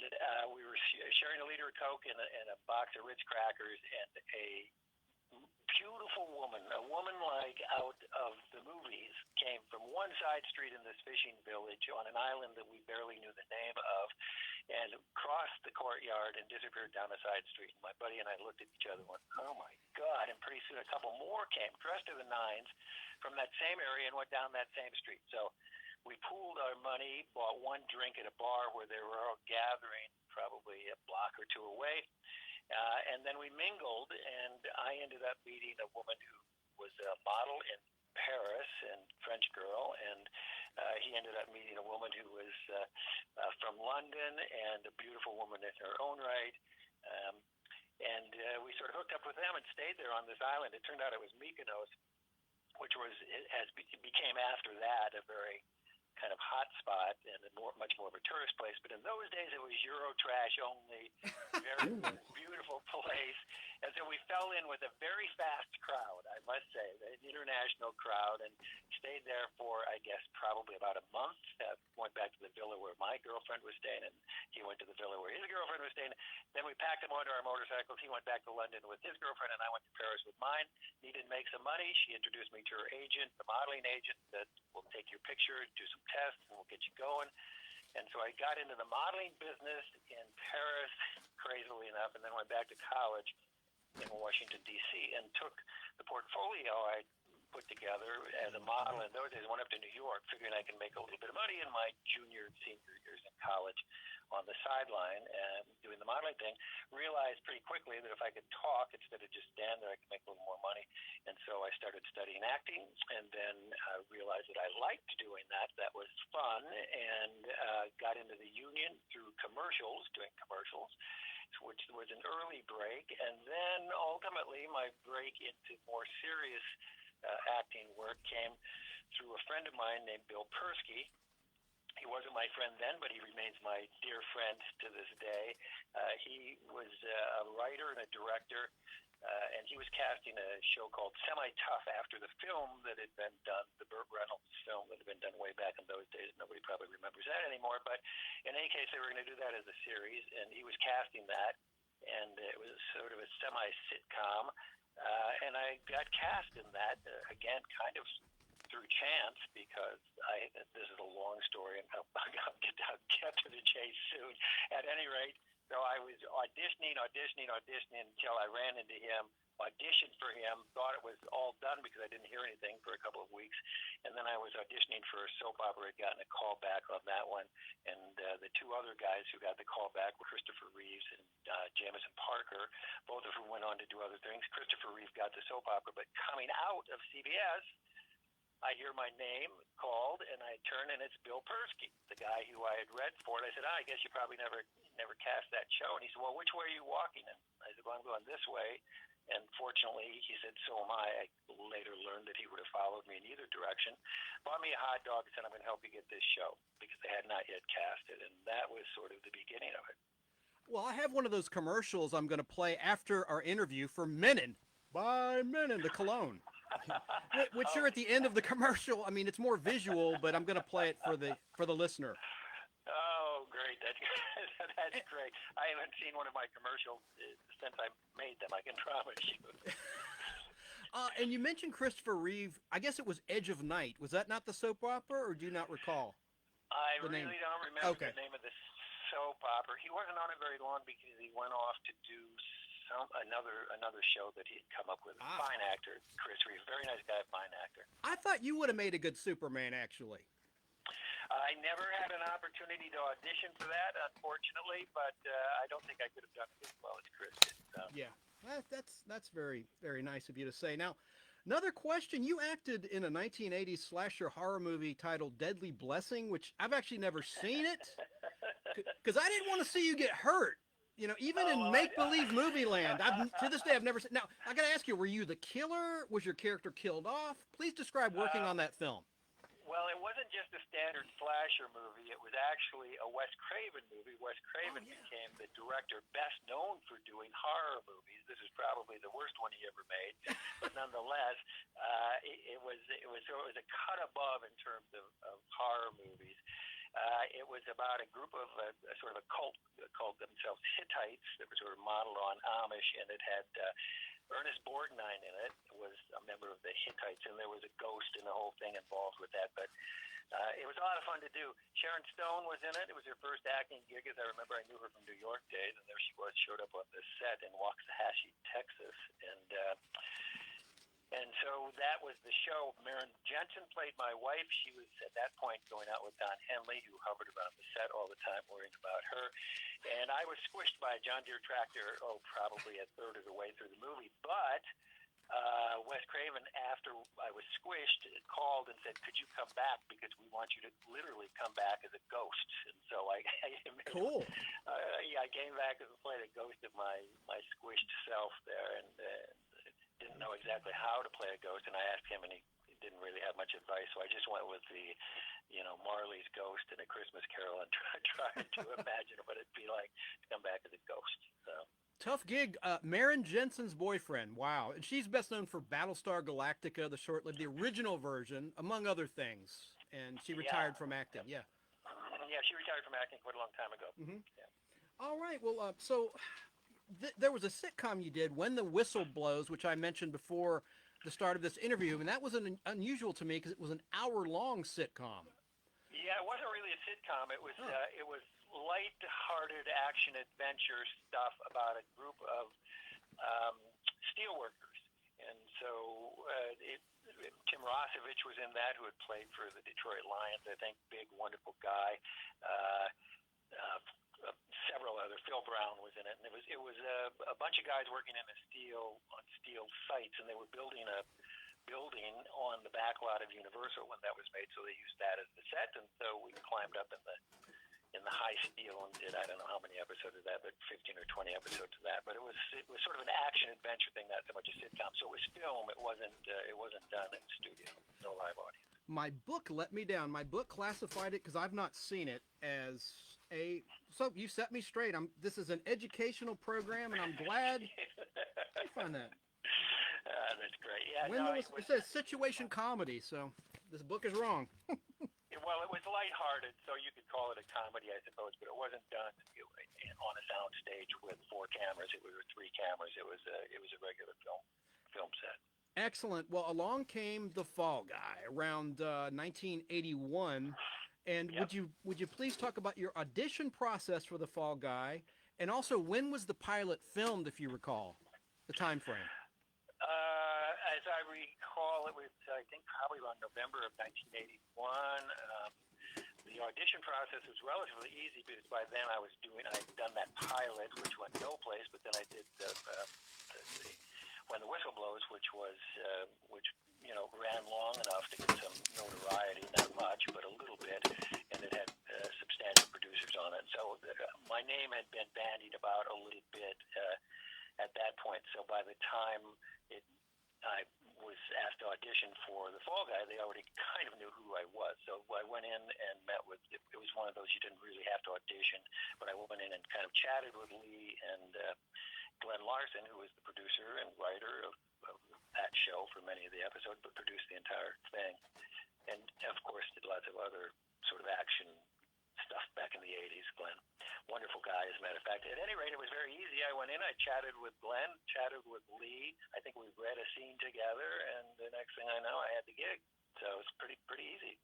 we were sharing a liter of Coke and a box of Ritz crackers, and a beautiful woman, a woman like out of the movies, came from one side street in this fishing village on an island that we barely knew the name of, and crossed the courtyard and disappeared down a side street. And my buddy and I looked at each other and went, oh my God. And pretty soon a couple more came, dressed to the nines, from that same area and went down that same street. So we pooled our money, bought one drink at a bar where they were all gathering, probably a block or two away. And then we mingled, and I ended up meeting a woman who was a model in Paris, and French girl, and he ended up meeting a woman who was from London, and a beautiful woman in her own right. And we sort of hooked up with them and stayed there on this island. It turned out it was Mykonos, which became after that a very kind of hot spot and much more of a tourist place. But in those days, it was Euro trash only, very beautiful place. And so we fell in with a very fast crowd, I must say, an international crowd, and stayed there for, I guess, probably about a month. Went back to the villa where my girlfriend was staying, and he went to the villa where his girlfriend was staying. Then we packed him onto our motorcycles. He went back to London with his girlfriend, and I went to Paris with mine. Needed to make some money. She introduced me to her agent, the modeling agent, that will take your picture, do some tests, and we'll get you going. And so I got into the modeling business in Paris, crazily enough, and then went back to college in Washington, D.C., and took the portfolio I put together as a model in those days, went up to New York, figuring I can make a little bit of money in my junior and senior years in college on the sideline and doing the modeling thing. Realized pretty quickly that if I could talk instead of just stand there, I could make a little more money. And so I started studying acting, and then realized that I liked doing that. That was fun, and got into the union through commercials, doing commercials, which was an early break. And then ultimately my break into more serious acting work came through a friend of mine named Bill Persky. He wasn't my friend then, but he remains my dear friend to this day. He was a writer and a director, and he was casting a show called Semi-Tough after the film that had been done, the Burt Reynolds film that had been done way back in those days. Nobody probably remembers that anymore, but in any case, they were going to do that as a series, and he was casting that, and it was sort of a semi-sitcom, and I got cast in that, again, kind of through chance, because this is a long story, and I'll get to the chase soon. At any rate, so I was auditioning until I ran into him, auditioned for him, thought it was all done because I didn't hear anything for a couple of weeks, and then I was auditioning for a soap opera. I'd gotten a call back on that one, and the two other guys who got the call back were Christopher Reeves and Jamison Parker, both of whom went on to do other things. Christopher Reeves got the soap opera, but coming out of CBS, I hear my name called, and I turn, and it's Bill Persky, the guy who I had read for. And I said, I guess you probably never cast that show. And he said, well, which way are you walking? And I said, well, I'm going this way. And fortunately, he said, so am I. I later learned that he would have followed me in either direction. Bought me a hot dog and said, I'm going to help you get this show, because they had not yet cast it. And that was sort of the beginning of it. Well, I have one of those commercials I'm going to play after our interview for Menon, by Menon, the cologne. Which you're at the end of the commercial. I mean, it's more visual, but I'm going to play it for the listener. Oh, great! That's great. I haven't seen one of my commercials since I made them. I can promise you. And you mentioned Christopher Reeve. I guess it was Edge of Night. Was that not the soap opera, or do you not recall? I the really name? don't remember Okay. the name of the soap opera. He wasn't on it very long because he went off to do another show that he'd come up with. Fine actor, Chris Reeves, very nice guy, fine actor. I thought you would have made a good Superman, actually. I never had an opportunity to audition for that, unfortunately, but I don't think I could have done it as well as Chris did. So. Yeah, that's very, very nice of you to say. Now, another question: you acted in a 1980s slasher horror movie titled Deadly Blessing, which I've actually never seen it, because I didn't want to see you get hurt. You know, even in make-believe movie land, to this day, I've never seen. Now, I got to ask you, were you the killer? Was your character killed off? Please describe working on that film. Well, it wasn't just a standard slasher movie. It was actually a Wes Craven movie. Wes Craven became the director best known for doing horror movies. This is probably the worst one he ever made, but nonetheless, it was a cut above in terms of horror movies. It was about a group of a sort of a cult called themselves Hittites that was sort of modeled on Amish, and it had Ernest Borgnine in it. Was a member of the Hittites, and there was a ghost and the whole thing involved with that. But it was a lot of fun to do. Sharon Stone was in it. It was her first acting gig. As I remember, I knew her from New York days, and there she was, showed up on the set in Waxahachie, Texas, and so that was the show. Maren Jensen played my wife. She was at that point going out with Don Henley, who hovered around the set all the time worrying about her. And I was squished by a John Deere tractor, probably a third of the way through the movie. But Wes Craven, after I was squished, called and said, "Could you come back? Because we want you to literally come back as a ghost." And so I Cool. I came back and played a ghost of my squished self there, and didn't know exactly how to play a ghost, and I asked him, and he didn't really have much advice, so I just went with the, Marley's ghost in A Christmas Carol and tried to imagine what it'd be like to come back as a ghost. So Tough gig. Maren Jensen's boyfriend. Wow. And she's best known for Battlestar Galactica, the short-lived, the original version, among other things. And she retired from acting. Yeah. Yeah, she retired from acting quite a long time ago. Mm-hmm. Yeah. All right. Well, so there was a sitcom you did, When the Whistle Blows, which I mentioned before the start of this interview, and that was unusual to me because it was an hour-long sitcom. Yeah, it wasn't really a sitcom. It was light-hearted action adventure stuff about a group of steelworkers, and so Tim Rossovich was in that, who had played for the Detroit Lions. I think big, wonderful guy. Several other. Phil Brown was in it, and it was a bunch of guys working in on steel sites, and they were building a building on the back lot of Universal when that was made, so they used that as the set, and so we climbed up in the high steel and did, I don't know how many episodes of that, but 15 or 20 episodes of that. But it was sort of an action adventure thing, not so much a sitcom. So it was film. It wasn't done in studio. No live audience. My book let me down. My book classified it, because I've not seen it, as so you set me straight. This is an educational program, and I'm glad you find that. That's great. Yeah, it says situation comedy, so this book is wrong. Well, it was lighthearted, so you could call it a comedy, I suppose, but it wasn't done on a sound stage with 4 cameras. It was 3 cameras. It was a regular film set. Excellent. Well, along came The Fall Guy around 1981. And yep. would you please talk about your audition process for The Fall Guy, and also when was the pilot filmed, if you recall, the time frame? As I recall, it was, I think, probably around November of 1981. The audition process was relatively easy because by then I'd done that pilot, which went no place, but then I did When the Whistle Blows, which ran long enough to get some notoriety, not much, but a little bit, and it had substantial producers on it. So my name had been bandied about a little bit at that point. So by the time I was asked to audition for The Fall Guy, they already kind of knew who I was. So I went in and met with, it was one of those you didn't really have to audition, but I went in and kind of chatted with Lee and Glenn Larson, who was the producer and writer of that show for many of the episodes, but produced the entire thing. And, of course, did lots of other sort of action stuff back in the 80s, Glenn. Wonderful guy, as a matter of fact. At any rate, it was very easy. I went in, I chatted with Glenn, chatted with Lee. I think we read a scene together, and the next thing I know, I had the gig. So it was pretty easy.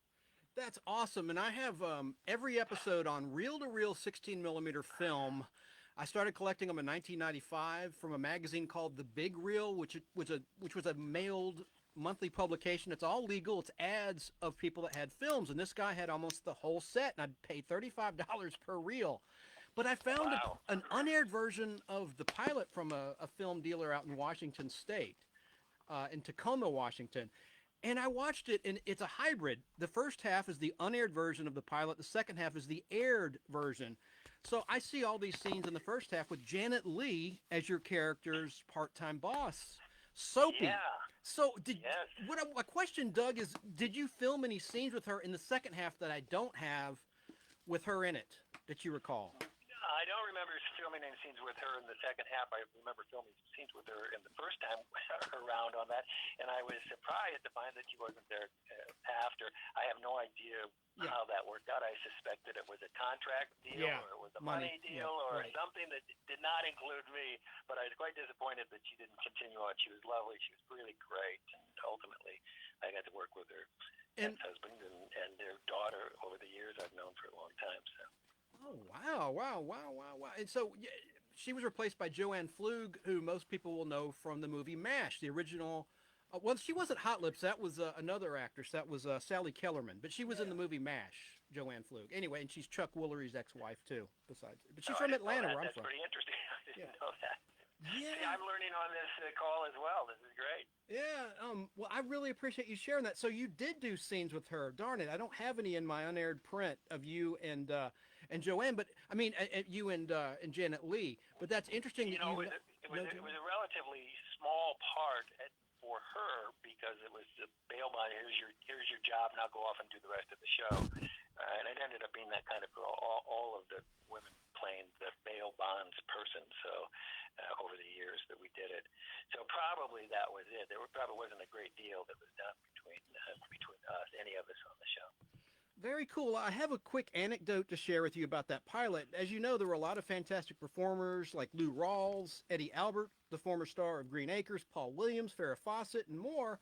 That's awesome. And I have every episode on reel-to-reel 16mm film. I started collecting them in 1995 from a magazine called The Big Reel, which was a mailed monthly publication. It's all legal. It's ads of people that had films, and this guy had almost the whole set, and I'd pay $35 per reel. But I found an unaired version of the pilot from a film dealer out in Washington State, in Tacoma, Washington. And I watched it, and it's a hybrid. The first half is the unaired version of the pilot. The second half is the aired version. So I see all these scenes in the first half with Janet Leigh as your character's part-time boss. Soapy. Yeah. So did Yes. what my question, Doug, is did you film any scenes with her in the second half that I don't have with her in it that you recall? I don't remember filming any scenes with her in the second half. I remember filming scenes with her in the first time around on that, and I was surprised to find that she wasn't there after. I have no idea how that worked out. I suspected it was a contract deal, or it was a money deal, or something that did not include me. But I was quite disappointed that she didn't continue on. She was lovely. She was really great, and ultimately, I got to work with her ex-husband and their daughter over the years I've known for a long time. So. Oh, wow. And so she was replaced by Joanne Flug, who most people will know from the movie MASH, the original. Well, she wasn't Hot Lips. That was another actress. That was Sally Kellerman. But she was in the movie MASH, Joanne Flug. Anyway, and she's Chuck Woolery's ex-wife, too, besides. But she's from Atlanta, where I'm That's from. pretty interesting. I didn't know that. Yeah. See, I'm learning on this call as well. This is great. Yeah. Well, I really appreciate you sharing that. So you did do scenes with her. Darn it, I don't have any in my unaired print of you and Joanne, but I mean you and Janet Leigh. But that's interesting. You know, it was a relatively small part for her because it was the bail bond. Here's your job. Now go off and do the rest of the show. And it ended up being that kind of all of the women playing the bail bonds person. So over the years that we did it, so probably that was it. There probably wasn't a great deal that was done between us, any of us on the show. Very cool. I have a quick anecdote to share with you about that pilot. As you know, there were a lot of fantastic performers like Lou Rawls, Eddie Albert, the former star of Green Acres, Paul Williams, Farrah Fawcett, and more.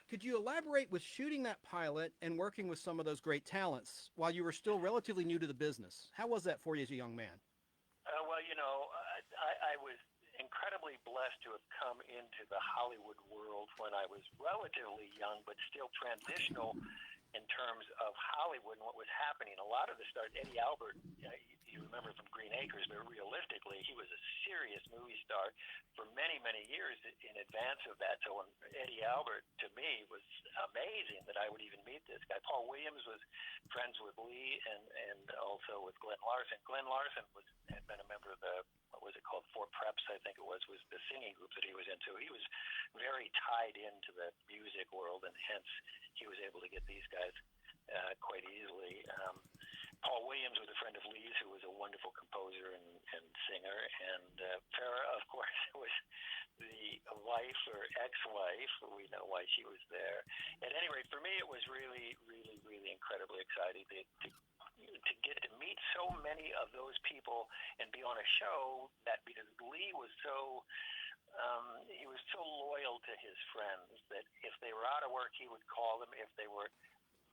Could you elaborate with shooting that pilot and working with some of those great talents while you were still relatively new to the business? How was that for you as a young man? Well, you know, I was incredibly blessed to have come into the Hollywood world when I was relatively young, but still transitional in terms of Hollywood and what was happening. A lot of the stars, Eddie Albert, you remember from Green Acres, but realistically, he was a serious movie star for many, many years in advance of that. So when Eddie Albert, to me, was amazing that I would even meet this guy. Paul Williams was friends with Lee and also with Glenn Larson. Glenn Larson had been a member of the, what was it called, Four Preps, I think it was the singing group that he was into. He was very tied into the music world, and hence he was able to get these guys quite easily. Paul Williams was a friend of Lee's, who was a wonderful composer and singer, and Farrah, of course, was the wife or ex-wife. We know why she was there. At any rate, for me, it was really, really, really incredibly exciting to get to meet so many of those people and be on a show that, because Lee was so he was so loyal to his friends that if they were out of work, he would call them. If they were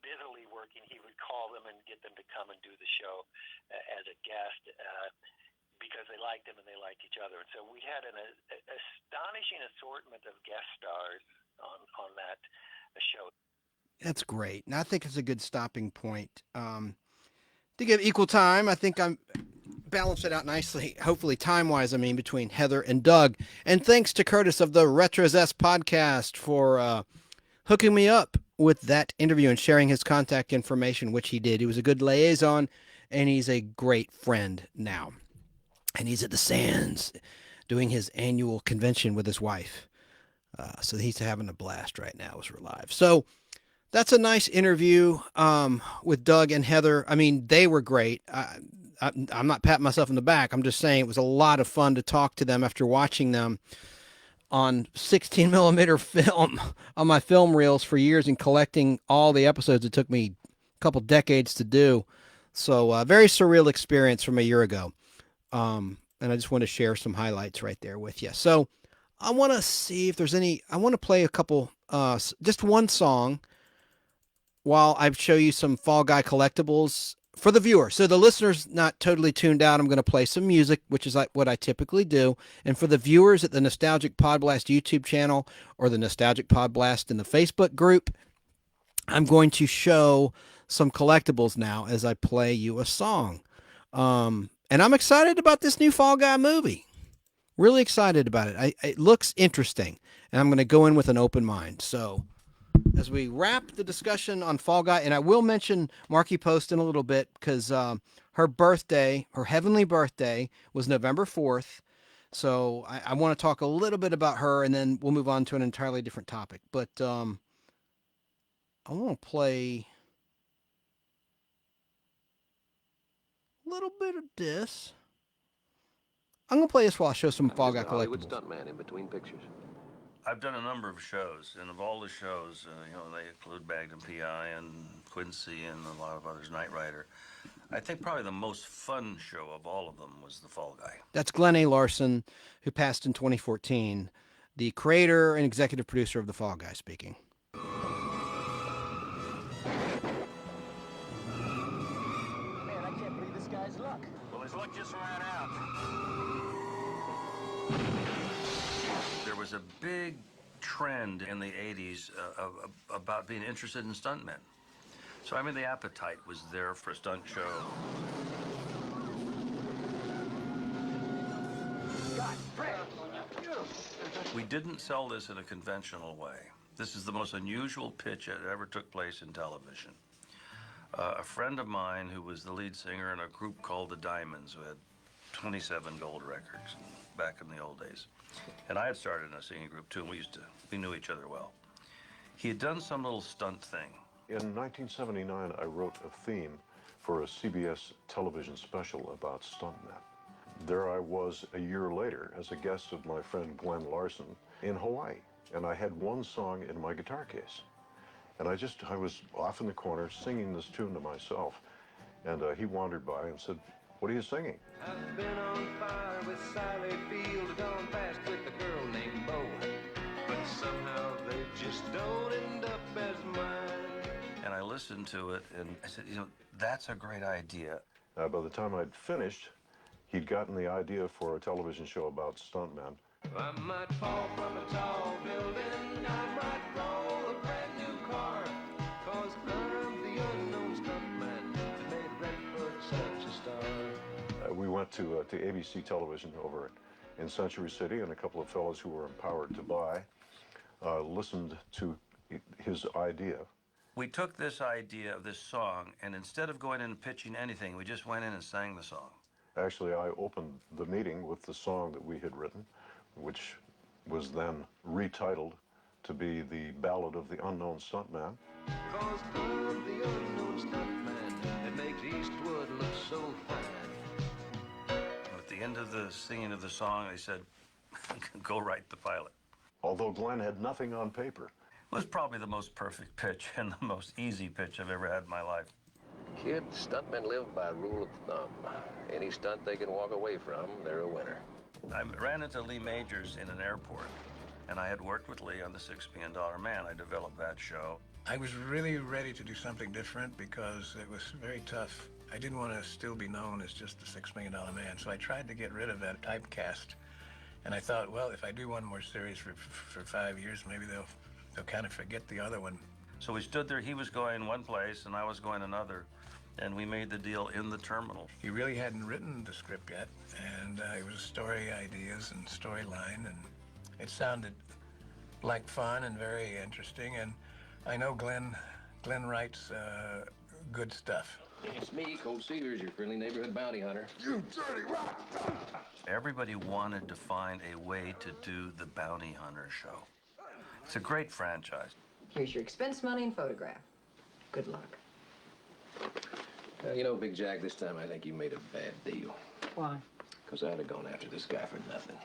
busily working, he would call them and get them to come and do the show as a guest because they liked him and they liked each other. And so we had an astonishing assortment of guest stars on that show. That's great. And I think it's a good stopping point. To give equal time, I think I'm balance it out nicely, hopefully time-wise, between Heather and Doug. And thanks to Curtis of the RetroZest podcast for hooking me up with that interview and sharing his contact information, which he did. He was a good liaison, and he's a great friend now. And he's at the Sands doing his annual convention with his wife. So he's having a blast right now as we're live. So that's a nice interview with Doug and Heather. They were great. I'm not patting myself on the back. I'm just saying it was a lot of fun to talk to them after watching them on 16 millimeter film on my film reels for years and collecting all the episodes. It took me a couple decades to do. So very surreal experience from a year ago. And I just want to share some highlights right there with you. So I want to see if there's any, I want to play a couple, just one song while I show you some Fall Guy collectibles for the viewer. So the listener's not totally tuned out. I'm going to play some music, which is like what I typically do. And for the viewers at the Nostalgic Podblast YouTube channel or the Nostalgic Podblast in the Facebook group, I'm going to show some collectibles now as I play you a song. And I'm excited about this new Fall Guy movie. Really excited about it. It looks interesting. And I'm going to go in with an open mind. So as we wrap the discussion on Fall Guy, and I will mention Markie Post in a little bit because her birthday, her heavenly birthday, was November 4th. So I want to talk a little bit about her, and then we'll move on to an entirely different topic. But I want to play a little bit of this. I'm going to play this while I show some Fall Guy Just a Hollywood collectibles. stuntman in between pictures. I've done a number of shows, and of all the shows, they include Magnum P.I. and Quincy and a lot of others, Knight Rider. I think probably the most fun show of all of them was The Fall Guy. That's Glenn A. Larson, who passed in 2014, the creator and executive producer of The Fall Guy, speaking. Man, I can't believe this guy's luck. Well, his luck just ran out. There was a big trend in the 80s about being interested in stuntmen. So, I mean, the appetite was there for a stunt show. We didn't sell this in a conventional way. This is the most unusual pitch that ever took place in television. A friend of mine who was the lead singer in a group called the Diamonds, who had 27 gold records back in the old days. And I had started in a singing group too, and we knew each other well. He had done some little stunt thing. In 1979, I wrote a theme for a CBS television special about stuntmen. There I was a year later as a guest of my friend Glenn Larson in Hawaii, and I had one song in my guitar case. And I was off in the corner singing this tune to myself, and he wandered by and said, "What are you singing?" I've been on fire with Sally Field, gone fast with a girl named Bo, but somehow they just don't end up as mine. And I listened to it, and I said, that's a great idea. By the time I'd finished, he'd gotten the idea for a television show about stuntmen. I might fall from a tall building, I might roll a brand new car, 'cause I'm the unknown stuntman that made Redford such a star. We went to ABC television over in Century City, and a couple of fellows who were empowered to buy listened to his idea. We took this idea of this song, and instead of going in and pitching anything, we just went in and sang the song. Actually, I opened the meeting with the song that we had written, which was then retitled to be the Ballad of the Unknown Stuntman. 'Cause I'm the unknown stuntman that makes Eastwood look so fine. At the end of the singing of the song, they said, go write the pilot. Although Glenn had nothing on paper. It was probably the most perfect pitch and the most easy pitch I've ever had in my life. Kid, stuntmen live by rule of thumb. Any stunt they can walk away from, they're a winner. I ran into Lee Majors in an airport, and I had worked with Lee on the $6 Million Man. I developed that show. I was really ready to do something different because it was very tough. I didn't want to still be known as just the $6 Million Man, so I tried to get rid of that typecast. And I thought, well, if I do one more series for 5 years, maybe they'll kind of forget the other one. So we stood there. He was going one place, and I was going another. And we made the deal in the terminal. He really hadn't written the script yet, and it was story ideas and storyline, and it sounded like fun and very interesting. And I know Glenn writes good stuff. It's me, Colt Seegers, your friendly neighborhood bounty hunter. You dirty rat! Everybody wanted to find a way to do the bounty hunter show. It's a great franchise. Here's your expense money and photograph. Good luck. Big Jack, this time I think you made a bad deal. Why? Because I'd have gone after this guy for nothing.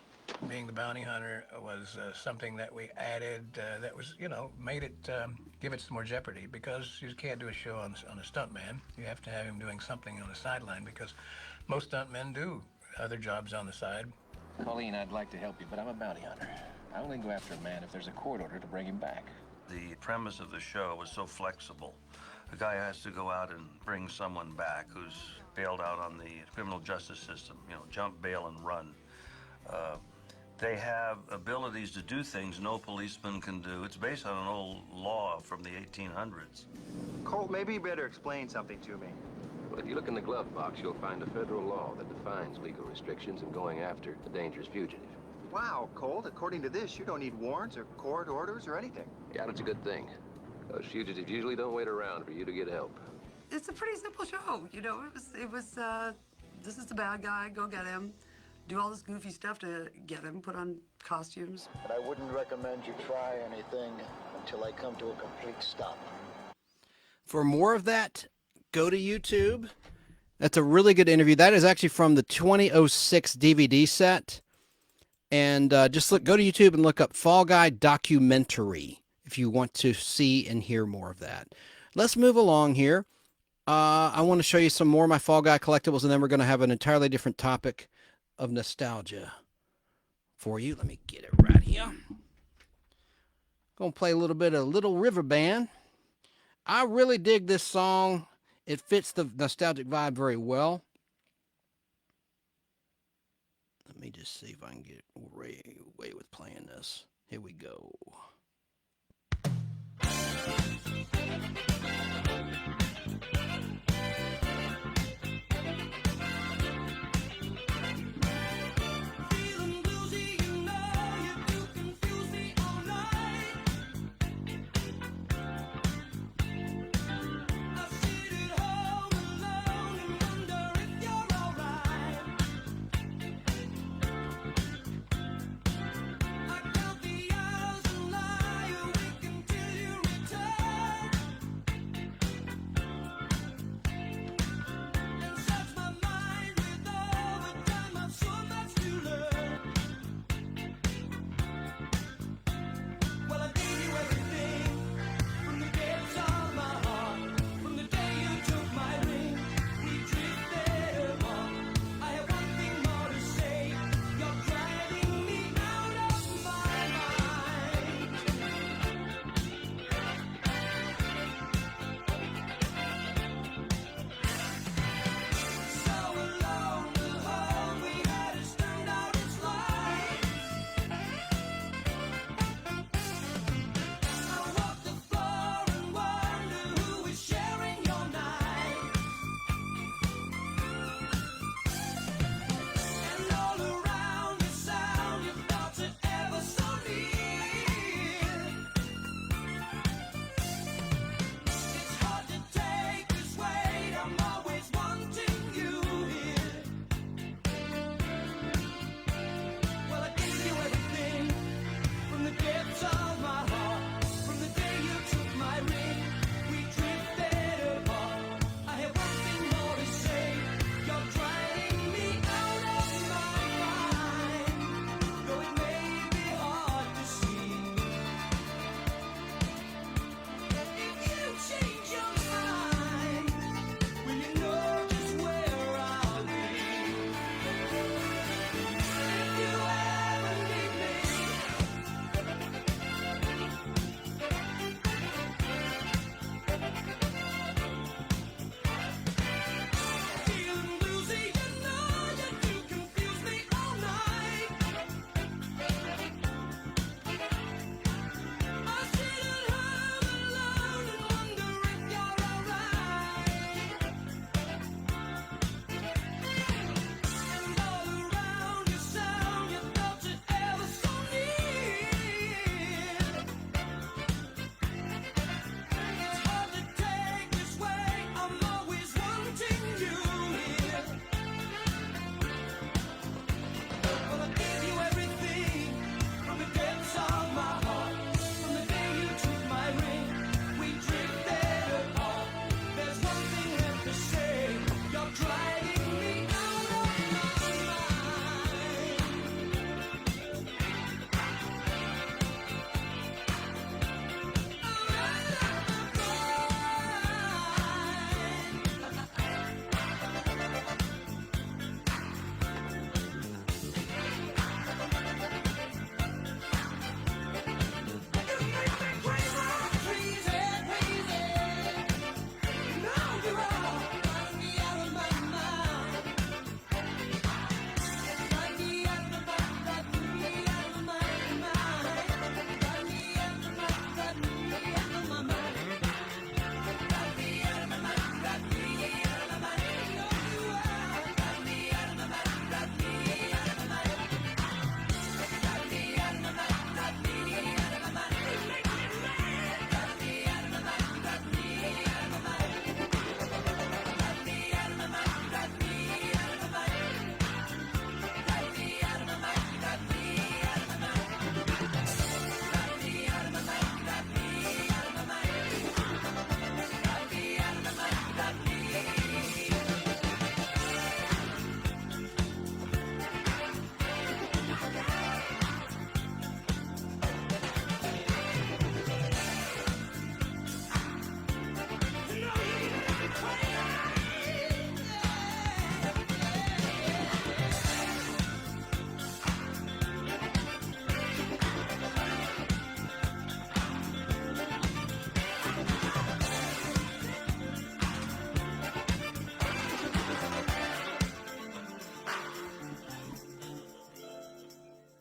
Being the bounty hunter was something that we added that was, made it, give it some more jeopardy, because you can't do a show on a stuntman. You have to have him doing something on the sideline, because most stuntmen do other jobs on the side. Colleen, I'd like to help you, but I'm a bounty hunter. I only go after a man if there's a court order to bring him back. The premise of the show was so flexible. A guy has to go out and bring someone back who's bailed out on the criminal justice system, jump, bail, and run. They have abilities to do things no policeman can do. It's based on an old law from the 1800s. Colt, maybe you better explain something to me. Well, if you look in the glove box, you'll find a federal law that defines legal restrictions in going after a dangerous fugitive. Wow, Colt, according to this, you don't need warrants or court orders or anything. Yeah, that's a good thing. Those fugitives usually don't wait around for you to get help. It's a pretty simple show. It was this is the bad guy, go get him. do all this goofy stuff to get them put on costumes. But I wouldn't recommend you try anything until I come to a complete stop. For more of that, go to YouTube. That's a really good interview. That is actually from the 2006 DVD set. And just go to YouTube and look up Fall Guy documentary if you want to see and hear more of that. Let's move along here. I want to show you some more of my Fall Guy collectibles, and then we're going to have an entirely different topic of nostalgia for you. Let me get it right here. Going to play a little bit of Little River Band. I really dig this song. It fits the nostalgic vibe very well. Let me just see if I can get away with playing this. Here we go.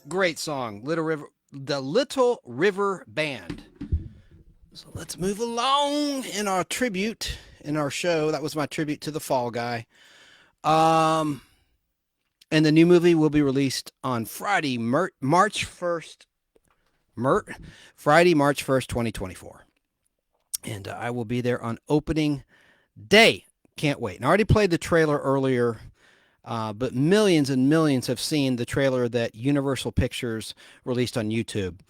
Great song, the Little River Band. So let's move along in our tribute in our show. That was my tribute to the Fall Guy. And the new movie will be released on Friday, March 1st. Friday, March 1st, 2024. And I will be there on opening day. Can't wait. And I already played the trailer earlier, but millions and millions have seen the trailer that Universal Pictures released on YouTube.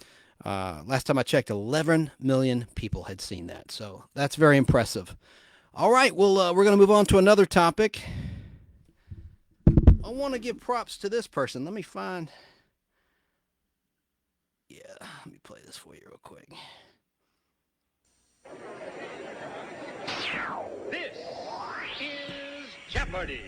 Last time I checked, 11 million people had seen that. So that's very impressive. All right, well, we're going to move on to another topic. I want to give props to this person. Let me find... Yeah, let me play this for you real quick. This is Jeopardy!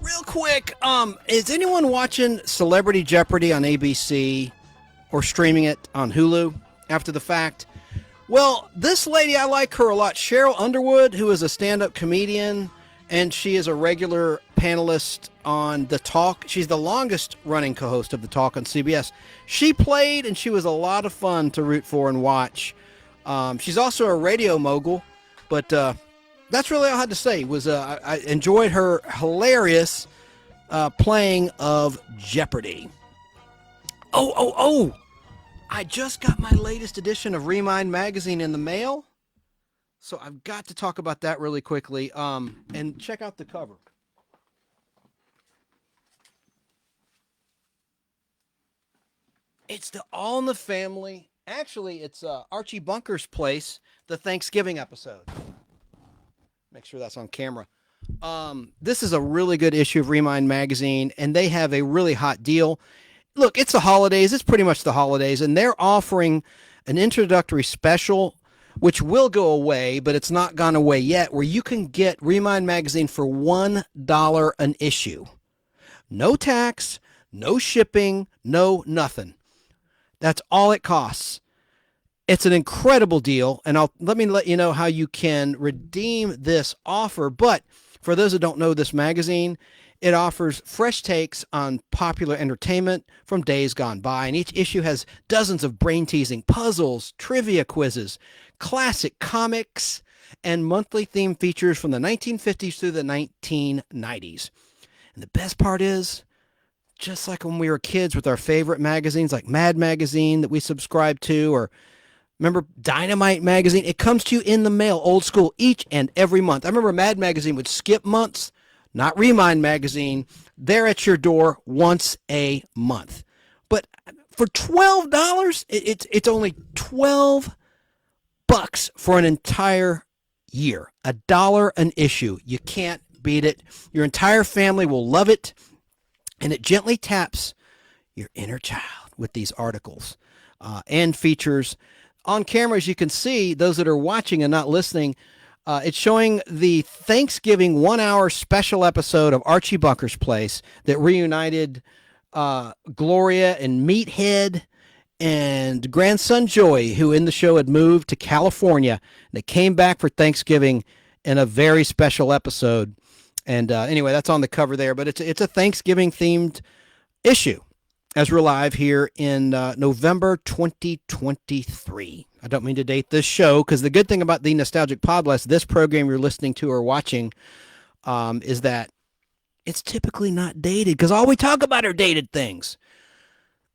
Real quick, is anyone watching Celebrity Jeopardy on ABC or streaming it on Hulu after the fact? Well, this lady, I like her a lot. Cheryl Underwood, who is a stand-up comedian, and she is a regular panelist on The Talk. She's the longest-running co-host of The Talk on CBS. She played, and she was a lot of fun to root for and watch. She's also a radio mogul, but that's really all I had to say. I enjoyed her hilarious playing of Jeopardy. Oh! I just got my latest edition of Remind magazine in the mail, so I've got to talk about that really quickly. And check out the cover. It's the All in the Family. Actually, it's Archie Bunker's Place, the Thanksgiving episode. Make sure that's on camera. This is a really good issue of Remind magazine, and they have a really hot deal. Look, it's the holidays. It's pretty much the holidays, and they're offering an introductory special, which will go away, but it's not gone away yet, where you can get Remind magazine for $1 an issue. No tax, no shipping, no nothing. That's all it costs. It's an incredible deal, and let me let you know how you can redeem this offer. But for those that don't know this magazine, it offers fresh takes on popular entertainment from days gone by, and each issue has dozens of brain-teasing puzzles, trivia quizzes, classic comics, and monthly theme features from the 1950s through the 1990s. And the best part is, just like when we were kids with our favorite magazines like Mad Magazine that we subscribed to, or remember Dynamite Magazine, it comes to you in the mail, old school, each and every month. I remember Mad Magazine would skip months. Not Remind magazine. They're at your door once a month. But for $12, it's only $12 for an entire year. $1 an issue. You can't beat it. Your entire family will love it. And it gently taps your inner child with these articles and features. On camera, as you can see, those that are watching and not listening, it's showing the Thanksgiving 1-hour special episode of Archie Bunker's Place that reunited Gloria and Meathead and grandson Joey, who in the show had moved to California. They came back for Thanksgiving in a very special episode. And anyway, that's on the cover there. But it's a Thanksgiving-themed issue as we're live here in November 2023. I don't mean to date this show, because the good thing about the Nostalgic Podblast, this program you're listening to or watching, is that it's typically not dated, because all we talk about are dated things.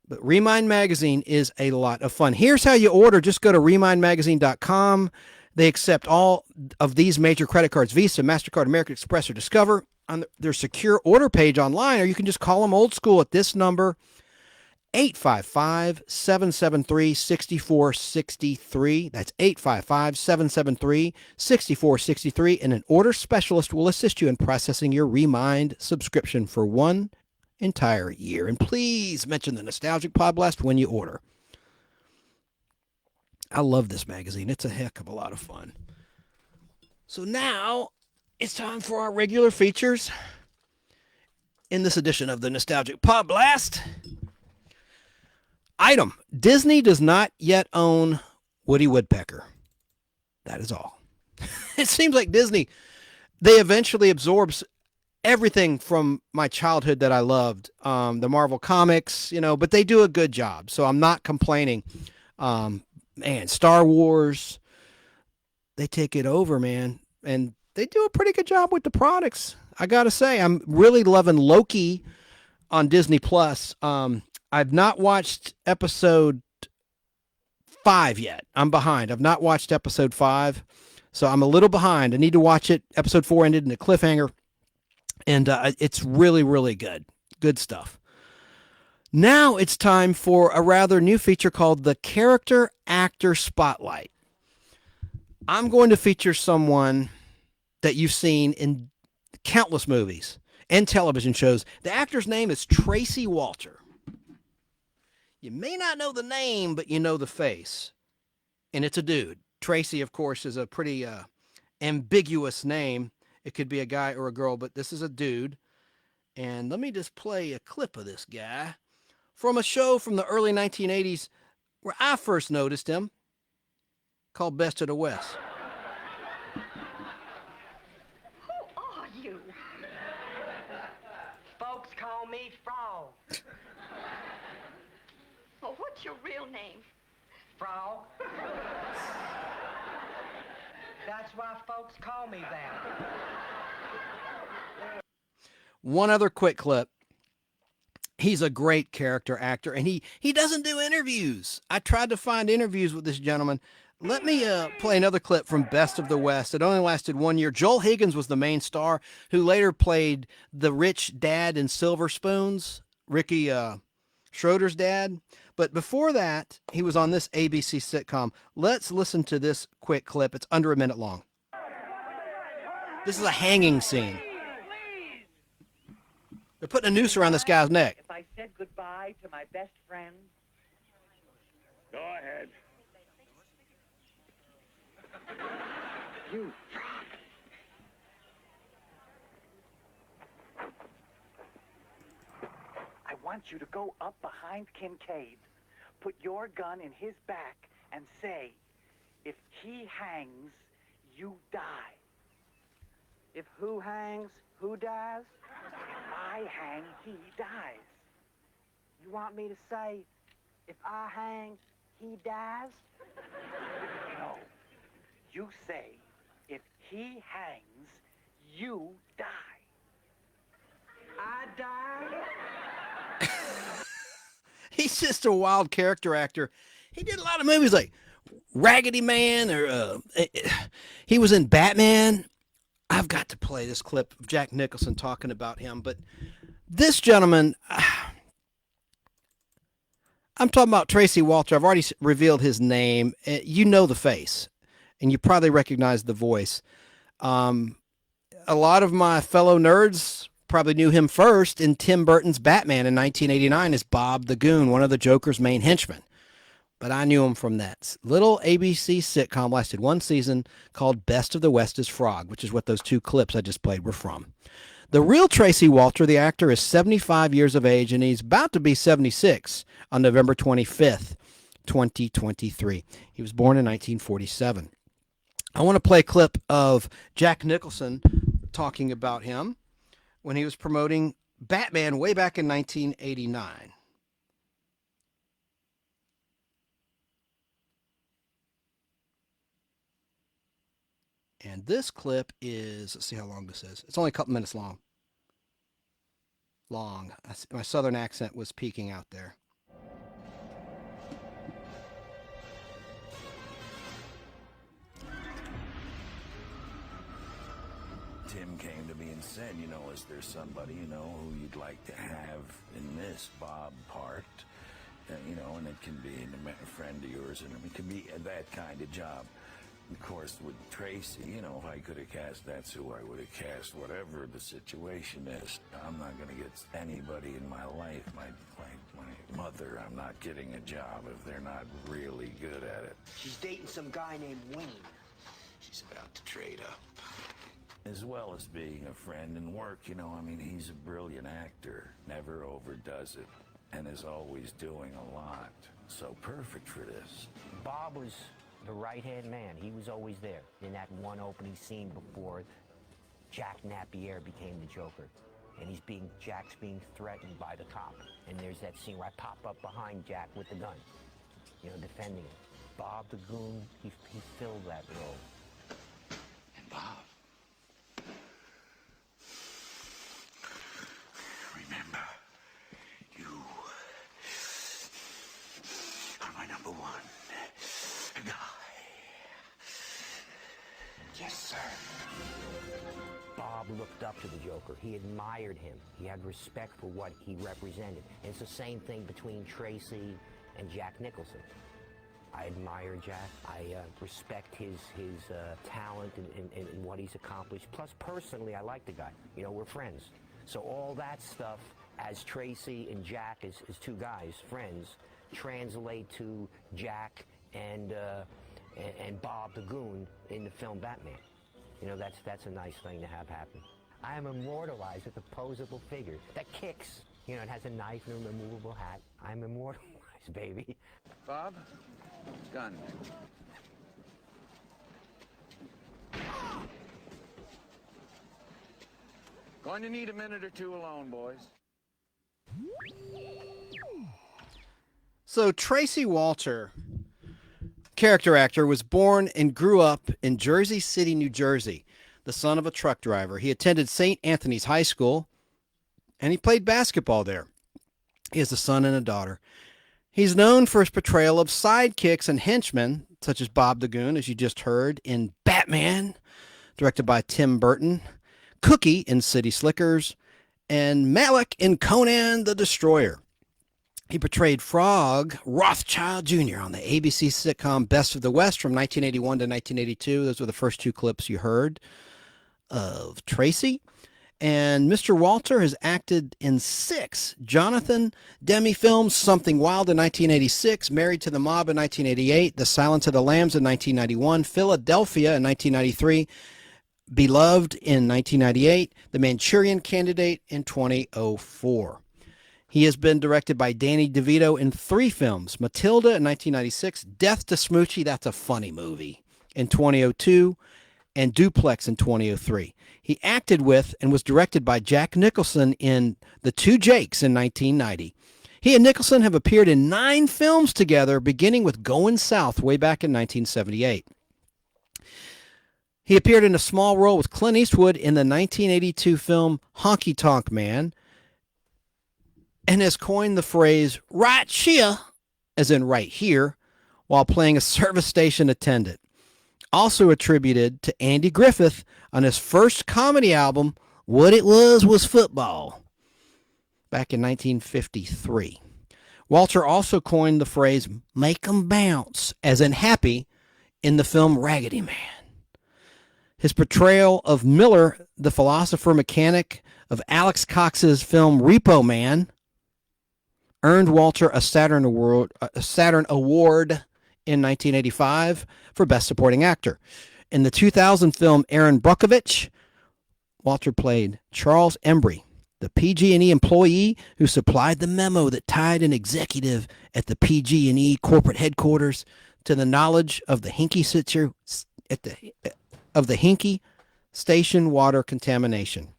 But Remind Magazine is a lot of fun. Here's how you order. Just go to remindmagazine.com. They accept all of these major credit cards, Visa, MasterCard, American Express, or Discover, on their secure order page online, or you can just call them old school at this number, 855-773-6463. That's 855-773-6463. And an order specialist will assist you in processing your Remind subscription for 1 entire year. And please mention the Nostalgic Podblast when you order. I love this magazine. It's a heck of a lot of fun. So now it's time for our regular features in this edition of the Nostalgic Podblast. Item: Disney does not yet own Woody Woodpecker. That is all. It seems like Disney, they eventually absorbs everything from my childhood that I loved. The Marvel Comics, but they do a good job. So I'm not complaining. Man, Star Wars, they take it over, man. And they do a pretty good job with the products. I got to say, I'm really loving Loki on Disney Plus. I've not watched episode 5 yet. I'm behind. I've not watched episode 5, so I'm a little behind. I need to watch it. Episode 4 ended in a cliffhanger, and it's really, really good. Good stuff. Now it's time for a rather new feature called the Character Actor Spotlight. I'm going to feature someone that you've seen in countless movies and television shows. The actor's name is Tracy Walter. You may not know the name, but you know the face. And it's a dude. Tracy, of course, is a pretty ambiguous name. It could be a guy or a girl, but this is a dude. And let me just play a clip of this guy from a show from the early 1980s where I first noticed him, called Best of the West. Who are you? Folks call me Frog. Well, what's your real name? Frog. That's why folks call me that. One other quick clip. He's a great character actor, and he doesn't do interviews. I tried to find interviews with this gentleman. Let me play another clip from Best of the West. It only lasted 1 year. Joel Higgins was the main star, who later played the rich dad in Silver Spoons, Ricky Schroeder's dad. But before that, he was on this ABC sitcom. Let's listen to this quick clip. It's under a minute long. This is a hanging scene. They're putting a noose around this guy's neck. If I said goodbye to my best friend. Go ahead. You. I want you to go up behind Kincaid, put your gun in his back, and say, if he hangs, you die. If who hangs, who dies? If I hang, he dies. You want me to say, if I hang, he dies? No. You say, if he hangs, you die. I die? He's just a wild character actor. He did a lot of movies like Raggedy Man, or he was in Batman. I've got to play this clip of Jack Nicholson talking about him. But this gentleman, I'm talking about Tracy Walter. I've already revealed his name. You know the face, and you probably recognize the voice. A lot of my fellow nerds probably knew him first in Tim Burton's Batman in 1989 as Bob the Goon, one of the Joker's main henchmen. But I knew him from that little ABC sitcom, lasted 1 season, called Best of the West is Frog, which is what those 2 clips I just played were from. The real Tracy Walter, the actor, is 75 years of age, and he's about to be 76 on November 25th, 2023. He was born in 1947. I want to play a clip of Jack Nicholson talking about him when he was promoting Batman way back in 1989. And this clip is, let's see how long this is. It's only a couple minutes long. My southern accent was peeking out there. Tim came to me and said, is there somebody, who you'd like to have in this Bob part? and it can be a friend of yours, and it can be that kind of job. Of course, with Tracy, if I could have cast, that's who I would have cast, whatever the situation is. I'm not going to get anybody in my life, my mother, I'm not getting a job if they're not really good at it. She's dating some guy named Wayne. She's about to trade up. As well as being a friend and work, he's a brilliant actor, never overdoes it, and is always doing a lot. So perfect for this. Bob was the right-hand man. He was always there in that one opening scene before Jack Napier became the Joker. And Jack's being threatened by the cop. And there's that scene where I pop up behind Jack with the gun, defending him. Bob the Goon, he filled that role. And Bob, remember, you are my number one guy. Yes, sir. Bob looked up to the Joker. He admired him. He had respect for what he represented. And it's the same thing between Tracy and Jack Nicholson. I admire Jack. I respect his talent and what he's accomplished. Plus, personally, I like the guy. We're friends. So all that stuff, as Tracy and Jack, as two guys, friends, translate to Jack and Bob the Goon in the film Batman. That's a nice thing to have happen. I am immortalized with a posable figure that kicks. It has a knife and a removable hat. I'm immortalized, baby. Bob, gun. Going to need a minute or two alone, boys. So Tracy Walter, character actor, was born and grew up in Jersey City, New Jersey, the son of a truck driver. He attended St. Anthony's High School, and he played basketball there. He has a son and a daughter. He's known for his portrayal of sidekicks and henchmen, such as Bob the Goon, as you just heard, in Batman, directed by Tim Burton, Cookie in City Slickers, and Malik in Conan the Destroyer. He portrayed Frog Rothschild Jr. on the ABC sitcom Best of the West from 1981 to 1982. Those were the first two clips you heard of Tracy. And Mr. Walter has acted in 6 Jonathan Demme films: Something Wild in 1986, Married to the Mob in 1988, The Silence of the Lambs in 1991, Philadelphia in 1993, Beloved in 1998, The Manchurian Candidate in 2004. He has been directed by Danny DeVito in 3 films: Matilda in 1996, Death to Smoochie, that's a funny movie, in 2002, and Duplex in 2003. He acted with and was directed by Jack Nicholson in The Two Jakes in 1990. He and Nicholson have appeared in 9 films together, beginning with Goin' South way back in 1978. He appeared in a small role with Clint Eastwood in the 1982 film Honky Tonk Man, and has coined the phrase right here, as in right here, while playing a service station attendant. Also attributed to Andy Griffith on his first comedy album, What It Was Football, back in 1953. Walter also coined the phrase make 'em bounce, as in happy, in the film Raggedy Man. His portrayal of Miller, the philosopher mechanic of Alex Cox's film Repo Man, earned Walter a Saturn Award in 1985 for Best Supporting Actor. In the 2000 film Aaron Brockovich, Walter played Charles Embry, the PG&E employee who supplied the memo that tied an executive at the PG&E corporate headquarters to the knowledge of the Hinkie station water contamination.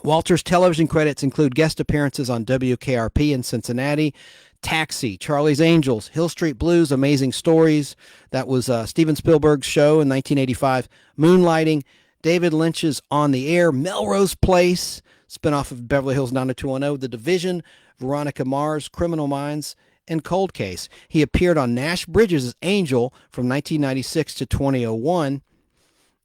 Walter's television credits include guest appearances on WKRP in Cincinnati, Taxi, Charlie's Angels, Hill Street Blues, Amazing Stories. That was Steven Spielberg's show in 1985. Moonlighting, David Lynch's On the Air, Melrose Place, spinoff of Beverly Hills 90210, The Division, Veronica Mars, Criminal Minds, and Cold Case. He appeared on Nash Bridges' Angel from 1996 to 2001.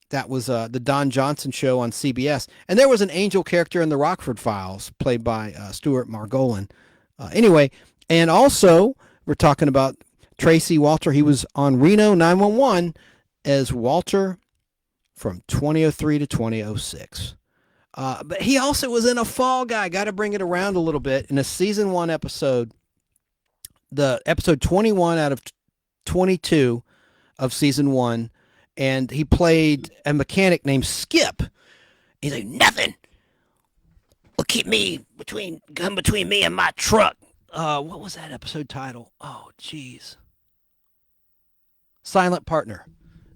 That was the Don Johnson show on CBS. And there was an angel character in the Rockford Files, played by Stuart Margolin. Anyway, And also, we're talking about Tracy Walter. He was on Reno 911 as Walter from 2003 to 2006. But he also was in a Fall Guy. Got to bring it around a little bit. In a season 1 episode, the episode 21 out of 22 of season 1, and he played a mechanic named Skip. He's like, nothing will keep me between me and my truck. What was that episode title? Oh, geez. Silent Partner.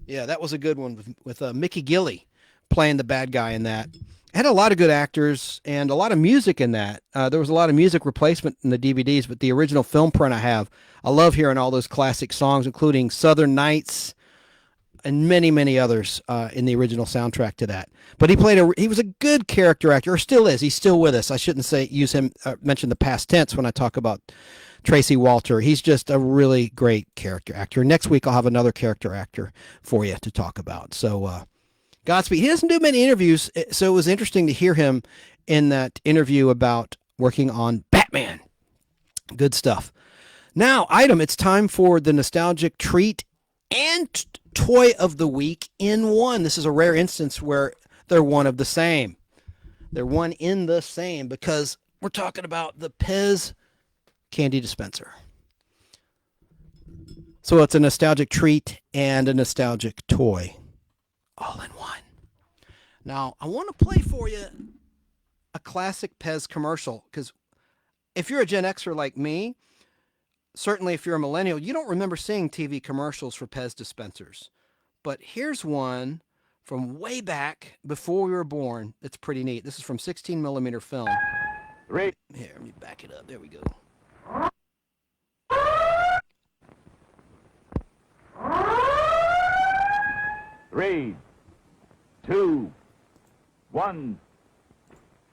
Yeah, that was a good one with Mickey Gilley playing the bad guy in that. It had a lot of good actors and a lot of music in that. There was a lot of music replacement in the DVDs, but the original film print I love hearing all those classic songs, including Southern Nights and many, many others in the original soundtrack to that. But he was a good character actor, or still is. He's still with us. I shouldn't mention the past tense when I talk about Tracy Walter. He's just a really great character actor. Next week, I'll have another character actor for you to talk about. So, Godspeed. He doesn't do many interviews, so it was interesting to hear him in that interview about working on Batman. Good stuff. Now, it's time for the nostalgic treat and toy of the week in one. This is a rare instance where they're one of the same. They're one in the same because we're talking about the PEZ candy dispenser. So it's a nostalgic treat and a nostalgic toy all in one. Now, I want to play for you a classic PEZ commercial because if you're a Gen Xer like me, certainly if you're a millennial, you don't remember seeing TV commercials for PEZ dispensers. But here's one from way back before we were born. It's pretty neat. This is from 16 millimeter film. Here, let me back it up. There we go. Three, 2, 1,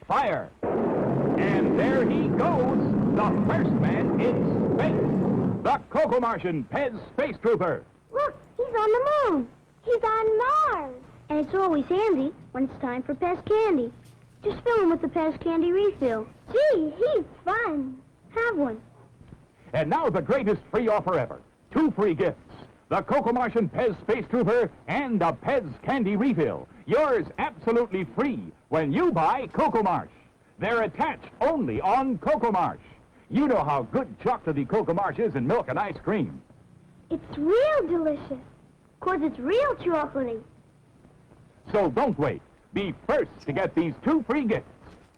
fire! And there he goes, the first man in space, the Coco Martian PEZ Space Trooper. Look, he's on the moon. He's on Mars. And it's always handy when it's time for PEZ candy. Just fill him with the PEZ candy refill. Gee, he's fun. Have one. And now the greatest free offer ever. 2 free gifts. The Coco Martian PEZ Space Trooper and the PEZ Candy Refill. Yours absolutely free when you buy Coco Marsh. They're attached only on Coco Marsh. You know how good chocolatey Coco Marsh is in milk and ice cream. It's real delicious. 'Cause it's real chocolatey. So don't wait. Be first to get these 2 free gifts.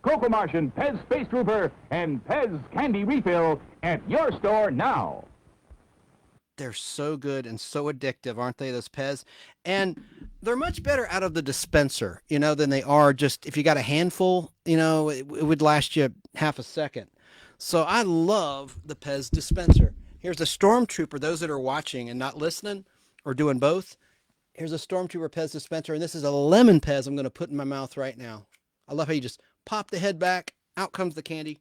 Coco Martian PEZ Space Trooper and PEZ Candy Refill at your store now. They're so good and so addictive, aren't they, those PEZ? And they're much better out of the dispenser, than they are just, if you got a handful, it would last you half a second. So I love the PEZ dispenser. Here's a Stormtrooper, those that are watching and not listening or doing both. Here's a Stormtrooper PEZ dispenser, and this is a lemon PEZ I'm going to put in my mouth right now. I love how you just pop the head back, out comes the candy.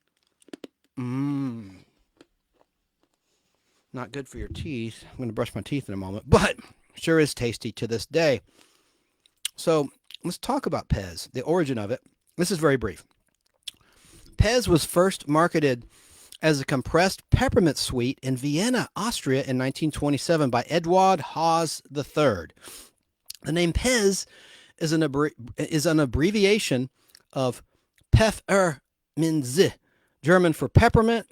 Not good for your teeth. I'm going to brush my teeth in a moment, but sure is tasty to this day. So let's talk about PEZ, the origin of it. This is very brief. PEZ was first marketed as a compressed peppermint sweet in Vienna, Austria in 1927 by Eduard Haas III. The name PEZ is an abbreviation of Pfefferminze, German for peppermint.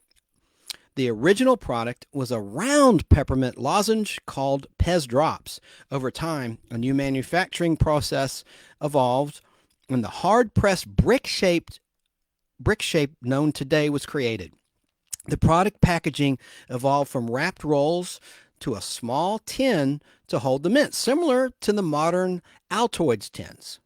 The original product was a round peppermint lozenge called PEZ drops. Over time, a new manufacturing process evolved and the hard-pressed brick shape known today was created. The product packaging evolved from wrapped rolls to a small tin to hold the mint, similar to the modern Altoids tins.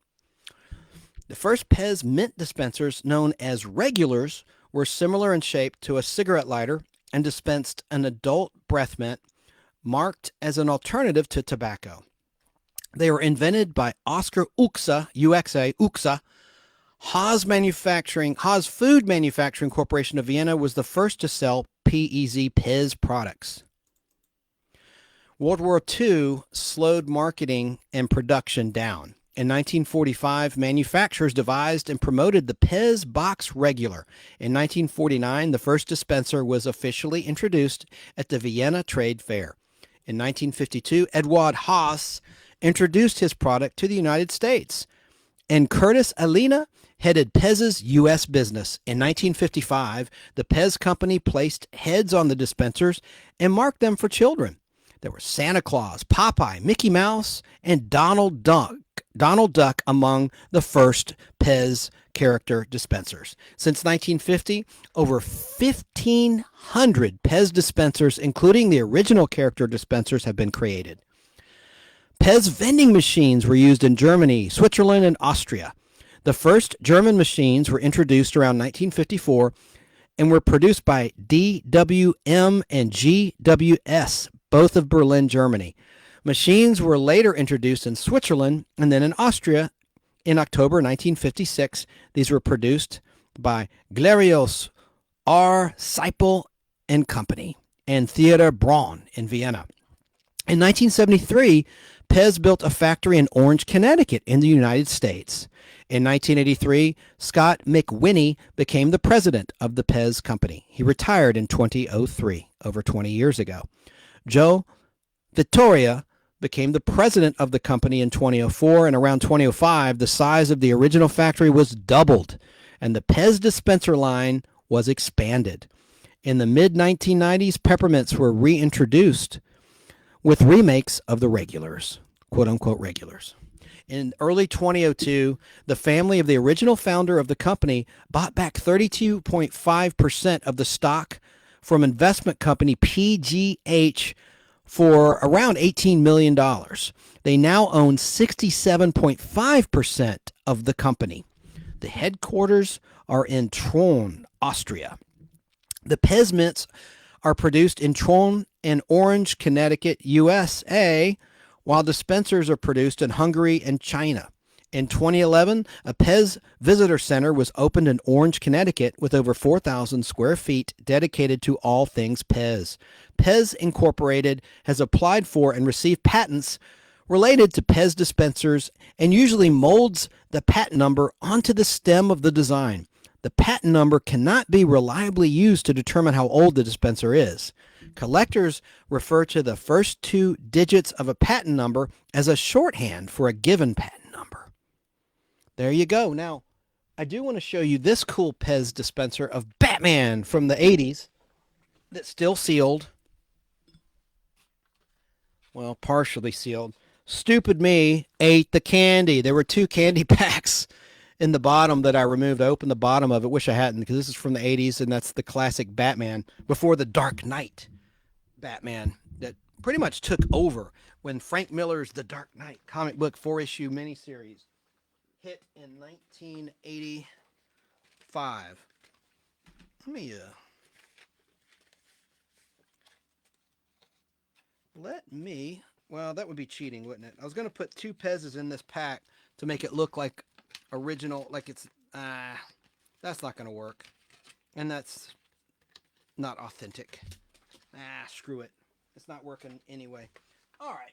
The first PEZ mint dispensers, known as regulars, were similar in shape to a cigarette lighter and dispensed an adult breath mint marked as an alternative to tobacco. They were invented by Oskar Uxa, Uxa. Haas Food Manufacturing Corporation of Vienna was the first to sell PEZ products. World War II slowed marketing and production down. In 1945, manufacturers devised and promoted the PEZ Box Regular. In 1949, the first dispenser was officially introduced at the Vienna Trade Fair. In 1952, Eduard Haas introduced his product to the United States. And Curtis Alina headed PEZ's U.S. business. In 1955, the PEZ company placed heads on the dispensers and marked them for children. There were Santa Claus, Popeye, Mickey Mouse, and Donald Duck among the first PEZ character dispensers. Since 1950, over 1,500 PEZ dispensers, including the original character dispensers, have been created. PEZ vending machines were used in Germany, Switzerland, and Austria. The first German machines were introduced around 1954 and were produced by DWM and GWS, both of Berlin, Germany. Machines were later introduced in Switzerland and then in Austria in October 1956. These were produced by Glerios R. Seipel and Company and Theodor Braun in Vienna. In 1973, PEZ built a factory in Orange, Connecticut in the United States. In 1983, Scott McWhinney became the president of the PEZ company. He retired in 2003, over 20 years ago. Joe Vittoria became the president of the company in 2004, and around 2005, the size of the original factory was doubled, and the PEZ dispenser line was expanded. In the mid-1990s, peppermints were reintroduced with remakes of the regulars, quote-unquote regulars. In early 2002, the family of the original founder of the company bought back 32.5% of the stock from investment company PGH for around $18 million. They now own 67.5% of the company. The headquarters are in Tron, Austria. The PEZ mints are produced in Tron and Orange, Connecticut, USA, while dispensers are produced in Hungary and China. In 2011, a PEZ visitor center was opened in Orange, Connecticut with over 4,000 square feet dedicated to all things PEZ. PEZ Incorporated has applied for and received patents related to PEZ dispensers and usually molds the patent number onto the stem of the design. The patent number cannot be reliably used to determine how old the dispenser is. Collectors refer to the first two digits of a patent number as a shorthand for a given patent number. There you go. Now, I do want to show you this cool PEZ dispenser of Batman from the 80s that's still sealed. Well, partially sealed. Stupid me ate the candy. There were 2 candy packs in the bottom that I removed. I opened the bottom of it. Wish I hadn't, because this is from the 80s, and that's the classic Batman before the Dark Knight Batman that pretty much took over when Frank Miller's The Dark Knight comic book 4-issue miniseries hit in 1985. Well, that would be cheating, wouldn't it? I was going to put 2 PEZs in this pack to make it look like original, like it's, that's not going to work. And that's not authentic. Screw it. It's not working anyway. All right.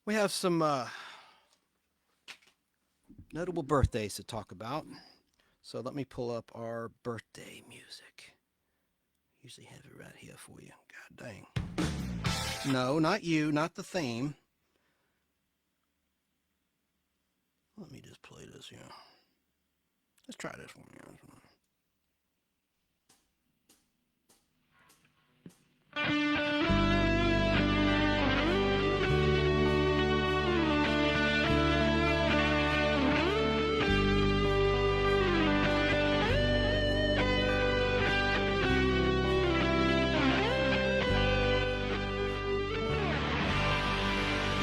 We have some notable birthdays to talk about. So let me pull up our birthday music. Usually have it right here for you. God dang. No, not you, not the theme. Let me just play this here. Let's try this one here.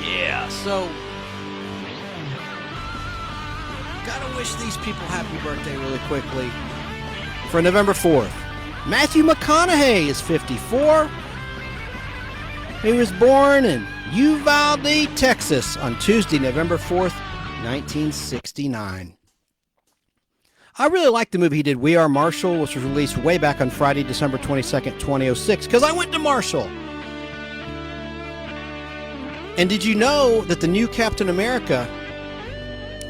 Yeah, so gotta wish these people happy birthday really quickly. For November 4th, Matthew McConaughey is 54. He was born in Uvalde, Texas on Tuesday, November 4th, 1969. I really liked the movie he did, We Are Marshall, which was released way back on Friday, December 22nd, 2006, because I went to Marshall. And did you know that the new Captain America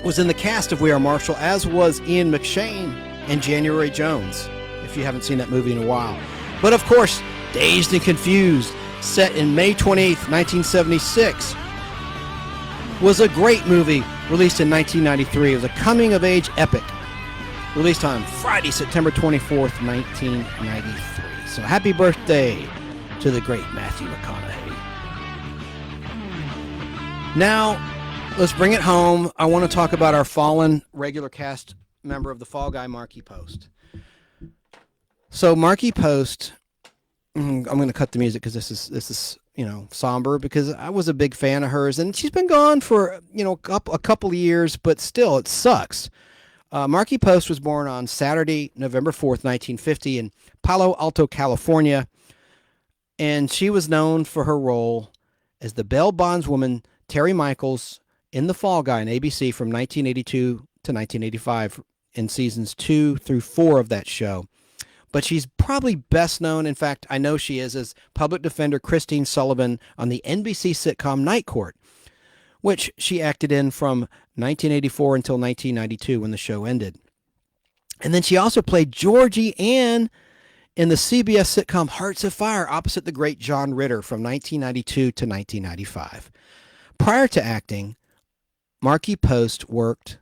was in the cast of We Are Marshall, as was Ian McShane and January Jones, if you haven't seen that movie in a while. But of course, Dazed and Confused, set in May 28th, 1976, was a great movie released in 1993. It was a coming-of-age epic released on Friday, September 24th, 1993. So happy birthday to the great Matthew McConaughey. Now, let's bring it home. I want to talk about our fallen regular cast member of the Fall Guy, Markie Post. So Markie Post, I'm going to cut the music because this is somber, because I was a big fan of hers, and she's been gone for a couple of years, but still it sucks. Markie Post was born on Saturday, November 4th, 1950 in Palo Alto, California, and she was known for her role as the bail bondswoman Terry Michaels in The Fall Guy on ABC from 1982 to 1985 in seasons 2 through 4 of that show. But she's probably best known, in fact, I know she is, as public defender Christine Sullivan on the NBC sitcom Night Court, which she acted in from 1984 until 1992 when the show ended. And then she also played Georgie Ann in the CBS sitcom Hearts of Fire opposite the great John Ritter from 1992 to 1995. Prior to acting, Markie Post worked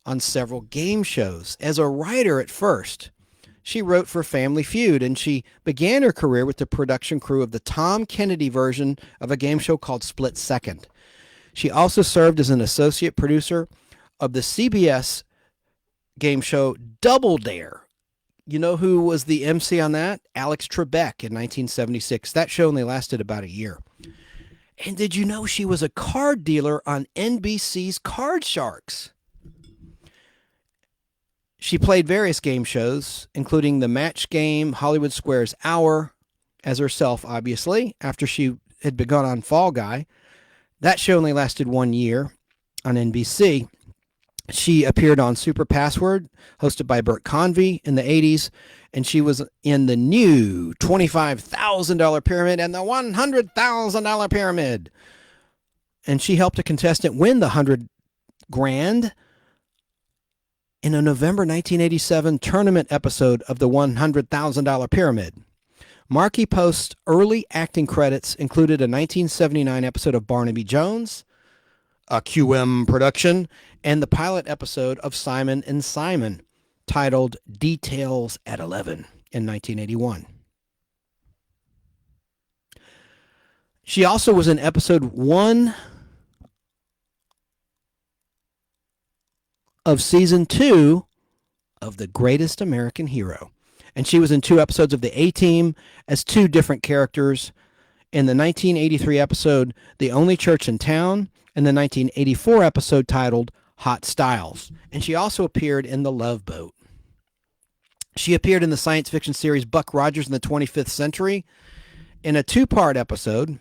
on several game shows. As a writer at first, she wrote for Family Feud, and she began her career with the production crew of the Tom Kennedy version of a game show called Split Second. She also served as an associate producer of the CBS game show Double Dare. You know who was the MC on that? Alex Trebek in 1976. That show only lasted about a year. And did you know she was a card dealer on NBC's Card Sharks? She played various game shows, including The Match Game, Hollywood Squares Hour, as herself, obviously, after she had begun on Fall Guy. That show only lasted 1 year on NBC. She appeared on Super Password, hosted by Bert Convy in the 80s, and she was in the new $25,000 Pyramid and the $100,000 Pyramid. And she helped a contestant win the $100,000 in a November 1987 tournament episode of the $100,000 Pyramid. Markie Post's early acting credits included a 1979 episode of Barnaby Jones, a QM production, and the pilot episode of Simon and Simon, titled Details at 11 in 1981. She also was in episode 1 of season 2 of The Greatest American Hero. And she was in 2 episodes of The A-Team as 2 different characters in the 1983 episode The Only Church in Town and the 1984 episode titled Hot Styles. And she also appeared in The Love Boat. She appeared in the science fiction series Buck Rogers in the 25th Century in a 2-part episode,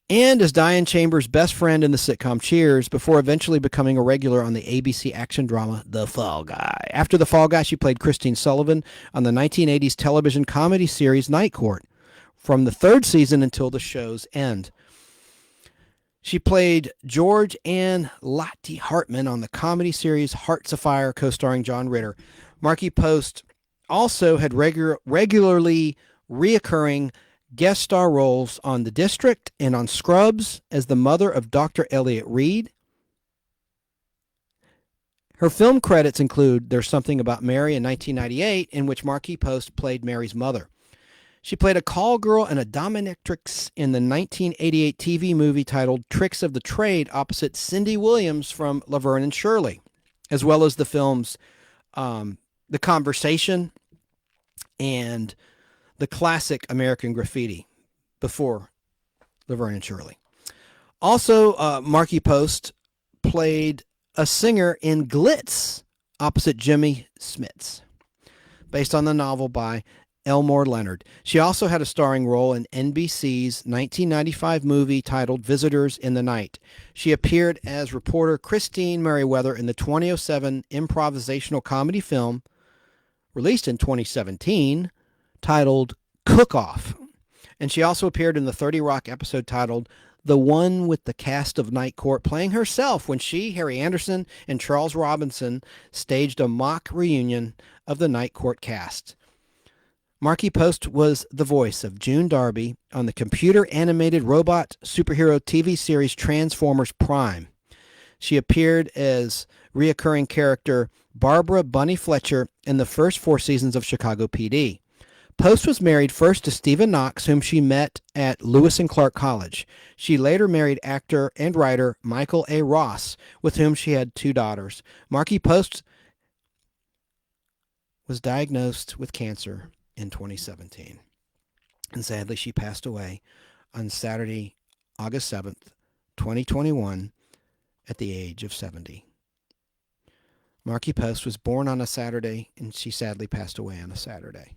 and as Diane Chambers' best friend in the sitcom Cheers, before eventually becoming a regular on the ABC action drama The Fall Guy. After The Fall Guy, she played Christine Sullivan on the 1980s television comedy series Night Court, from the 3rd season until the show's end. She played George Ann Lottie Hartman on the comedy series Hearts of Fire, co-starring John Ritter. Markie Post also had regularly reoccurring guest star roles on The District and on Scrubs as the mother of Dr. Elliot Reed. Her film credits include There's Something About Mary in 1998, in which Markie Post played Mary's mother. She played a call girl and a dominatrix in the 1988 TV movie titled Tricks of the Trade opposite Cindy Williams from Laverne and Shirley, as well as the films The Conversation and the classic American Graffiti before Laverne and Shirley. Also, Markie Post played a singer in Glitz opposite Jimmy Smits, based on the novel by Elmore Leonard. She also had a starring role in NBC's 1995 movie titled Visitors in the Night. She appeared as reporter Christine Merriweather in the 2007 improvisational comedy film released in 2017 titled Cook Off. And she also appeared in the 30 Rock episode titled The One with the Cast of Night Court, playing herself when she, Harry Anderson, and Charles Robinson staged a mock reunion of the Night Court cast. Markie Post was the voice of June Darby on the computer-animated robot superhero TV series Transformers Prime. She appeared as reoccurring character Barbara Bunny Fletcher in the first 4 seasons of Chicago PD. Post was married first to Stephen Knox, whom she met at Lewis and Clark College. She later married actor and writer Michael A. Ross, with whom she had 2 daughters. Markie Post was diagnosed with cancer in 2017. And sadly, she passed away on Saturday, August 7th, 2021, at the age of 70. Markie Post was born on a Saturday, and she sadly passed away on a Saturday.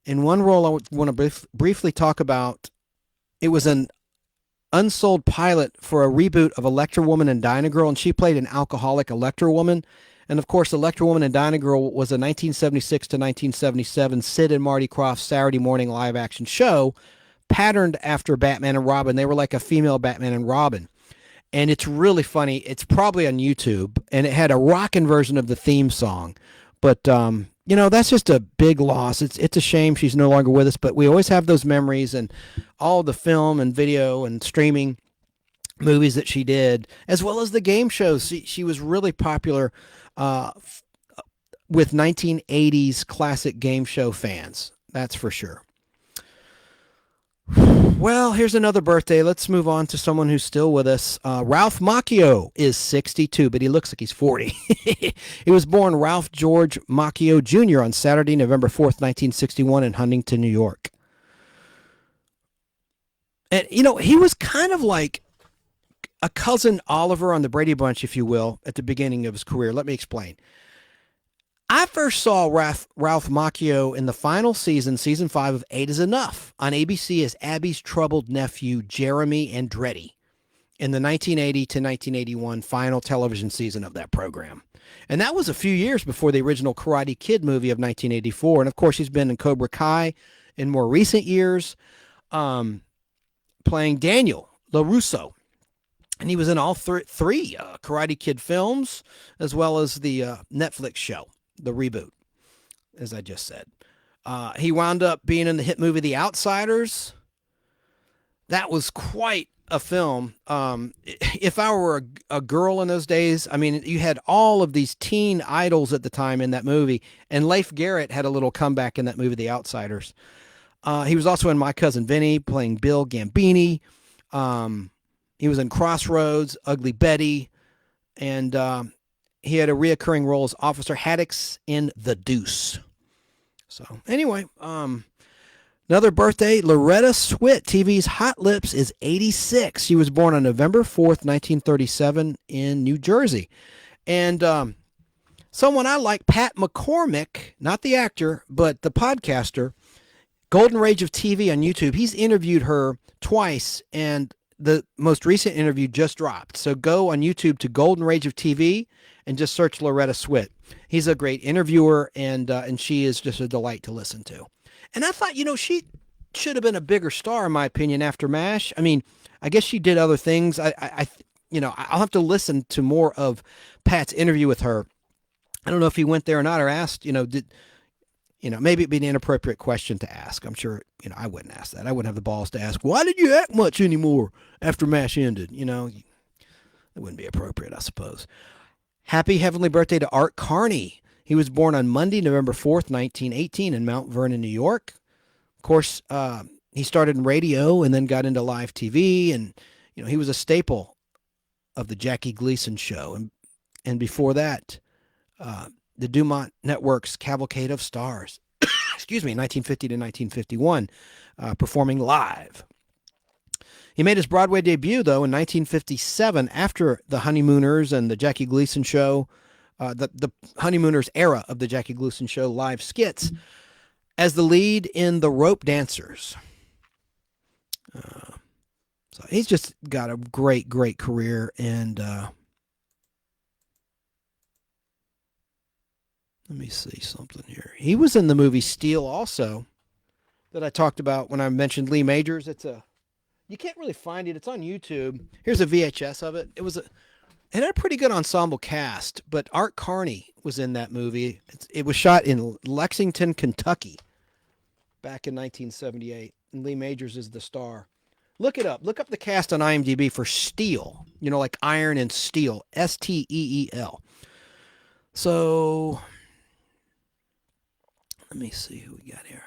In one role I want to briefly talk about, it was an unsold pilot for a reboot of Electra Woman and Dinah Girl, and she played an alcoholic Electra Woman. And of course, Electra Woman and Dinah Girl was a 1976 to 1977 Sid and Marty Krofft Saturday morning live action show patterned after Batman and Robin. They were like a female Batman and Robin. And it's really funny. It's probably on YouTube, and it had a rockin' version of the theme song. But, you know, that's just a big loss. It's a shame she's no longer with us, but we always have those memories and all the film and video and streaming movies that she did, as well as the game shows. She was really popular with 1980s classic game show fans. That's for sure. Well, here's another birthday. Let's move on to someone who's still with us. Ralph Macchio is 62, but he looks like he's 40. He was born Ralph George Macchio Jr. on Saturday, November 4th, 1961 in Huntington, New York. And, you know, he was kind of like a cousin Oliver on the Brady Bunch, if you will, at the beginning of his career. Let me explain. I first saw Ralph Macchio in the final season, season 5 of 8 is Enough, on ABC as Abby's troubled nephew, Jeremy Andretti, in the 1980 to 1981 final television season of that program. And that was a few years before the original Karate Kid movie of 1984. And of course, he's been in Cobra Kai in more recent years, playing Daniel LaRusso. And he was in all three Karate Kid films, as well as the Netflix show, the reboot, as I just said. He wound up being in the hit movie The Outsiders. That was quite a film. If I were a girl in those days, I mean, you had all of these teen idols at the time in that movie, and Leif Garrett had a little comeback in that movie, The Outsiders. He was also in My Cousin Vinny, playing Bill Gambini. He was in Crossroads, Ugly Betty, and he had a reoccurring role as Officer Haddix in The Deuce. So anyway, another birthday, Loretta Swit, TV's Hot Lips, is 86. She was born on November 4th, 1937 in New Jersey. And someone I like, Pat McCormick, not the actor, but the podcaster, Golden Rage of TV on YouTube. He's interviewed her twice, and the most recent interview just dropped. So go on YouTube to Golden Rage of TV and just search Loretta Swit. He's a great interviewer, and she is just a delight to listen to. And I thought, you know, she should have been a bigger star, in my opinion, after MASH. I mean, I guess she did other things. You know, I'll have to listen to more of Pat's interview with her. I don't know if he went there or not, or asked, maybe it'd be an inappropriate question to ask. I'm sure, I wouldn't ask that. I wouldn't have the balls to ask, why did you act much anymore after MASH ended? It wouldn't be appropriate, I suppose. Happy heavenly birthday to Art Carney. He was born on Monday, November 4th, 1918 in Mount Vernon, New York. Of course, he started in radio and then got into live TV, and, he was a staple of the Jackie Gleason show. And before that, the Dumont Network's Cavalcade of Stars, 1950 to 1951, performing live. He made his Broadway debut, though, in 1957 after the Honeymooners and the Jackie Gleason show, the Honeymooners era of the Jackie Gleason show live skits, as the lead in The Rope Dancers. So he's just got a great, great career, and let me see something here. He was in the movie Steel also. that I talked about when I mentioned Lee Majors. You can't really find it. It's on YouTube. Here's a VHS of it. It had a pretty good ensemble cast, but Art Carney was in that movie. It was shot in Lexington, Kentucky back in 1978, and Lee Majors is the star. Look it up. Look up the cast on IMDb for Steel, like iron and steel, Steel. So let me see who we got here.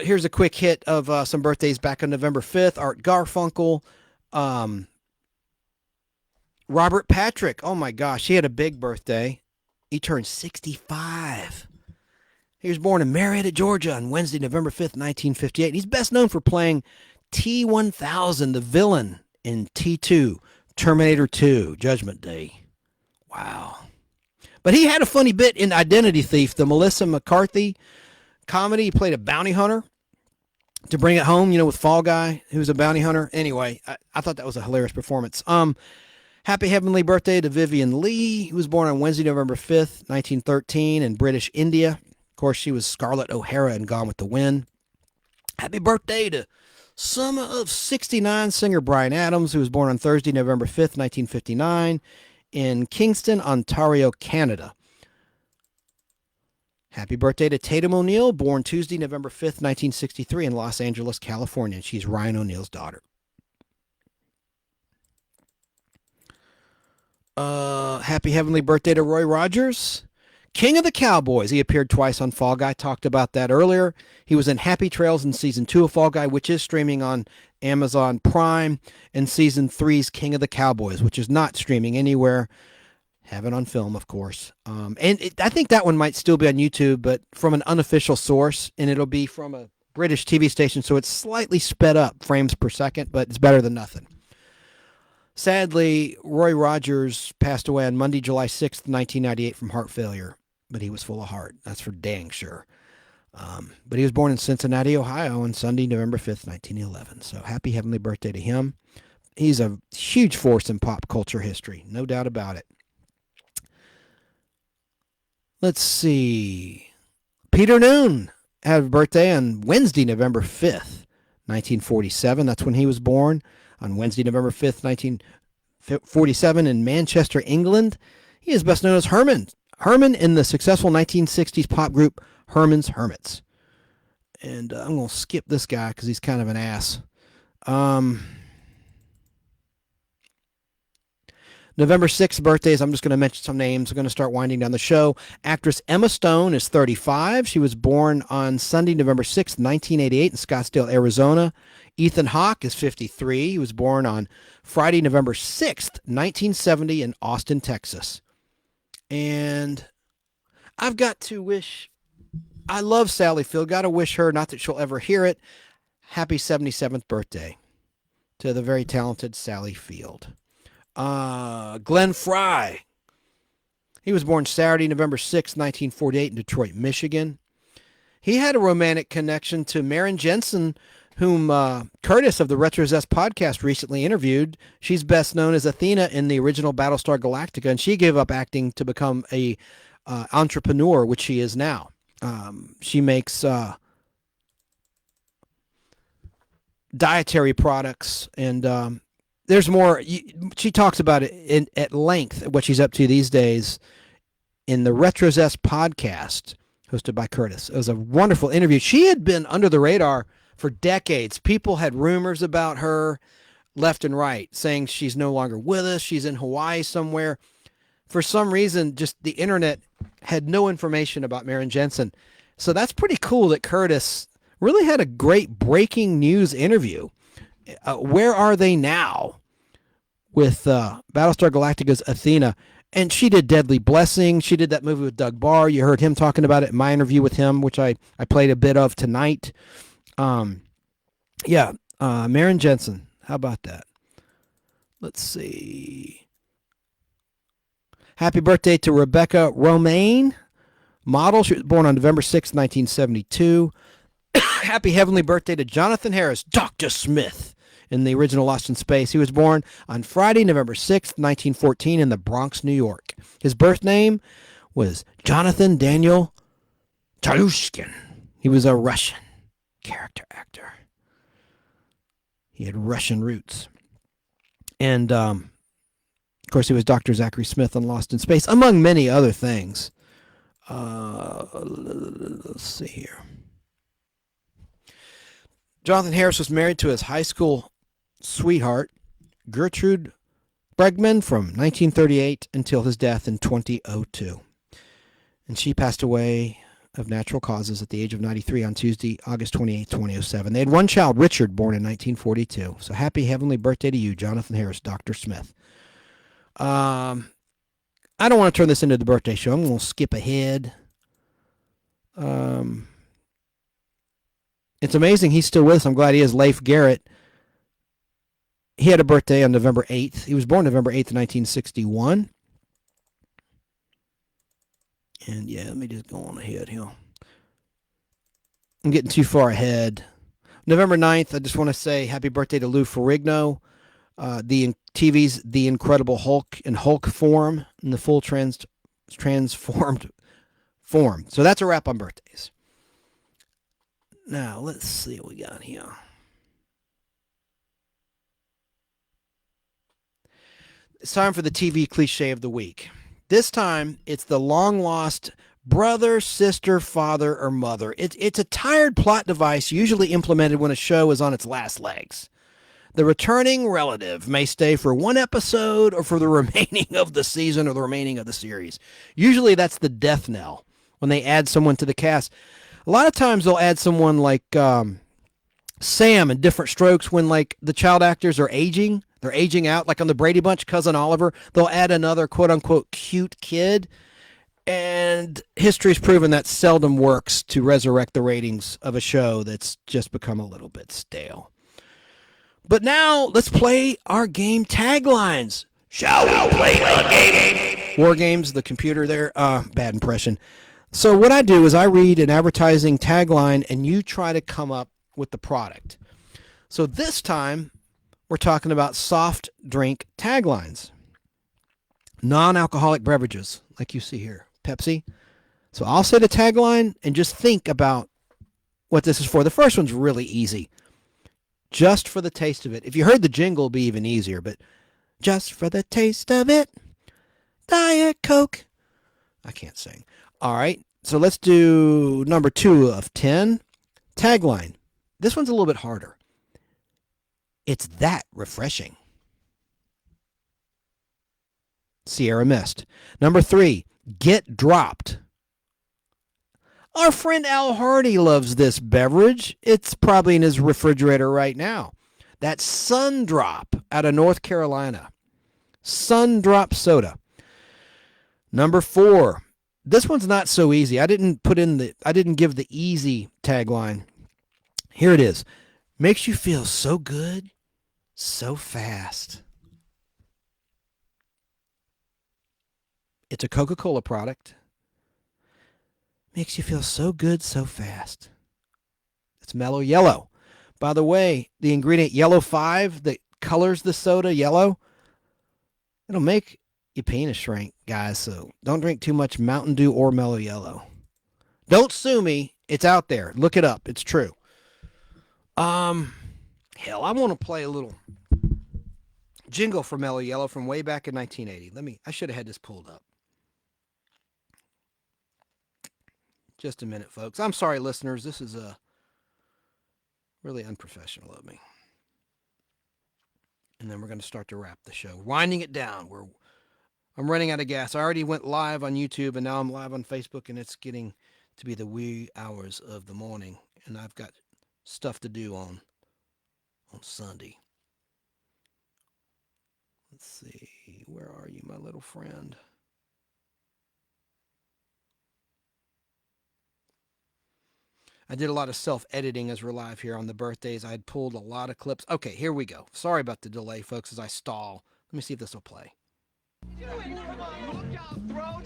Here's a quick hit of some birthdays back on November 5th. Art Garfunkel. Robert Patrick. Oh, my gosh. He had a big birthday. He turned 65. He was born in Marietta, Georgia on Wednesday, November 5th, 1958. He's best known for playing T-1000, the villain in T2, Terminator 2, Judgment Day. Wow. But he had a funny bit in Identity Thief, the Melissa McCarthy comedy. He played a bounty hunter to bring it home, with Fall Guy, who's a bounty hunter. Anyway, I thought that was a hilarious performance. Happy heavenly birthday to Vivian Lee, who was born on Wednesday, November 5th, 1913 in British India. Of course, she was Scarlett O'Hara in Gone with the Wind. Happy birthday to summer of 69 singer Bryan Adams, who was born on Thursday, November 5th, 1959 in Kingston, Ontario, Canada. Happy birthday to Tatum O'Neal, born Tuesday, November 5th, 1963 in Los Angeles, California. She's Ryan O'Neal's daughter. Happy heavenly birthday to Roy Rogers, King of the Cowboys. He appeared twice on Fall Guy. Talked about that earlier. He was in Happy Trails in Season 2 of Fall Guy, which is streaming on Amazon Prime, and Season 3's King of the Cowboys, which is not streaming anywhere. Have it on film, of course. I think that one might still be on YouTube, but from an unofficial source, and it'll be from a British TV station, so it's slightly sped up frames per second, but it's better than nothing. Sadly, Roy Rogers passed away on Monday, July 6th, 1998 from heart failure, but he was full of heart. That's for dang sure. But he was born in Cincinnati, Ohio on Sunday, November 5th, 1911. So happy heavenly birthday to him. He's a huge force in pop culture history, no doubt about it. Let's see. Peter Noon had a birthday on Wednesday, November 5th, 1947. That's when he was born. On Wednesday, November 5th, 1947 in Manchester, England. He is best known as Herman. Herman in the successful 1960s pop group Herman's Hermits. And I'm going to skip this guy because he's kind of an ass. November 6th birthdays, I'm just going to mention some names. We're going to start winding down the show. Actress Emma Stone is 35. She was born on Sunday, November 6th, 1988 in Scottsdale, Arizona. Ethan Hawke is 53. He was born on Friday, November 6th, 1970 in Austin, Texas. And I've got to wish, I love Sally Field. Got to wish her, not that she'll ever hear it, happy 77th birthday to the very talented Sally Field. Glenn Fry. He was born Saturday, November 6th, 1948 in Detroit, Michigan. He had a romantic connection to Maren Jensen, whom Curtis of the Retro Zest podcast recently interviewed. She's best known as Athena in the original Battlestar Galactica, and she gave up acting to become a entrepreneur, which she is now. She makes dietary products, and there's more. She talks about it at length, what she's up to these days in the Retro Zest podcast hosted by Curtis. It was a wonderful interview. She had been under the radar for decades. People had rumors about her left and right, saying she's no longer with us. She's in Hawaii somewhere. For some reason, just the internet had no information about Maren Jensen. So that's pretty cool that Curtis really had a great breaking news interview. Where are they now with Battlestar Galactica's Athena? And she did Deadly Blessing. She did that movie with Doug Barr. You heard him talking about it in my interview with him, which I played a bit of tonight. Maren Jensen. How about that? Let's see. Happy birthday to Rebecca Romaine, model. She was born on November 6th, 1972. Happy heavenly birthday to Jonathan Harris, Dr. Smith, in the original Lost in Space. He was born on Friday, November 6th, 1914 in the Bronx, New York. His birth name was Jonathan Daniel Chalushkin. He was a Russian character actor. He had Russian roots. And, of course, he was Dr. Zachary Smith on Lost in Space, among many other things. Let's see here. Jonathan Harris was married to his high school sweetheart, Gertrude Bregman, from 1938 until his death in 2002. And she passed away of natural causes at the age of 93 on Tuesday, August 28, 2007. They had one child, Richard, born in 1942. So happy heavenly birthday to you, Jonathan Harris, Dr. Smith. I don't want to turn this into the birthday show. I'm going to skip ahead. It's amazing he's still with us. I'm glad he is. Leif Garrett. He had a birthday on November 8th. He was born November 8th, 1961. And yeah, let me just go on ahead here. I'm getting too far ahead. November 9th, I just want to say happy birthday to Lou Ferrigno. The TV's The Incredible Hulk in Hulk form, in the full transformed form. So that's a wrap on birthdays. Now, let's see what we got here. It's time for the TV cliche of the week. This time, it's the long-lost brother, sister, father, or mother. It's a tired plot device usually implemented when a show is on its last legs. The returning relative may stay for one episode or for the remaining of the season or the remaining of the series. Usually that's the death knell when they add someone to the cast. A lot of times they'll add someone like Sam in Different Strokes when like the child actors are aging. They're aging out, like on the Brady Bunch, Cousin Oliver. They'll add another quote-unquote cute kid. And history's proven that seldom works to resurrect the ratings of a show that's just become a little bit stale. But now, let's play our game taglines. Shall we play a game? War Games, the computer there. Bad impression. So what I do is I read an advertising tagline, and you try to come up with the product. So this time, we're talking about soft drink taglines. Non-alcoholic beverages, like you see here. Pepsi. So I'll say the tagline and just think about what this is for. The first one's really easy. Just for the taste of it. If you heard the jingle, it'd be even easier, but just for the taste of it. Diet Coke. I can't sing. All right. So let's do number 2 of 10. Tagline. This one's a little bit harder. It's that refreshing. Sierra Mist. Number 3, get dropped. Our friend Al Hardy loves this beverage. It's probably in his refrigerator right now. That's Sundrop out of North Carolina. Sundrop soda. Number 4. This one's not so easy. I didn't give the easy tagline. Here it is. Makes you feel so good, so fast. It's a Coca-Cola product. Makes you feel so good, so fast. It's Mellow Yellow. By the way, the ingredient Yellow 5 that colors the soda yellow, it'll make your penis shrink, guys. So don't drink too much Mountain Dew or Mellow Yellow. Don't sue me. It's out there. Look it up. It's true. Hell, I want to play a little jingle for Mellow Yellow from way back in 1980. I should have had this pulled up. Just a minute, folks. I'm sorry, listeners. This is really unprofessional of me. And then we're going to start to wrap the show. Winding it down. I'm running out of gas. I already went live on YouTube, and now I'm live on Facebook, and it's getting to be the wee hours of the morning. And I've got stuff to do on Sunday. Let's see. Where are you, my little friend? I did a lot of self-editing as we're live here on the birthdays. I had pulled a lot of clips. Okay, here we go. Sorry about the delay, folks, as I stall. Let me see if this will play. Come on, look out, throat.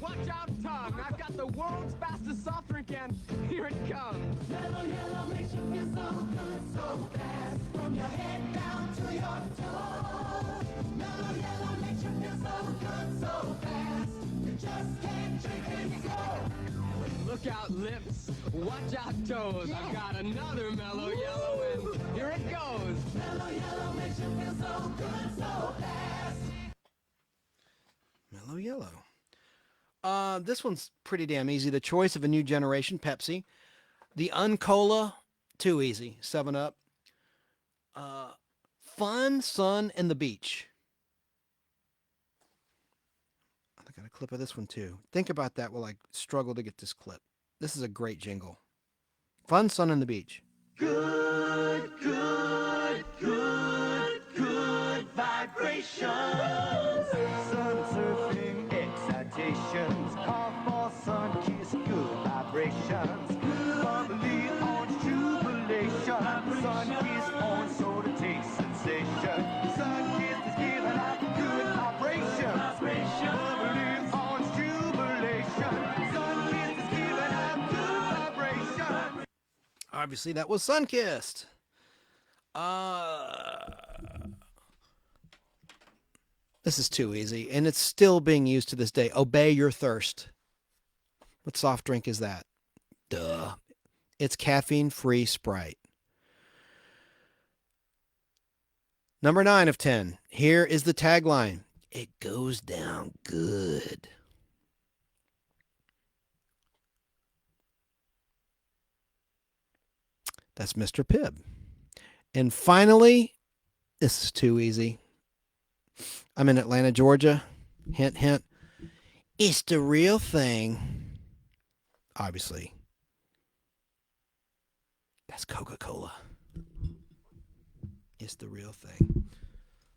Watch out, tongue. I've got the world's fastest soft drink, and here it comes. Mellow Yellow makes you feel so good, so fast. From your head down to your toes. Mellow Yellow makes you feel so good, so fast. You just can't out lips, watch out toes. I've got another mellow yellow, and here it goes. Mellow yellow makes you feel so good, so fast. Mellow yellow. This one's pretty damn easy. The choice of a new generation, Pepsi. The Uncola, too easy. 7-Up. Fun, Sun, and the Beach. I got a clip of this one too. Think about that while I struggle to get this clip. This is a great jingle. Fun, Sun, and the Beach. Good, good, good, good vibrations. Sun surfing excitations. Call for sun kiss, good vibrations. Bubbly orange jubilation. Sun kiss on soda taste sensation. Sun kiss is giving out good vibrations. Bubbly orange jubilation. Sun kiss is giving out good vibrations. Obviously, that was Sunkissed. This is too easy, and it's still being used to this day. Obey your thirst. What soft drink is that? Duh. It's caffeine-free Sprite. Number 9 of 10. Here is the tagline. It goes down good. That's Mr. Pibb. And finally, this is too easy. I'm in Atlanta, Georgia. Hint, hint. It's the real thing. Obviously. That's Coca-Cola. It's the real thing.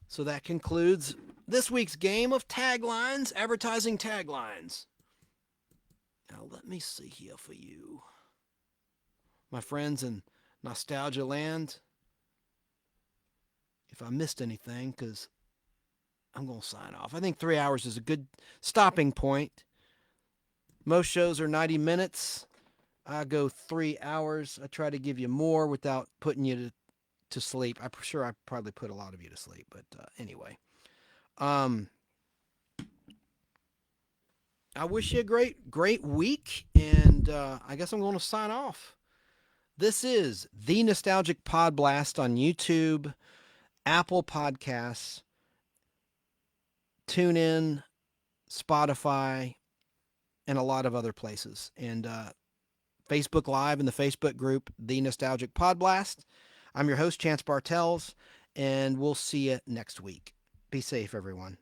So that concludes this week's game of taglines, advertising taglines. Now let me see here for you. My friends in Nostalgia Land. If I missed anything, because I'm going to sign off. I think 3 hours is a good stopping point. Most shows are 90 minutes. I go 3 hours. I try to give you more without putting you to sleep. I'm sure I probably put a lot of you to sleep, but anyway. I wish you a great week, and I guess I'm going to sign off. This is The Nostalgic Podblast on YouTube, Apple Podcasts, TuneIn, Spotify, and a lot of other places. And Facebook Live in the Facebook group, The Nostalgic Podblast. I'm your host, Chance Bartels, and we'll see you next week. Be safe, everyone.